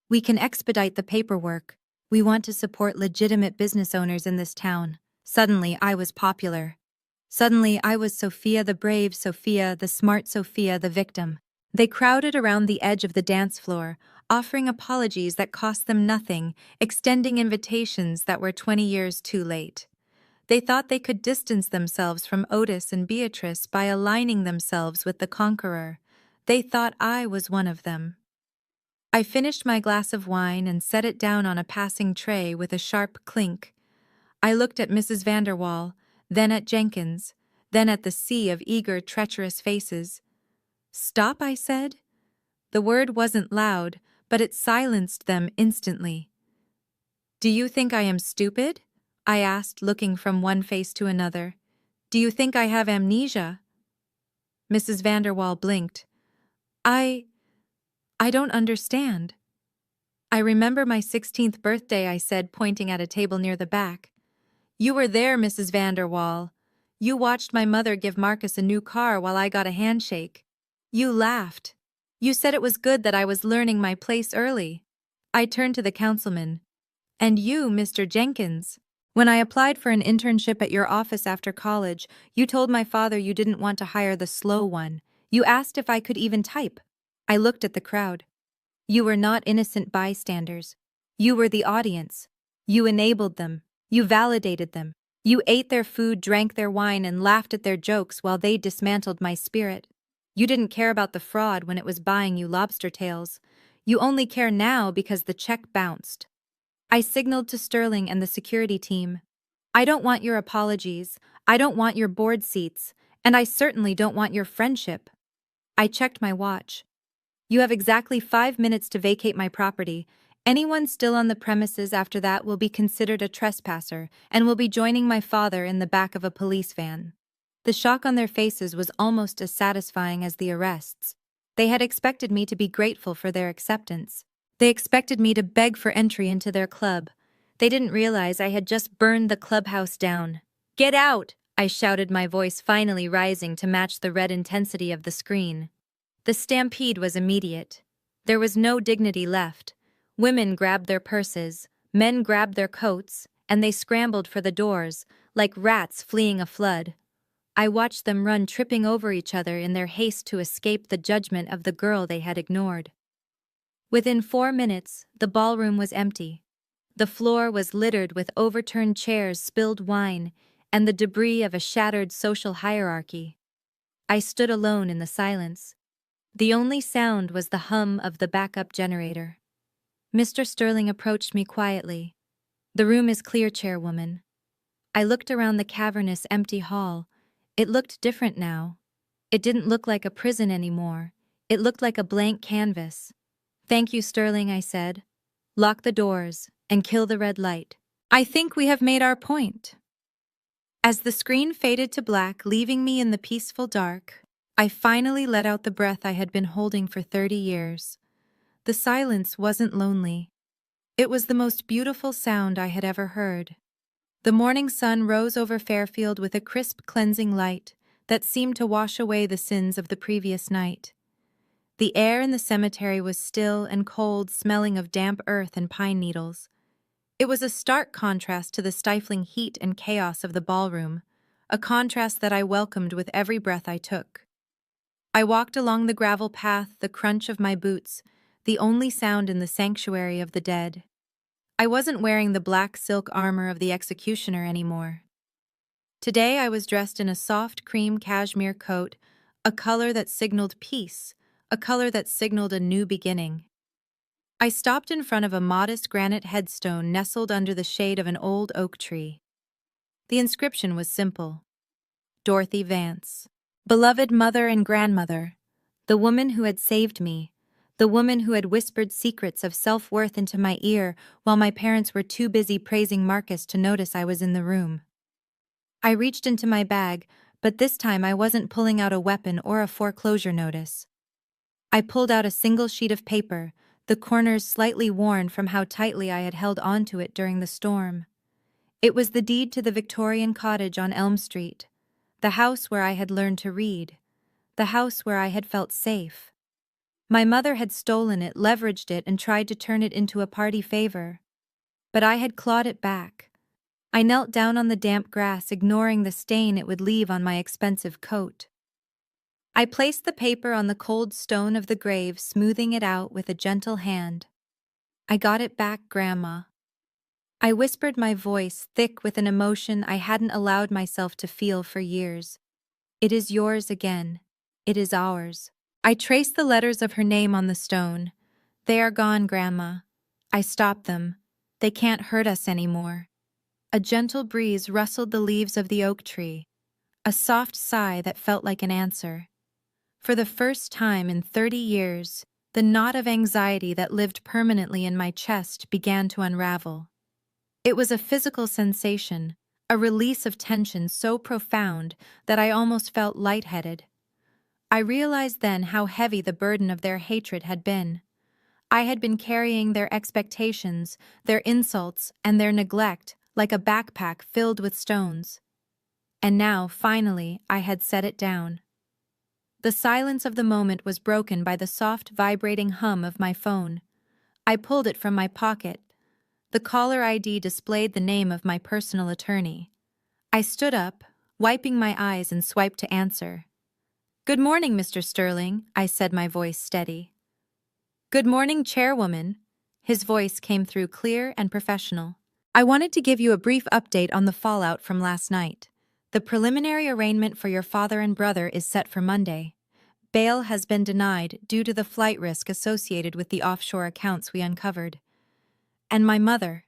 A: We can expedite the paperwork. We want to support legitimate business owners in this town." Suddenly, I was popular. Suddenly, I was Sophia, the brave Sophia, the smart Sophia, the victim. They crowded around the edge of the dance floor, offering apologies that cost them nothing, extending invitations that were 20 years too late. They thought they could distance themselves from Otis and Beatrice by aligning themselves with the conqueror. They thought I was one of them. I finished my glass of wine and set it down on a passing tray with a sharp clink. I looked at Mrs. Vanderwall, then at Jenkins, then at the sea of eager, treacherous faces. "Stop," I said. The word wasn't loud, but it silenced them instantly. "Do you think I am stupid?" I asked, looking from one face to another. Do you think I have amnesia? Mrs. Vanderwall blinked. I don't understand. I remember my 16th birthday, I said, pointing at a table near the back. You were there, Mrs. Vanderwall. You watched my mother give Marcus a new car while I got a handshake. You laughed. You said it was good that I was learning my place early. I turned to the councilman. And you, Mr. Jenkins. When I applied for an internship at your office after college, you told my father you didn't want to hire the slow one. You asked if I could even type. I looked at the crowd. You were not innocent bystanders. You were the audience. You enabled them. You validated them. You ate their food, drank their wine, and laughed at their jokes while they dismantled my spirit. You didn't care about the fraud when it was buying you lobster tails. You only care now because the check bounced. I signaled to Sterling and the security team. I don't want your apologies. I don't want your board seats. And I certainly don't want your friendship. I checked my watch. You have exactly 5 minutes to vacate my property. Anyone still on the premises after that will be considered a trespasser and will be joining my father in the back of a police van. The shock on their faces was almost as satisfying as the arrests. They had expected me to be grateful for their acceptance. They expected me to beg for entry into their club. They didn't realize I had just burned the clubhouse down. Get out! I shouted, my voice finally rising to match the red intensity of the screen. The stampede was immediate. There was no dignity left. Women grabbed their purses, men grabbed their coats, and they scrambled for the doors, like rats fleeing a flood. I watched them run, tripping over each other in their haste to escape the judgment of the girl they had ignored. Within 4 minutes, the ballroom was empty. The floor was littered with overturned chairs, spilled wine, and the debris of a shattered social hierarchy. I stood alone in the silence. The only sound was the hum of the backup generator. Mr. Sterling approached me quietly. The room is clear, chairwoman. I looked around the cavernous, empty hall. It looked different now. It didn't look like a prison anymore. It looked like a blank canvas. Thank you, Sterling, I said. Lock the doors and kill the red light. I think we have made our point. As the screen faded to black, leaving me in the peaceful dark, I finally let out the breath I had been holding for 30 years. The silence wasn't lonely. It was the most beautiful sound I had ever heard. The morning sun rose over Fairfield with a crisp, cleansing light that seemed to wash away the sins of the previous night. The air in the cemetery was still and cold, smelling of damp earth and pine needles. It was a stark contrast to the stifling heat and chaos of the ballroom, a contrast that I welcomed with every breath I took. I walked along the gravel path, the crunch of my boots, the only sound in the sanctuary of the dead. I wasn't wearing the black silk armor of the executioner anymore. Today I was dressed in a soft cream cashmere coat, a color that signaled peace, a color that signaled a new beginning. I stopped in front of a modest granite headstone nestled under the shade of an old oak tree. The inscription was simple. Dorothy Vance. Beloved mother and grandmother, the woman who had saved me, the woman who had whispered secrets of self-worth into my ear while my parents were too busy praising Marcus to notice I was in the room. I reached into my bag, but this time I wasn't pulling out a weapon or a foreclosure notice. I pulled out a single sheet of paper, the corners slightly worn from how tightly I had held onto it during the storm. It was the deed to the Victorian cottage on Elm Street, the house where I had learned to read, the house where I had felt safe. My mother had stolen it, leveraged it, and tried to turn it into a party favor. But I had clawed it back. I knelt down on the damp grass, ignoring the stain it would leave on my expensive coat. I placed the paper on the cold stone of the grave, smoothing it out with a gentle hand. I got it back, Grandma. I whispered, my voice thick with an emotion I hadn't allowed myself to feel for years. It is yours again. It is ours. I traced the letters of her name on the stone. They are gone, Grandma. I stopped them. They can't hurt us anymore. A gentle breeze rustled the leaves of the oak tree, a soft sigh that felt like an answer. For the first time in 30 years, the knot of anxiety that lived permanently in my chest began to unravel. It was a physical sensation, a release of tension so profound that I almost felt lightheaded. I realized then how heavy the burden of their hatred had been. I had been carrying their expectations, their insults, and their neglect like a backpack filled with stones. And now, finally, I had set it down. The silence of the moment was broken by the soft, vibrating hum of my phone. I pulled it from my pocket. The caller ID displayed the name of my personal attorney. I stood up, wiping my eyes, and swiped to answer. "Good morning, Mr. Sterling," I said, my voice steady. "Good morning, Chairwoman." His voice came through clear and professional. "I wanted to give you a brief update on the fallout from last night. The preliminary arraignment for your father and brother is set for Monday. Bail has been denied due to the flight risk associated with the offshore accounts we uncovered." "And my mother?"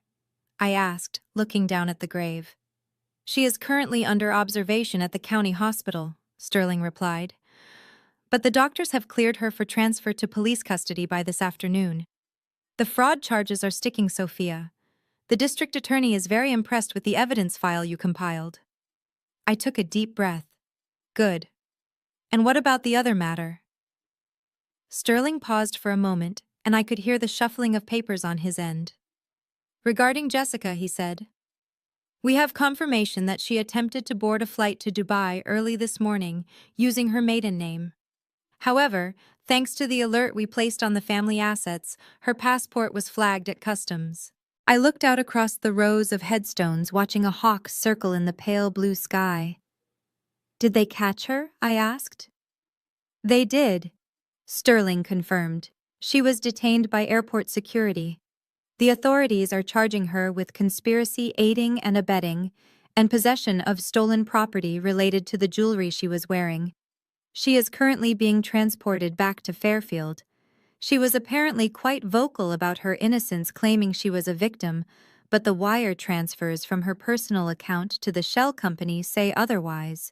A: I asked, looking down at the grave. "She is currently under observation at the county hospital," Sterling replied. "But the doctors have cleared her for transfer to police custody by this afternoon. The fraud charges are sticking, Sophia. The district attorney is very impressed with the evidence file you compiled." I took a deep breath. "Good. And what about the other matter?" Sterling paused for a moment, and I could hear the shuffling of papers on his end. "Regarding Jessica," he said, "we have confirmation that she attempted to board a flight to Dubai early this morning using her maiden name. However, thanks to the alert we placed on the family assets, her passport was flagged at customs." I looked out across the rows of headstones, watching a hawk circle in the pale blue sky. "Did they catch her?" I asked. "They did," Sterling confirmed. "She was detained by airport security. The authorities are charging her with conspiracy, aiding and abetting, and possession of stolen property related to the jewelry she was wearing. She is currently being transported back to Fairfield. She was apparently quite vocal about her innocence, claiming she was a victim, but the wire transfers from her personal account to the shell company say otherwise."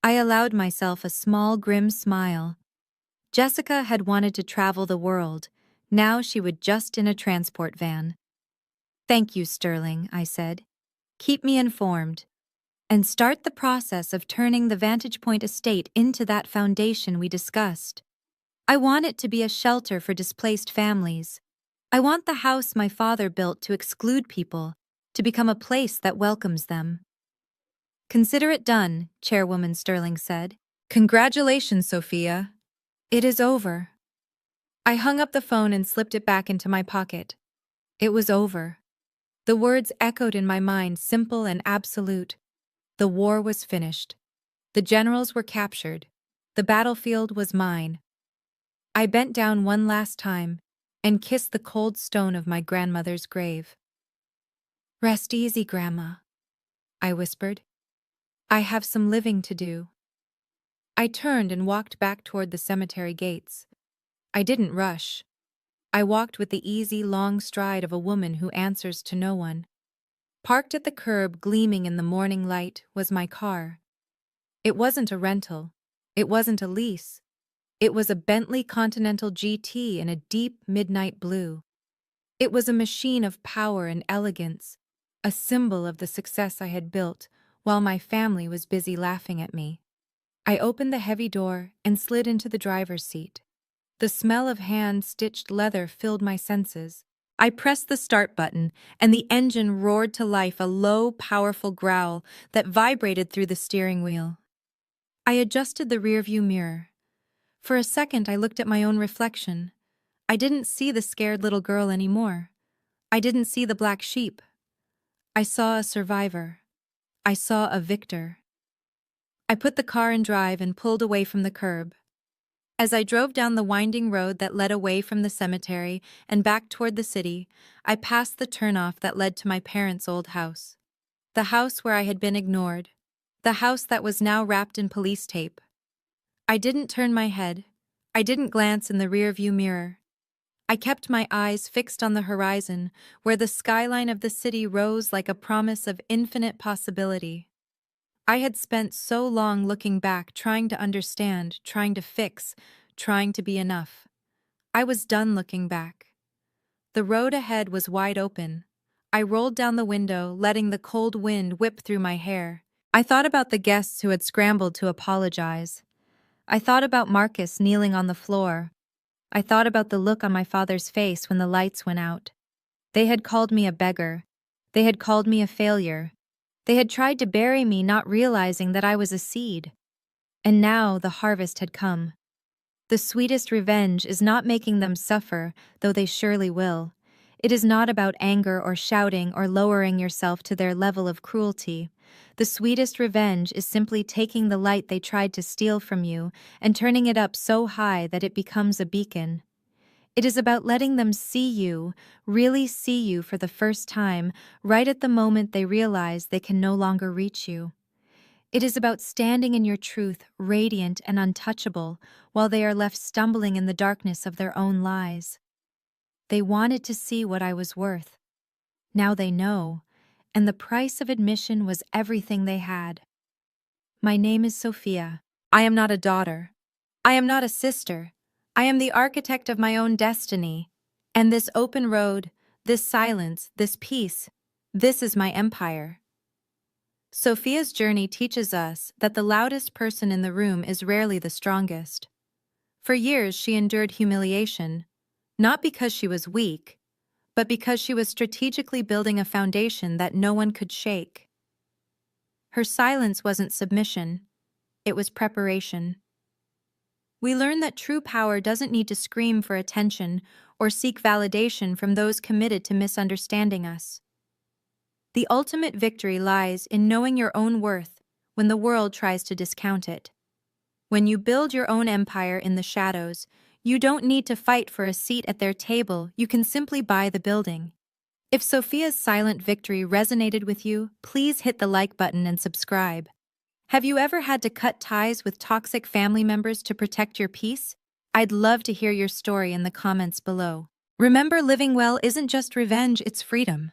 A: I allowed myself a small, grim smile. Jessica had wanted to travel the world. Now she would just in a transport van. "Thank you, Sterling," I said. "Keep me informed. And start the process of turning the Vantage Point estate into that foundation we discussed. I want it to be a shelter for displaced families. I want the house my father built to exclude people to become a place that welcomes them." "Consider it done," Chairwoman Sterling said. "Congratulations, Sophia. It is over." I hung up the phone and slipped it back into my pocket. It was over. The words echoed in my mind, simple and absolute. The war was finished. The generals were captured. The battlefield was mine. I bent down one last time and kissed the cold stone of my grandmother's grave. "Rest easy, Grandma," I whispered. "I have some living to do." I turned and walked back toward the cemetery gates. I didn't rush. I walked with the easy, long stride of a woman who answers to no one. Parked at the curb, gleaming in the morning light, was my car. It wasn't a rental. It wasn't a lease. It was a Bentley Continental GT in a deep midnight blue. It was a machine of power and elegance, a symbol of the success I had built while my family was busy laughing at me. I opened the heavy door and slid into the driver's seat. The smell of hand-stitched leather filled my senses. I pressed the start button, and the engine roared to life, a low, powerful growl that vibrated through the steering wheel. I adjusted the rearview mirror. For a second, I looked at my own reflection. I didn't see the scared little girl anymore. I didn't see the black sheep. I saw a survivor. I saw a victor. I put the car in drive and pulled away from the curb. As I drove down the winding road that led away from the cemetery and back toward the city, I passed the turnoff that led to my parents' old house. The house where I had been ignored. The house that was now wrapped in police tape. I didn't turn my head. I didn't glance in the rearview mirror. I kept my eyes fixed on the horizon, where the skyline of the city rose like a promise of infinite possibility. I had spent so long looking back, trying to understand, trying to fix, trying to be enough. I was done looking back. The road ahead was wide open. I rolled down the window, letting the cold wind whip through my hair. I thought about the guests who had scrambled to apologize. I thought about Marcus kneeling on the floor. I thought about the look on my father's face when the lights went out. They had called me a beggar. They had called me a failure. They had tried to bury me, not realizing that I was a seed. And now the harvest had come. The sweetest revenge is not making them suffer, though they surely will. It is not about anger or shouting or lowering yourself to their level of cruelty. The sweetest revenge is simply taking the light they tried to steal from you and turning it up so high that it becomes a beacon. It is about letting them see you, really see you for the first time, right at the moment they realize they can no longer reach you. It is about standing in your truth, radiant and untouchable, while they are left stumbling in the darkness of their own lies. They wanted to see what I was worth. Now they know, and the price of admission was everything they had. My name is Sophia. I am not a daughter. I am not a sister. I am the architect of my own destiny. And this open road, this silence, this peace, this is my empire. Sophia's journey teaches us that the loudest person in the room is rarely the strongest. For years she endured humiliation, not because she was weak, but because she was strategically building a foundation that no one could shake. Her silence wasn't submission, it was preparation. We learn that true power doesn't need to scream for attention or seek validation from those committed to misunderstanding us. The ultimate victory lies in knowing your own worth when the world tries to discount it. When you build your own empire in the shadows, you don't need to fight for a seat at their table, you can simply buy the building. If Sophia's silent victory resonated with you, please hit the like button and subscribe. Have you ever had to cut ties with toxic family members to protect your peace? I'd love to hear your story in the comments below. Remember, living well isn't just revenge, it's freedom.